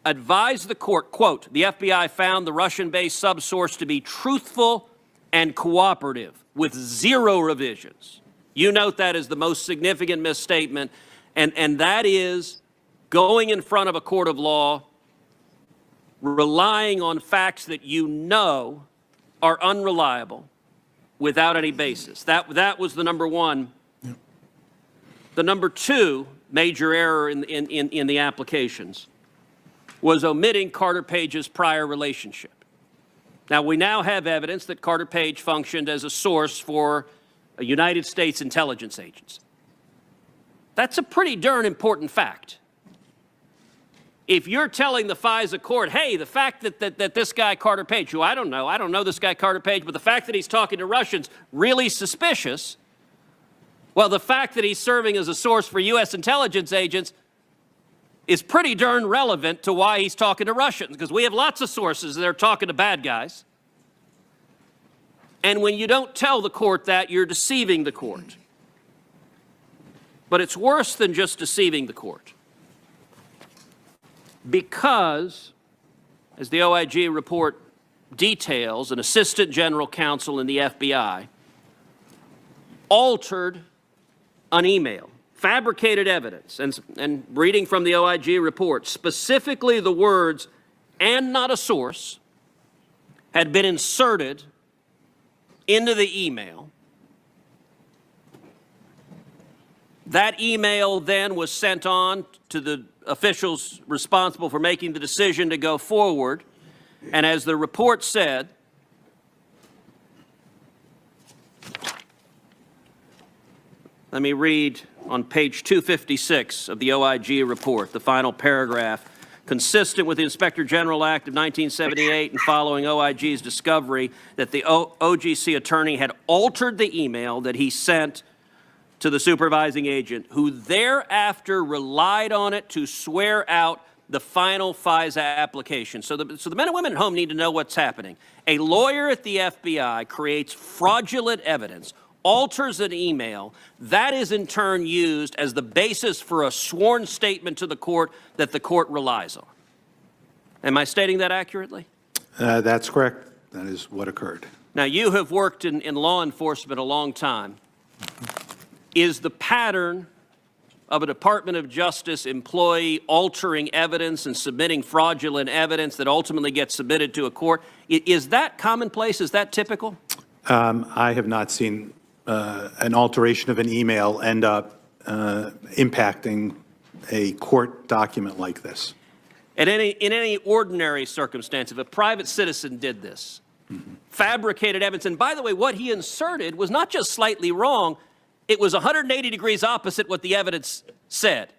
[SPEAKER 1] advised the court, quote, the FBI found the Russian-based subsource to be truthful and cooperative with 0 revisions. You note that as the most significant misstatement, and that is going in front of a court of law, relying on facts that you know are unreliable without any basis. That was the number one. Yeah. The number 2 major error in the applications was omitting Carter Page's prior relationship. Now, we now have evidence that Carter Page functioned as a source for a United States intelligence agency. That's a pretty darn important fact. If you're telling the FISA court, hey, the fact that this guy Carter Page, who I don't know this guy Carter Page, but the fact that he's talking to Russians, really suspicious. Well, the fact that he's serving as a source for U.S. intelligence agents is pretty darn relevant to why he's talking to Russians, because we have lots of sources that are talking to bad guys. And when you don't tell the court that, you're deceiving the court. But it's worse than just deceiving the court. Because, as the OIG report details, an assistant general counsel in the FBI altered an email, fabricated evidence, and reading from the OIG report, specifically the words, and not a source, had been inserted into the email. That email then was sent on to the officials responsible for making the decision to go forward. And as the report said, let me read on page 256 of the OIG report, the final paragraph. Consistent with the Inspector General Act of 1978 and following OIG's discovery that the OGC attorney had altered the email that he sent to the supervising agent, who thereafter relied on it to swear out the final FISA application. So the men and women at home need to know what's happening. A lawyer at the FBI creates fraudulent evidence, alters an email, that is in turn used as the basis for a sworn statement to the court that the court relies on. Am I stating that accurately?
[SPEAKER 23] That's correct. That is what occurred.
[SPEAKER 1] Now, you have worked in law enforcement a long time. Is the pattern of a Department of Justice employee altering evidence and submitting fraudulent evidence that ultimately gets submitted to a court, is that commonplace? Is that typical?
[SPEAKER 23] I have not seen an alteration of an email end up impacting a court document like this.
[SPEAKER 1] In any ordinary circumstance, if a private citizen did this, fabricated evidence, and by the way, what he inserted was not just slightly wrong, it was 180 degrees opposite what the evidence said.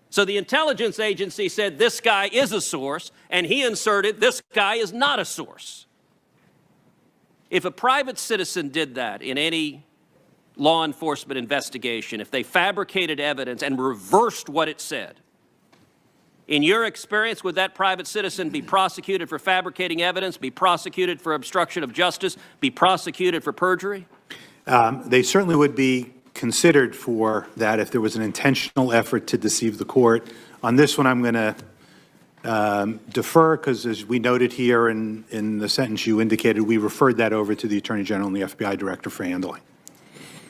[SPEAKER 1] So the intelligence agency said this guy is a source, and he inserted this guy is not a source. If a private citizen did that in any law enforcement investigation, if they fabricated evidence and reversed what it said, in your experience, would that private citizen be prosecuted for fabricating evidence, be prosecuted for obstruction of justice, be prosecuted for perjury?
[SPEAKER 23] They certainly would be considered for that if there was an intentional effort to deceive the court. On this one, I'm going to defer because, as we noted here in the sentence you indicated, we referred that over to the Attorney General and the FBI Director for handling.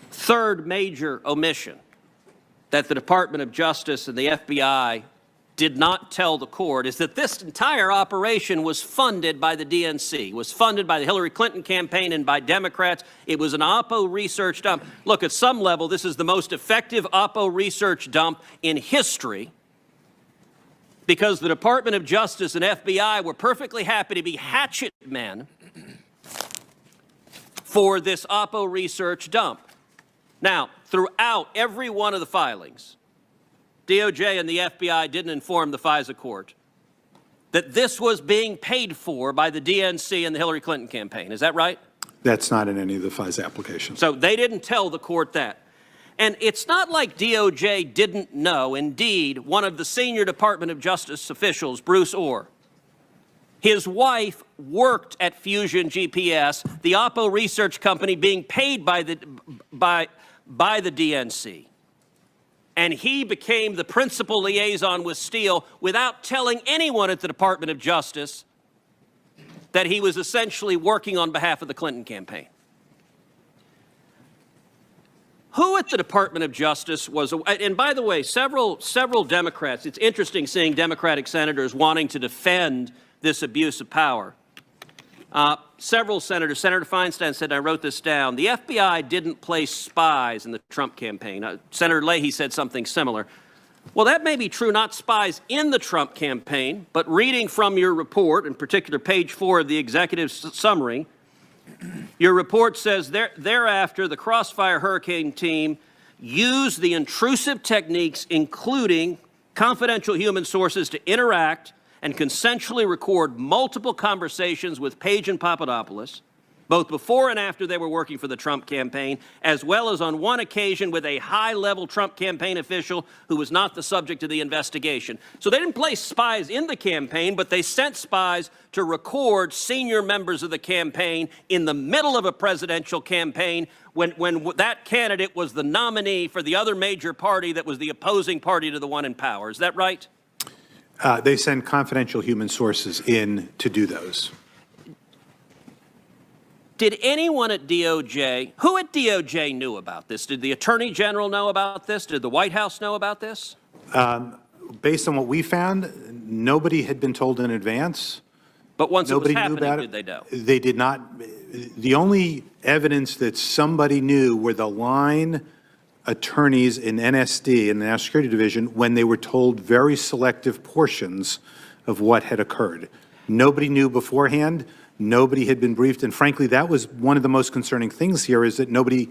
[SPEAKER 1] Third major omission that the Department of Justice and the FBI did not tell the court is that this entire operation was funded by the DNC, was funded by the Hillary Clinton campaign and by Democrats. It was an Oppo research dump. Look, at some level, this is the most effective Oppo research dump in history because the Department of Justice and FBI were perfectly happy to be hatchet men for this Oppo research dump. Now, throughout every one of the filings, DOJ and the FBI didn't inform the FISA court that this was being paid for by the DNC and the Hillary Clinton campaign. Is that right?
[SPEAKER 23] That's not in any of the FISA applications.
[SPEAKER 1] So they didn't tell the court that. And it's not like DOJ didn't know. Indeed, one of the senior Department of Justice officials, Bruce Orr, his wife worked at Fusion GPS, the Oppo research company being paid by the DNC. And he became the principal liaison with Steele without telling anyone at the Department of Justice that he was essentially working on behalf of the Clinton campaign. Who at the Department of Justice was, and by the way, several Democrats, it's interesting seeing Democratic senators wanting to defend this abuse of power. Several senators, Senator Feinstein said, and I wrote this down, the FBI didn't place spies in the Trump campaign. Senator Leahy said something similar. Well, that may be true, not spies in the Trump campaign, but reading from your report, in particular page 4 of the executive summary, your report says, thereafter, the Crossfire Hurricane team used the intrusive techniques, including confidential human sources, to interact and consensually record multiple conversations with Page and Papadopoulos, both before and after they were working for the Trump campaign, as well as on one occasion with a high-level Trump campaign official who was not the subject of the investigation. So they didn't place spies in the campaign, but they sent spies to record senior members of the campaign in the middle of a presidential campaign when that candidate was the nominee for the other major party that was the opposing party to the one in power. Is that right?
[SPEAKER 23] They send confidential human sources in to do those.
[SPEAKER 1] Did anyone at DOJ, who at DOJ knew about this? Did the Attorney General know about this? Did the White House know about this?
[SPEAKER 23] Based on what we found, nobody had been told in advance.
[SPEAKER 1] But once
[SPEAKER 23] nobody
[SPEAKER 1] it was happening,
[SPEAKER 23] knew about
[SPEAKER 1] did they know?
[SPEAKER 23] They did not. The only evidence that somebody knew were the line attorneys in NSD, in the National Security Division, when they were told very selective portions of what had occurred. Nobody knew beforehand. Nobody had been briefed. And frankly, that was one of the most concerning things here, is that nobody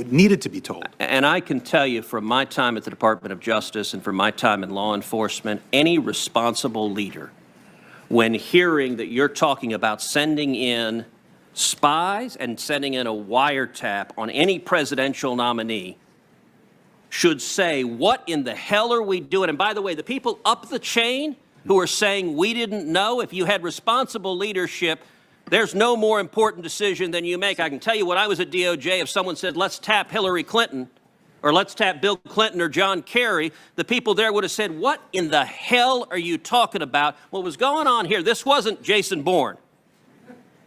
[SPEAKER 23] needed to be told.
[SPEAKER 1] And I can tell you from my time at the Department of Justice and from my time in law enforcement, any responsible leader, when hearing that you're talking about sending in spies and sending in a wiretap on any presidential nominee, should say, what in the hell are we doing? And by the way, the people up the chain who are saying we didn't know, if you had responsible leadership, there's no more important decision than you make. I can tell you when I was at DOJ, if someone said, let's tap Hillary Clinton, or let's tap Bill Clinton or John Kerry, the people there would have said, what in the hell are you talking about? What was going on here? This wasn't Jason Bourne.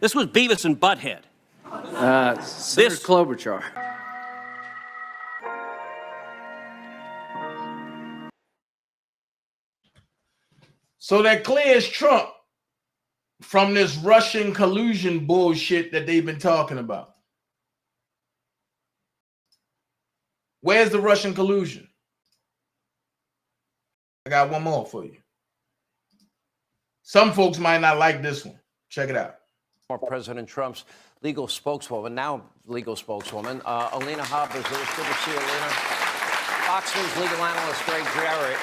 [SPEAKER 1] This was Beavis and Butthead.
[SPEAKER 7] Senator Klobuchar.
[SPEAKER 9] So that clears Trump from this Russian collusion bullshit that they've been talking about. Where's the Russian collusion? I got one more for you. Some folks might not like this one. Check it out.
[SPEAKER 10] President Trump's legal spokeswoman, now legal spokeswoman, Alina Hobbs. It's good to see you, Alina. Fox News legal analyst Greg Jarrett.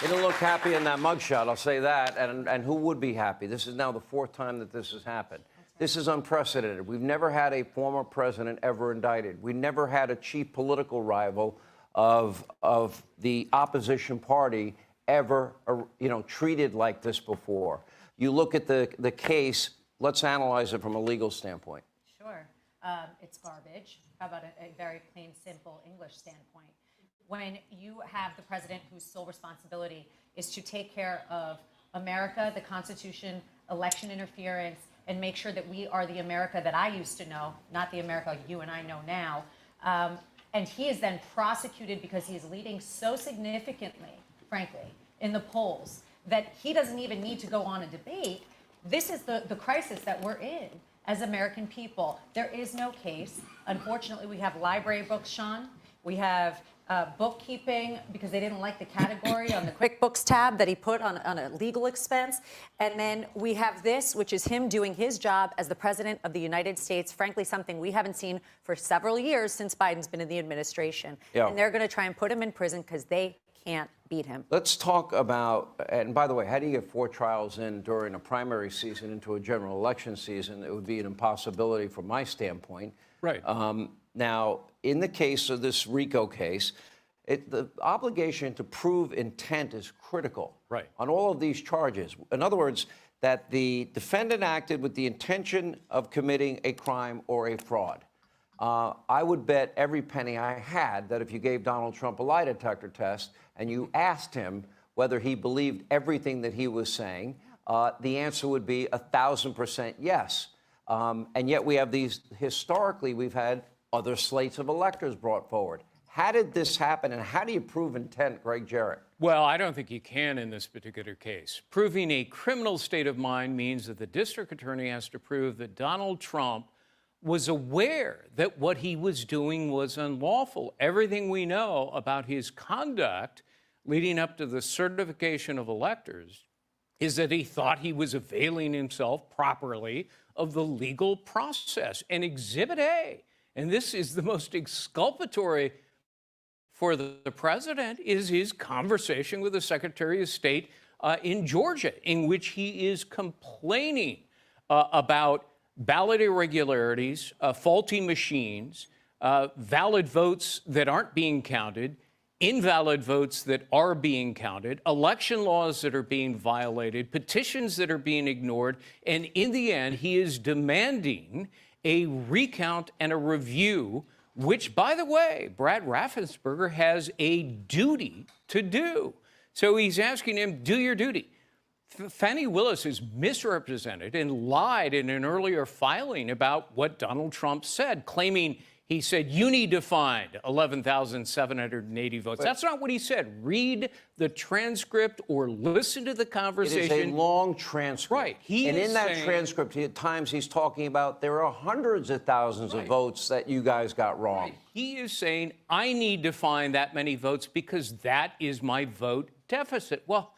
[SPEAKER 10] He didn't look happy in that mugshot, I'll say that. And who would be happy? This is now the fourth time that this has happened. This is unprecedented. We've never had a former president ever indicted. We never had a chief political rival of the opposition party ever, treated like this before. You look at the case, let's analyze it from a legal standpoint.
[SPEAKER 11] Sure. It's garbage. How about a very plain, simple English standpoint? When you have the president whose sole responsibility is to take care of America, the Constitution, election interference, and make sure that we are the America that I used to know, not the America you and I know now. And he is then prosecuted because he is leading so significantly, frankly, in the polls that he doesn't even need to go on a debate. This is the crisis that we're in as American people. There is no case. Unfortunately, we have library books, Sean. We have bookkeeping because they didn't like the category on the QuickBooks tab that he put on a legal expense. And then we have this, which is him doing his job as the president of the United States, frankly, something we haven't seen for several years since Biden's been in the administration.
[SPEAKER 10] Yeah.
[SPEAKER 11] And they're going to try and put him in prison because they can't beat him.
[SPEAKER 10] Let's talk about, and by the way, how do you get 4 trials in during a primary season into a general election season? It would be an impossibility from my standpoint.
[SPEAKER 12] Right.
[SPEAKER 10] Now, in the case of this RICO case, the obligation to prove intent is critical on all of these charges. In other words, that the defendant acted with the intention of committing a crime or a fraud. I would bet every penny I had that if you gave Donald Trump a lie detector test and you asked him whether he believed everything that he was saying, the answer would be 1,000% yes. And yet we have these, historically, we've had other slates of electors brought forward. How did this happen, and how do you prove intent, Greg Jarrett?
[SPEAKER 12] Well, I don't think you can in this particular case. Proving a criminal state of mind means that the district attorney has to prove that Donald Trump was aware that what he was doing was unlawful. Everything we know about his conduct leading up to the certification of electors is that he thought he was availing himself properly of the legal process. And Exhibit A, and this is the most exculpatory for the president, is his conversation with the Secretary of State in Georgia, in which he is complaining about ballot irregularities, faulty machines, valid votes that aren't being counted, invalid votes that are being counted, election laws that are being violated, petitions that are being ignored, and in the end, he is demanding a recount and a review, which, by the way, Brad Raffensperger has a duty to do. So he's asking him, do your duty. Fanni Willis is misrepresented and lied in an earlier filing about what Donald Trump said, claiming he said, you need to find 11,780 votes. That's not what he said. Read the transcript or listen to the conversation.
[SPEAKER 10] It is a long transcript.
[SPEAKER 12] Right.
[SPEAKER 10] And in that transcript, at times he's talking about there are hundreds of thousands of votes that you guys got wrong.
[SPEAKER 12] Right. He is saying, I need to find that many votes because that is my vote deficit. Well,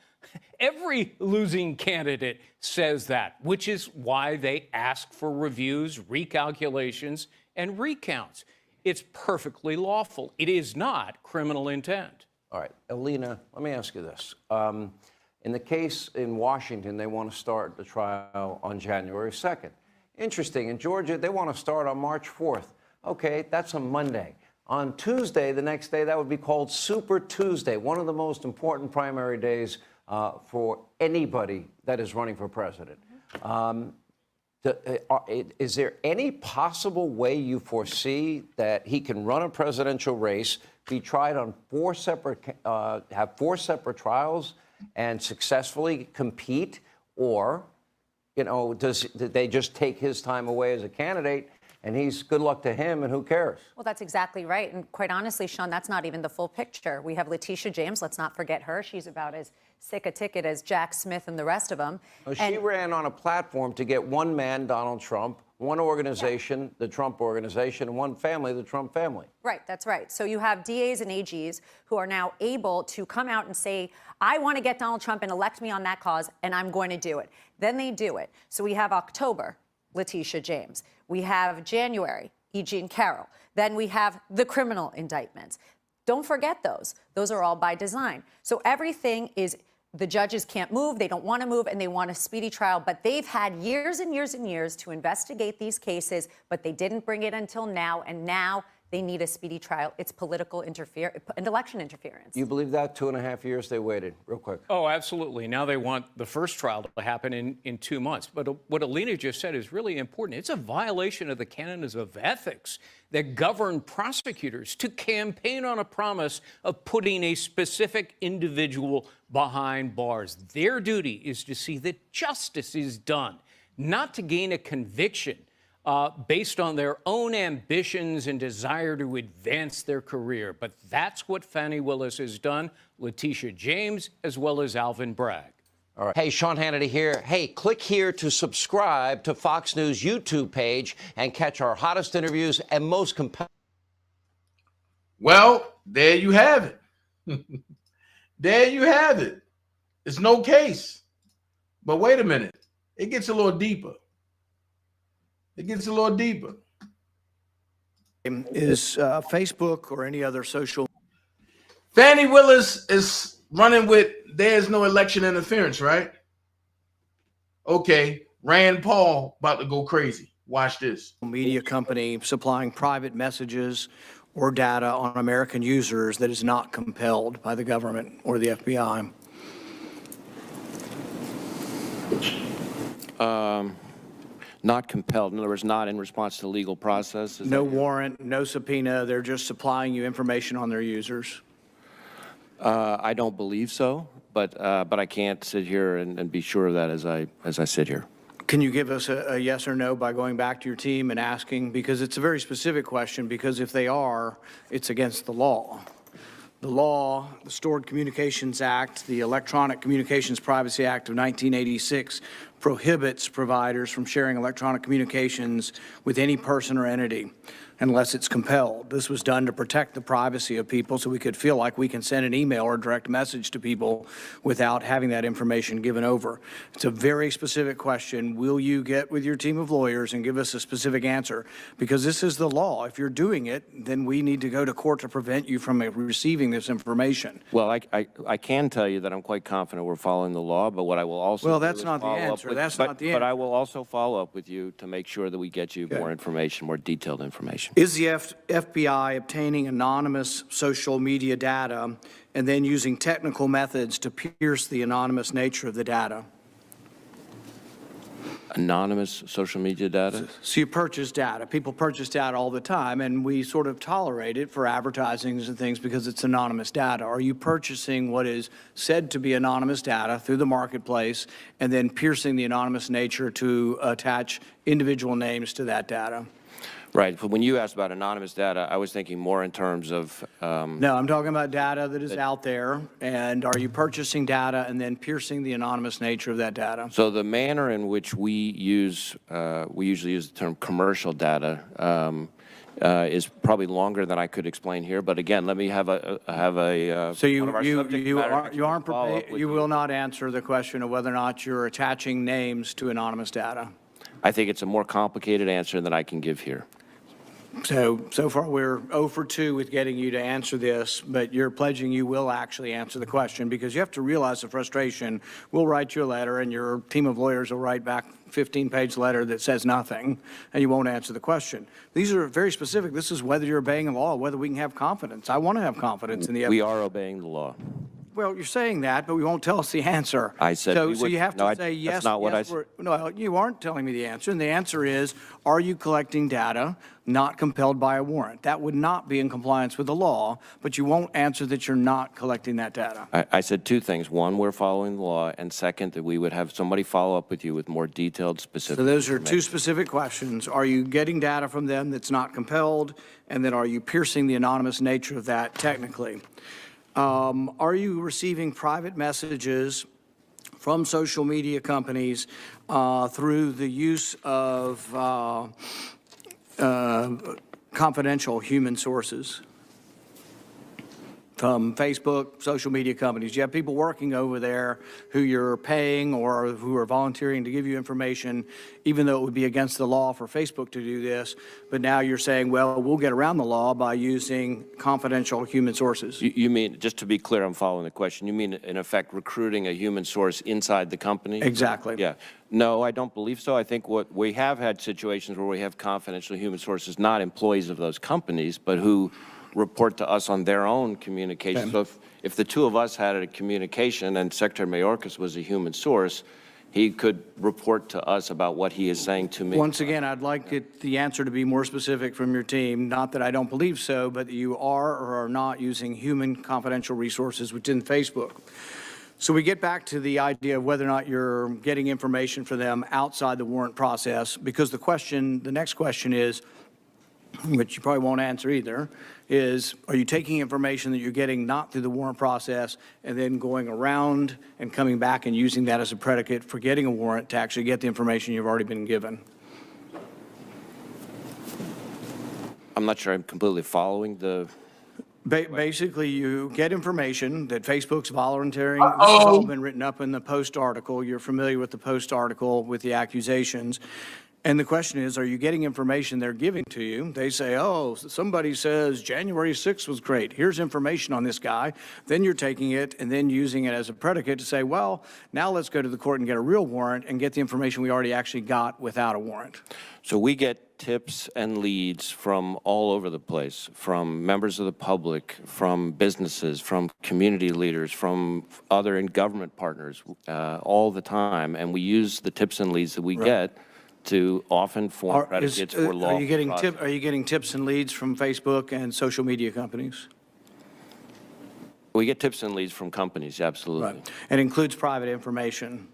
[SPEAKER 12] every losing candidate says that, which is why they ask for reviews, recalculations, and recounts. It's perfectly lawful. It is not criminal intent.
[SPEAKER 10] All right, Alina, let me ask you this. In the case in Washington, they want to start the trial on January 2nd. Interesting. In Georgia, they want to start on March 4th. Okay, that's a Monday. On Tuesday, the next day, that would be called Super Tuesday, one of the most important primary days for anybody that is running for president. Is there any possible way you foresee that he can run a presidential race, be tried on have 4 separate trials and successfully compete? Or, did they just take his time away as a candidate and he's good luck to him, and who cares?
[SPEAKER 11] Well, that's exactly right. And quite honestly, Sean, that's not even the full picture. We have Letitia James. Let's not forget her. She's about as sick a ticket as Jack Smith and the rest of them.
[SPEAKER 10] Well, she ran on a platform to get one man, Donald Trump, one organization, the Trump organization, and one family, the Trump family.
[SPEAKER 11] Right, that's right. So you have DAs and AGs who are now able to come out and say, I want to get Donald Trump and elect me on that cause, and I'm going to do it. Then they do it. So we have October, Letitia James. We have January, E. Jean Carroll. Then we have the criminal indictments. Don't forget those. Those are all by design. So everything is, the judges can't move, they don't want to move, and they want a speedy trial. But they've had years and years and years to investigate these cases, but they didn't bring it until now, and now they need a speedy trial. It's political interference and election interference.
[SPEAKER 10] You believe that? 2.5 years they waited. Real quick.
[SPEAKER 12] Oh, absolutely. Now they want the first trial to happen in 2 months. But what Alina just said is really important. It's a violation of the canons of ethics that govern prosecutors to campaign on a promise of putting a specific individual behind bars. Their duty is to see that justice is done, not to gain a conviction based on their own ambitions and desire to advance their career. But that's what Fanni Willis has done, Letitia James, as well as Alvin Bragg.
[SPEAKER 10] All right. Hey, Sean Hannity here. Hey, click here to subscribe to Fox News YouTube page and catch our hottest interviews and most compelling.
[SPEAKER 9] Well, there you have it. There you have it. It's no case. But wait a minute. It gets a little deeper. It gets a little deeper.
[SPEAKER 7] Is Facebook or any other social?
[SPEAKER 9] Fanni Willis is running with there's no election interference, right? Okay, Rand Paul about to go crazy. Watch this.
[SPEAKER 7] Media company supplying private messages or data on American users that is not compelled by the government or the FBI.
[SPEAKER 13] Not compelled. In other words, not in response to legal process.
[SPEAKER 7] No warrant, no subpoena. They're just supplying you information on their users.
[SPEAKER 13] I don't believe so, but I can't sit here and be sure of that as I sit here.
[SPEAKER 7] Can you give us a yes or no by going back to your team and asking? Because it's a very specific question, because if they are, it's against the law. The law, the Stored Communications Act, the Electronic Communications Privacy Act of 1986 prohibits providers from sharing electronic communications with any person or entity unless it's compelled. This was done to protect the privacy of people so we could feel like we can send an email or direct message to people without having that information given over. It's a very specific question. Will you get with your team of lawyers and give us a specific answer? Because this is the law. If you're doing it, then we need to go to court to prevent you from receiving this information.
[SPEAKER 13] Well, I can tell you that I'm quite confident we're following the law, but what I will also
[SPEAKER 7] Well, that's not the answer. That's not the answer.
[SPEAKER 13] But I will also follow up with you to make sure that we get you more information, more detailed information.
[SPEAKER 7] Is the FBI obtaining anonymous social media data and then using technical methods to pierce the anonymous nature of the data?
[SPEAKER 13] Anonymous social media data?
[SPEAKER 7] So you purchase data. People purchase data all the time, and we sort of tolerate it for advertising and things because it's anonymous data. Are you purchasing what is said to be anonymous data through the marketplace and then piercing the anonymous nature to attach individual names to that data?
[SPEAKER 13] Right. But when you asked about anonymous data, I was thinking more in terms of...
[SPEAKER 7] No, I'm talking about data that is out there. And are you purchasing data and then piercing the anonymous nature of that data?
[SPEAKER 13] So the manner in which we usually use the term commercial data is probably longer than I could explain here. But again, let me have a
[SPEAKER 7] so you aren't prepared. You will not answer the question of whether or not you're attaching names to anonymous data.
[SPEAKER 13] I think it's a more complicated answer than I can give here.
[SPEAKER 7] So far we're 0 for 2 with getting you to answer this, but you're pledging you will actually answer the question, because you have to realize the frustration. We'll write you a letter and your team of lawyers will write back a 15-page letter that says nothing, and you won't answer the question. These are very specific. This is whether you're obeying the law, whether we can have confidence. I want to have confidence in the FBI.
[SPEAKER 13] We are obeying the law.
[SPEAKER 7] Well, you're saying that, but we won't tell us the answer.
[SPEAKER 13] I said
[SPEAKER 7] So,
[SPEAKER 13] we
[SPEAKER 7] so
[SPEAKER 13] would-
[SPEAKER 7] you have
[SPEAKER 13] no,
[SPEAKER 7] to
[SPEAKER 13] I-
[SPEAKER 7] say
[SPEAKER 13] that's
[SPEAKER 7] yes.
[SPEAKER 13] not what
[SPEAKER 7] yes,
[SPEAKER 13] I
[SPEAKER 7] we're- No, you aren't telling me the answer. And the answer is, are you collecting data not compelled by a warrant? That would not be in compliance with the law, but you won't answer that you're not collecting that data.
[SPEAKER 13] I said two things. One, we're following the law, and second, that we would have somebody follow up with you with more detailed, specific
[SPEAKER 7] So those are two
[SPEAKER 13] information.
[SPEAKER 7] specific questions. Are you getting data from them that's not compelled? And then are you piercing the anonymous nature of that technically? Are you receiving private messages from social media companies through the use of confidential human sources? From Facebook, social media companies. You have people working over there who you're paying or who are volunteering to give you information, even though it would be against the law for Facebook to do this. But now you're saying, well, we'll get around the law by using confidential human sources.
[SPEAKER 13] You mean, just to be clear, I'm following the question, you mean, in effect, recruiting a human source inside the company?
[SPEAKER 7] Exactly.
[SPEAKER 13] Yeah. No, I don't believe so. I think what we have had situations where we have confidential human sources, not employees of those companies, but who report to us on their own communication. So if the two of us had a communication and Secretary Mayorkas was a human source, he could report to us about what he is saying to me.
[SPEAKER 7] Once again, I'd like the answer to be more specific from your team. Not that I don't believe so, but that you are or are not using human confidential resources within Facebook. So we get back to the idea of whether or not you're getting information for them outside the warrant process, because the next question is, which you probably won't answer either, is are you taking information that you're getting not through the warrant process and then going around and coming back and using that as a predicate for getting a warrant to actually get the information you've already been given?
[SPEAKER 13] I'm not sure I'm completely following the...
[SPEAKER 7] Basically, you get information that Facebook's volunteering. This has all been written up in the Post article. You're familiar with the Post article with the accusations. And the question is, are you getting information they're giving to you? They say, oh, somebody says January 6th was great. Here's information on this guy. Then you're taking it and then using it as a predicate to say, well, now let's go to the court and get a real warrant and get the information we already actually got without a warrant.
[SPEAKER 13] So we get tips and leads from all over the place, from members of the public, from businesses, from community leaders, from other government partners all the time. And we use the tips and leads that we get to often form predicates for law.
[SPEAKER 7] Are you getting tips and leads from Facebook and social media companies?
[SPEAKER 13] We get tips and leads from companies, absolutely.
[SPEAKER 7] Right. And includes private information.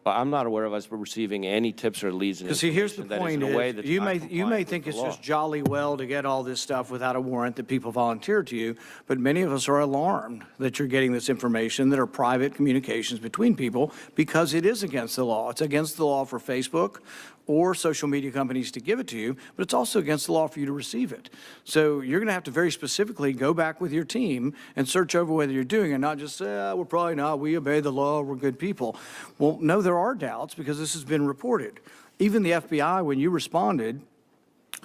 [SPEAKER 13] I'm not aware of us receiving any tips or leads.
[SPEAKER 7] Because see, here's the point is, you may think it's just jolly well to get all this stuff without a warrant that people volunteer to you, but many of us are alarmed that you're getting this information that are private communications between people because it is against the law. It's against the law for Facebook or social media companies to give it to you, but it's also against the law for you to receive it. So you're going to have to very specifically go back with your team and search over whether you're doing it, not just say, we're probably not, we obey the law, we're good people. Well, no, there are doubts because this has been reported. Even the FBI, when you responded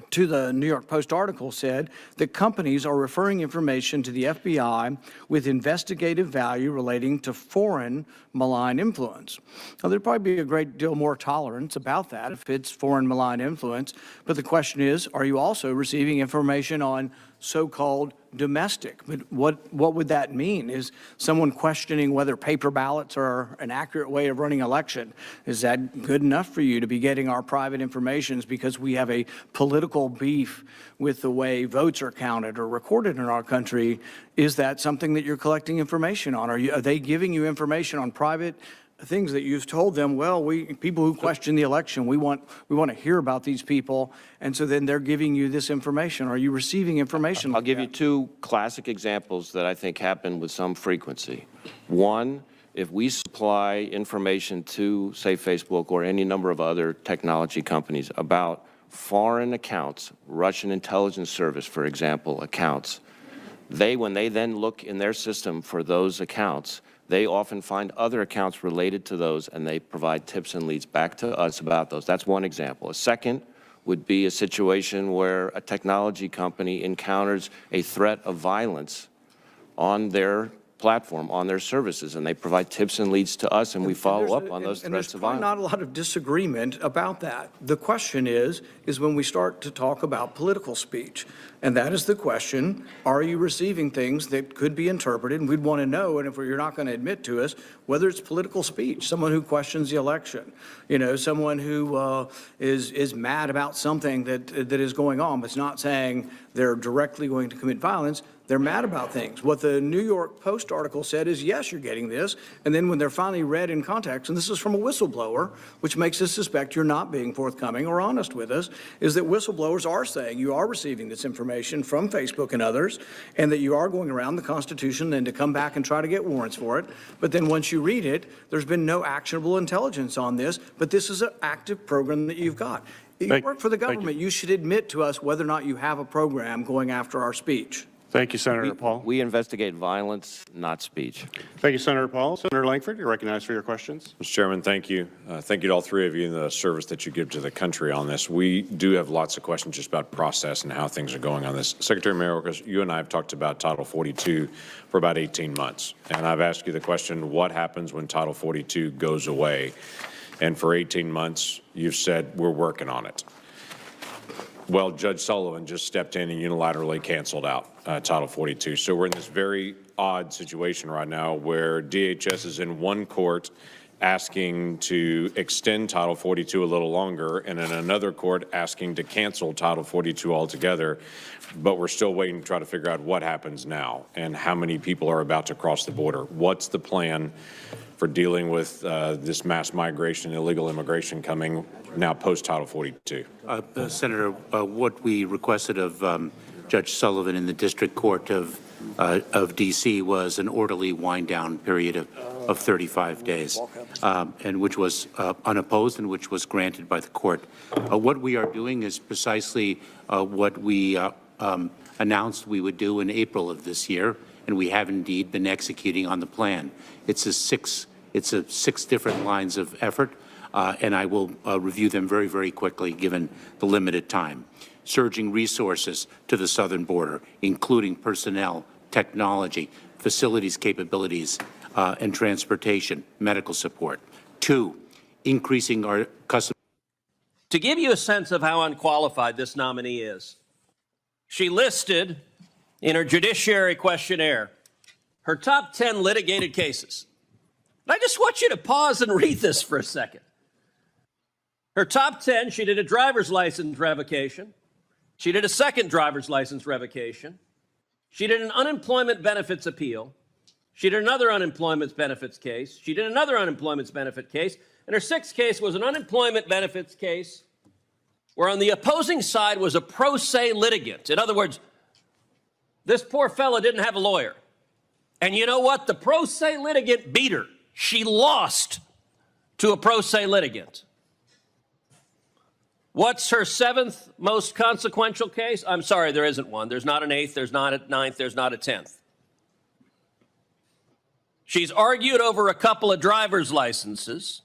[SPEAKER 7] to the New York Post article, said that companies are referring information to the FBI with investigative value relating to foreign malign influence. Now, there'd probably be a great deal more tolerance about that if it's foreign malign influence, but the question is, are you also receiving information on so-called domestic? But what would that mean? Is someone questioning whether paper ballots are an accurate way of running election? Is that good enough for you to be getting our private information because we have a political beef with the way votes are counted or recorded in our country? Is that something that you're collecting information on? Are they giving you information on private things that you've told them, well, people who question the election, we want to hear about these people, and so then they're giving you this information? Are you receiving information?
[SPEAKER 13] I'll give you two classic examples that I think happen with some frequency. One, if we supply information to, say, Facebook or any number of other technology companies about foreign accounts, Russian intelligence service, for example, accounts, when they then look in their system for those accounts, they often find other accounts related to those, and they provide tips and leads back to us about those. That's one example. A second would be a situation where a technology company encounters a threat of violence on their platform on their services, and they provide tips and leads to us, and we follow up on those threats of violence.
[SPEAKER 7] And there's probably not a lot of disagreement about that. The question is when we start to talk about political speech. And that is the question, are you receiving things that could be interpreted? And we'd want to know, and if you're not going to admit to us, whether it's political speech, someone who questions the election, someone who is mad about something that is going on, but it's not saying they're directly going to commit violence. They're mad about things. What the New York Post article said is, yes, you're getting this. And then when they're finally read in context, and this is from a whistleblower, which makes us suspect you're not being forthcoming or honest with us, is that whistleblowers are saying you are receiving this information from Facebook and others, and that you are going around the Constitution and to come back and try to get warrants for it. But then once you read it, there's been no actionable intelligence on this, but this is an active program that you've got. You work for the government. You should admit to us whether or not you have a program going after our speech.
[SPEAKER 14] Thank you, Senator Paul.
[SPEAKER 13] We investigate violence, not speech.
[SPEAKER 14] Thank you, Senator Paul. Senator Langford, you're recognized for your questions.
[SPEAKER 15] Mr. Chairman, thank you. Thank you to all three of you and the service that you give to the country on this. We do have lots of questions just about process and how things are going on this. Secretary Mayorkas, you and I have talked about Title 42 for about 18 months. And I've asked you the question, what happens when Title 42 goes away? And for 18 months, you've said, we're working on it. Well, Judge Sullivan just stepped in and unilaterally canceled out Title 42. So we're in this very odd situation right now where DHS is in one court asking to extend Title 42 a little longer, and in another court asking to cancel Title 42 altogether. But we're still waiting to try to figure out what happens now and how many people are about to cross the border. What's the plan for dealing with this mass migration and illegal immigration coming now post-Title 42?
[SPEAKER 16] Senator, what we requested of Judge Sullivan in the District Court of D.C. was an orderly wind-down period of 35 days, and which was unopposed and which was granted by the court. What we are doing is precisely what we announced we would do in April of this year, and we have indeed been executing on the plan. It's a six different lines of effort, and I will review them very, very quickly given the limited time. Surging resources to the southern border, including personnel, technology, facilities capabilities, and transportation, medical support. 2, increasing our custom.
[SPEAKER 1] To give you a sense of how unqualified this nominee is, she listed in her judiciary questionnaire her top 10 litigated cases. And I just want you to pause and read this for a second. Her top 10, she did a driver's license revocation. She did a second driver's license revocation. She did an unemployment benefits appeal. She did another unemployment benefits case. She did another unemployment benefit case. And her sixth case was an unemployment benefits case where on the opposing side was a pro se litigant. In other words, this poor fella didn't have a lawyer. And you know what? The pro se litigant beat her. She lost to a pro se litigant. What's her seventh most consequential case? I'm sorry, there isn't one. There's not an eighth, there's not a ninth, there's not a 10th. She's argued over a couple of driver's licenses.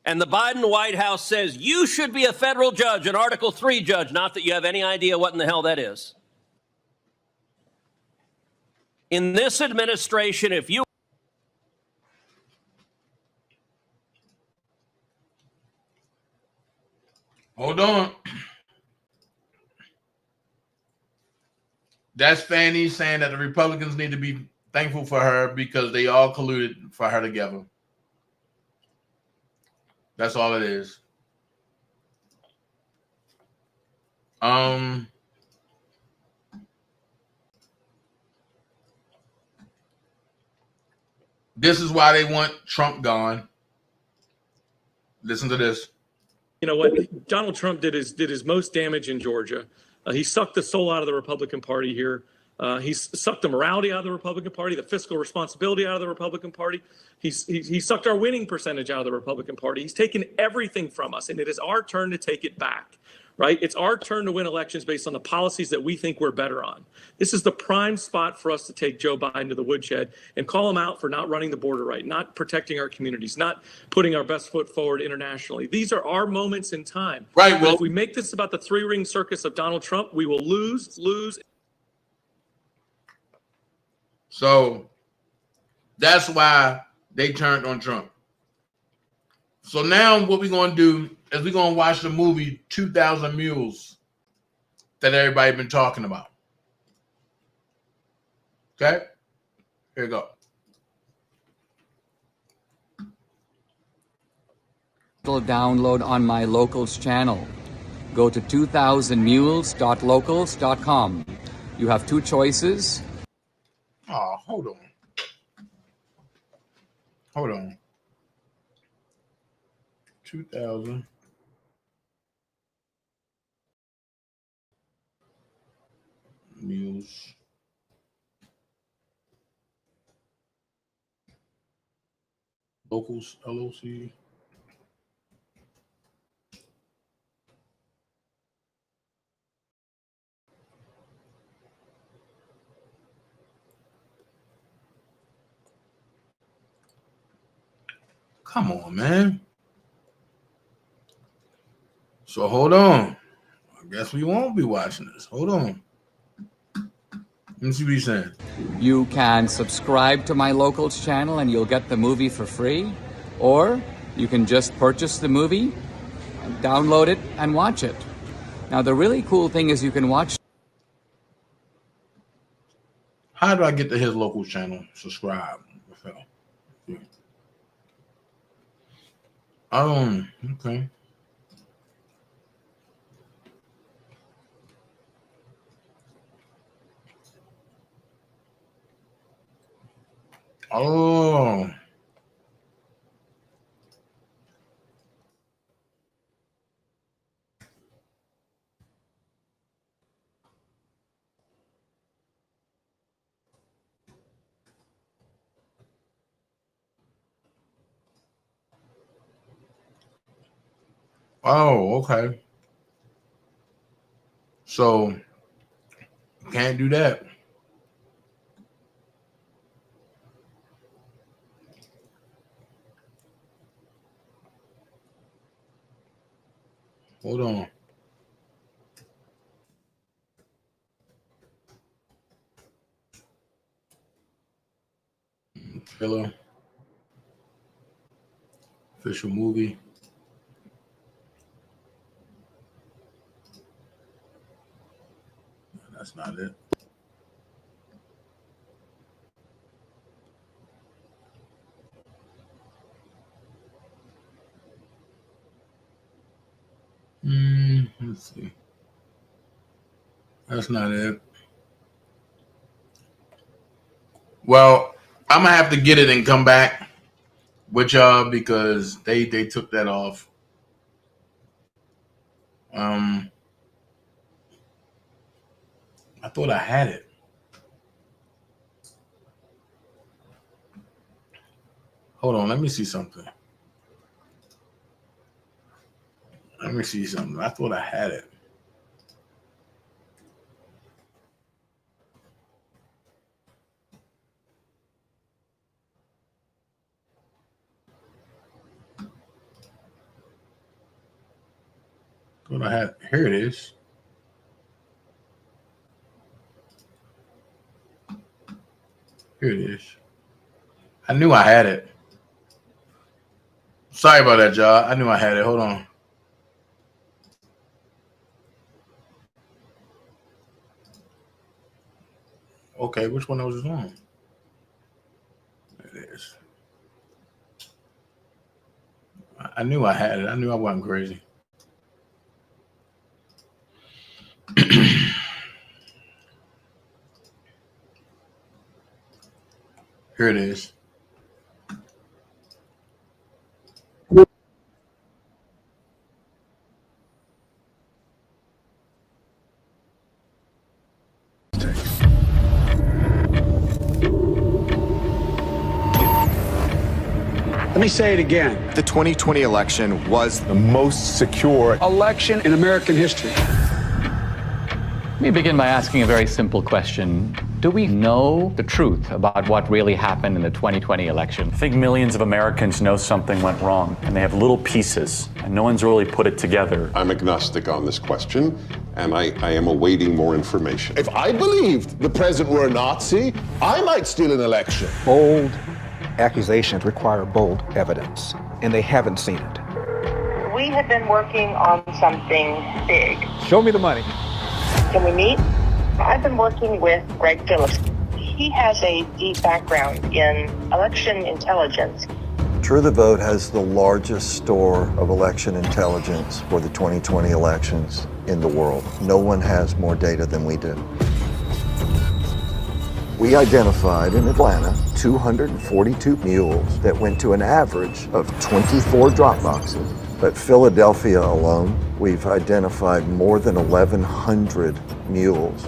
[SPEAKER 1] And the Biden White House says you should be a federal judge, an Article 3 judge, not that you have any idea what in the hell that is. In this administration, if you
[SPEAKER 9] Hold on. That's Fanni saying that the Republicans need to be thankful for her because they all colluded for her together. That's all it is. This is why they want Trump gone. Listen to this.
[SPEAKER 24] You know what? Donald Trump did his most damage in Georgia. He sucked the soul out of the Republican Party here. He's sucked the morality out of the Republican Party, the fiscal responsibility out of the Republican Party. He sucked our winning percentage out of the Republican Party. He's taken everything from us, and it is our turn to take it back, right? It's our turn to win elections based on the policies that we think we're better on. This is the prime spot for us to take Joe Biden to the woodshed and call him out for not running the border right, not protecting our communities, not putting our best foot forward internationally. These are our moments in time.
[SPEAKER 9] Right. Well,
[SPEAKER 24] if we make this about the three-ring circus of Donald Trump, we will lose.
[SPEAKER 9] So That's why they turned on Trump. So now what we're going to do is we're going to watch the movie 2,000 Mules that everybody been talking about. Okay? Here you go.
[SPEAKER 8] Download on my Locals channel. Go to 2000mules.locals.com. You have two choices.
[SPEAKER 9] Oh, hold on. Hold on. 2,000. Mules. Locals, LOC. Come on, man. So hold on. I guess we won't be watching this. Hold on. Let me see what he's saying.
[SPEAKER 8] You can subscribe to my Locals channel and you'll get the movie for free. Or you can just purchase the movie, download it, and watch it. Now, the really cool thing is you can watch.
[SPEAKER 9] How do I get to his local channel? Subscribe. Okay. Oh. Oh, okay. So can't do that. Hold on. Trailer. Official movie. That's not it. Let's see. That's not it. Well, I'm gonna have to get it and come back with y'all because they took that off. I thought I had it. Hold on, let me see something. Let me see something. I thought I had it. Thought I had. Here it is. Here it is. I knew I had it. Sorry about that, y'all. I knew I had it. Hold on. Okay, which one was it on? There it is. I knew I had it. I knew I wasn't crazy. Here it is.
[SPEAKER 18] Let me say it again. The 2020 election was the most secure election in American history.
[SPEAKER 8] Let me begin by asking a very simple question. Do we know the truth about what really happened in the 2020 election?
[SPEAKER 19] I think millions of Americans know something went wrong, and they have little pieces, and no one's really put it together.
[SPEAKER 20] I'm agnostic on this question, and I am awaiting more information.
[SPEAKER 25] If I believed the president were a Nazi, I might steal an election.
[SPEAKER 8] Bold,
[SPEAKER 5] Accusations require bold evidence, and they haven't seen it.
[SPEAKER 17] We have been working on something big.
[SPEAKER 5] Show me the money.
[SPEAKER 17] Can we meet? I've been working with Greg Phillips. He has a deep background in election intelligence.
[SPEAKER 21] True the Vote has the largest store of election intelligence for the 2020 elections in the world. No one has more data than we do. We identified in Atlanta 242 mules that went to an average of 24 drop boxes. But Philadelphia alone, we've identified more than 1,100 mules.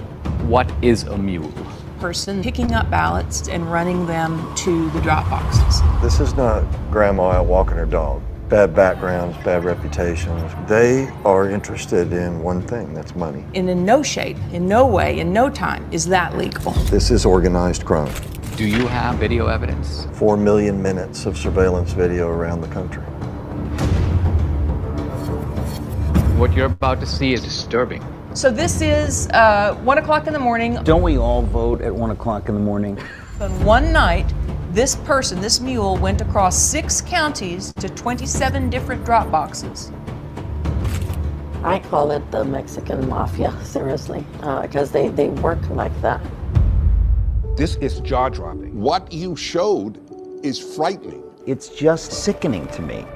[SPEAKER 8] What is a mule?
[SPEAKER 6] Person picking up ballots and running them to the drop boxes.
[SPEAKER 21] This is not grandma out walking her dog. Bad backgrounds, bad reputations. They are interested in one thing, that's money.
[SPEAKER 6] And in no shape, in no way, in no time is that legal.
[SPEAKER 21] This is organized crime.
[SPEAKER 8] Do you have video evidence?
[SPEAKER 21] 4 million minutes of surveillance video around the country.
[SPEAKER 8] What you're about to see is disturbing.
[SPEAKER 6] So this is 1 o'clock in the morning.
[SPEAKER 22] Don't we all vote at 1 o'clock in the morning?
[SPEAKER 6] On one night, this person, this mule, went across 6 counties to 27 different drop boxes.
[SPEAKER 4] I call it the Mexican mafia, seriously, because they work like that.
[SPEAKER 5] This is jaw-dropping.
[SPEAKER 20] What you showed is frightening.
[SPEAKER 22] It's just sickening to me.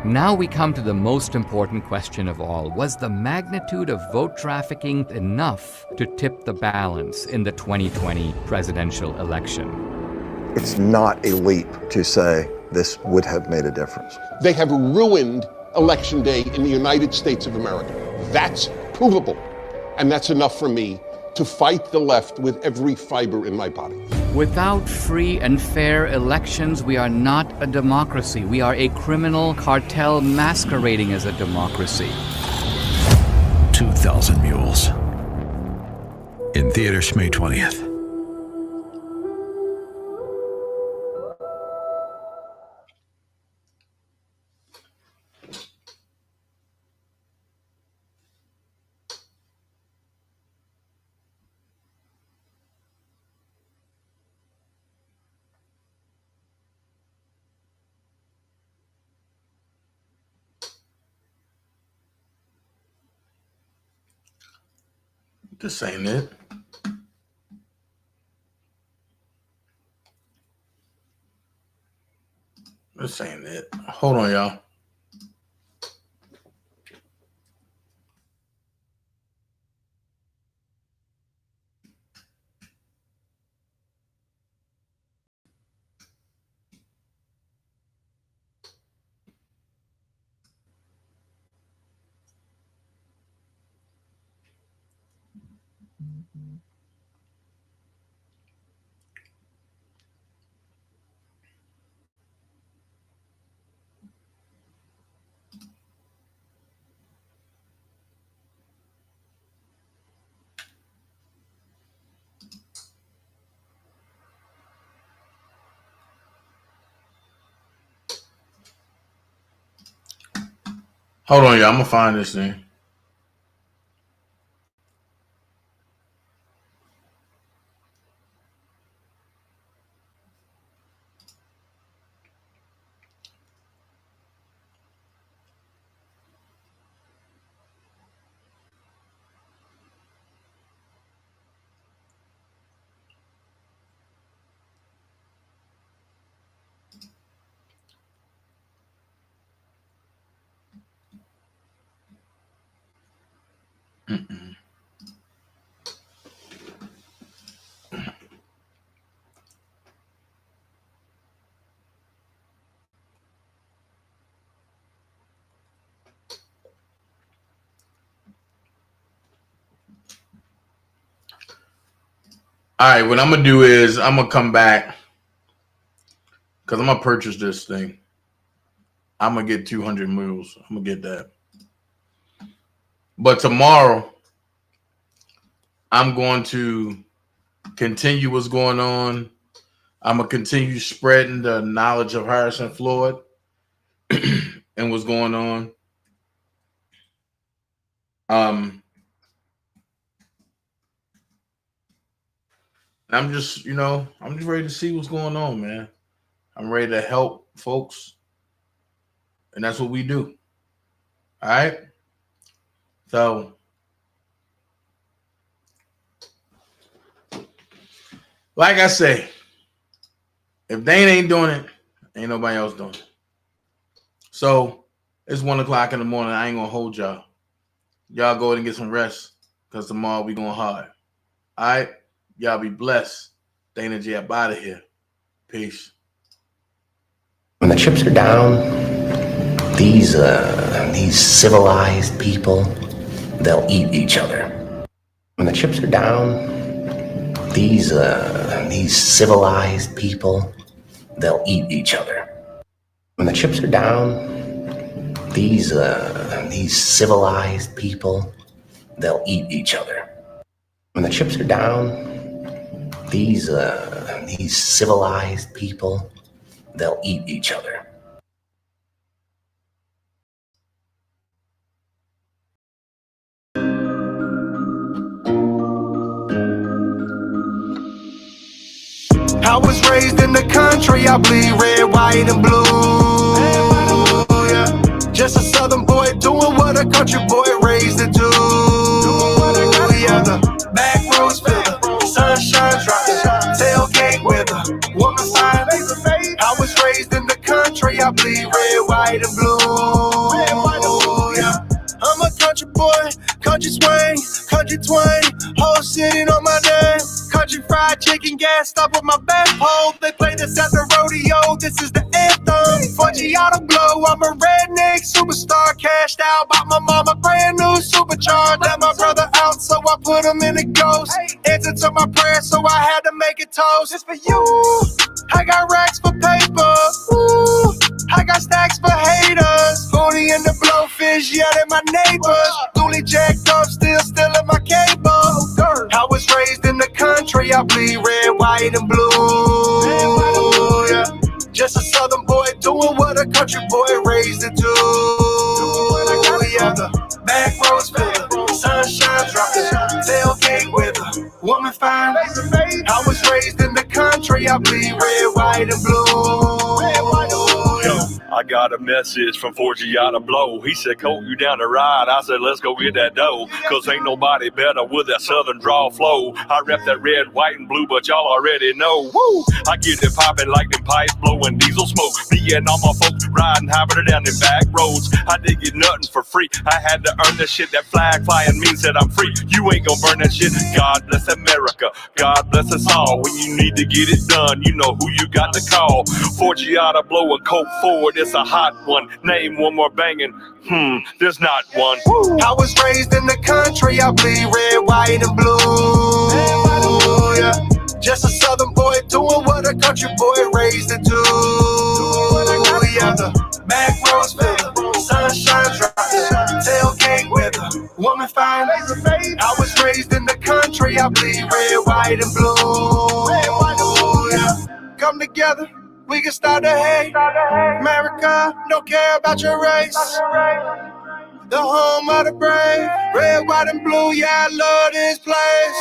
[SPEAKER 8] Now we come to the most important question of all. Was the magnitude of vote trafficking enough to tip the balance in the 2020 presidential election?
[SPEAKER 21] It's not a leap to say this would have made a difference.
[SPEAKER 20] They have ruined Election Day in the United States of America. That's provable. And that's enough for me to fight the left with every fiber in my body.
[SPEAKER 8] Without free and fair elections, we are not a democracy. We are a criminal cartel masquerading as a democracy.
[SPEAKER 25] 2,000 Mules. In theaters May 20th.
[SPEAKER 9] This ain't it. This ain't it. Hold on, y'all. Hold on, y'all. I'm gonna find this thing. All right, what I'm gonna do is I'm gonna come back because I'm gonna purchase this thing. I'm gonna get 200 mules. I'm gonna get that. But tomorrow, I'm going to continue what's going on. I'm gonna continue spreading the knowledge of Harrison Floyd and what's going on. I'm just, I'm just ready to see what's going on, man. I'm ready to help folks. And that's what we do. All right? So, like I say, if Dane ain't doing it, ain't nobody else doing it. So, it's 1 o'clock in the morning. I ain't going to hold y'all. Y'all go ahead and get some rest because tomorrow we going hard. All right? Y'all be blessed. DanaJay up out of here. Peace.
[SPEAKER 2] When the chips are down, these civilized people, they'll eat each other. When the chips are down, these civilized people, they'll eat each other. When the chips are down, these civilized people, they'll eat each other. When the chips are down, these civilized people, they'll eat each other.
[SPEAKER 3] I was raised in the country, I bleed red, white, and blue. Yeah. Just a southern boy doing what a country boy raised to do. Yeah, the back roads fill the sunshine dropping, tailgate with a woman fine. I was raised in the country, I bleed red, white, and blue. Yeah. I'm a country boy, country swing, country twang, whole city on my name. Country fried chicken, gas stop with my back pole. They play this at the rodeo, this is the anthem. Forgiato blow, I'm a redneck superstar. Cashed out, bought my mama brand new supercharged. Let my brother out, so I put him in a ghost. Answer to my prayer, so I had to make it toast. It's for you, I got racks for paper. Ooh, I got stacks for haters. 40 in the blowfish, yelling my neighbors. Fully jacked up, still stealing my cable. I was raised in the country, I bleed red, white, and blue. Yeah. Just a southern boy doing what a country boy raised to do. Yeah, the back roads fill the sunshine dropping, tailgate with a woman fine. I was raised in the country, I bleed red, white, and blue.
[SPEAKER 11] I got a message from Forgiato Blow. He said, Colt, you down the ride? I said, let's go get that dough. Cause ain't nobody better with that southern draw flow. I rep that red, white, and blue, but y'all already know. Woo! I get it popping like them pipes blowing diesel smoke. Me and all my folks riding hybrid down the back roads. I did get nothing for free. I had to earn that shit. That flag flying means that I'm free. You ain't gonna burn that shit. God bless America. God bless us all. When you need to get it done, you know who you got to call. Forgiato Blow and Colt Forward. It's a hot one. Name one more banging. There's not one.
[SPEAKER 3] I was raised in the country, I bleed red, white, and blue. Yeah. Just a southern boy doing what a country boy raised to do. Yeah, the back roads fill the sunshine dropping, tailgate with a woman fine. I was raised in the country, I bleed red, white, and blue. Yeah. Come together, we can start the hate. America, don't care about your race. The home of the brave, red, white, and blue, yeah, I love this place.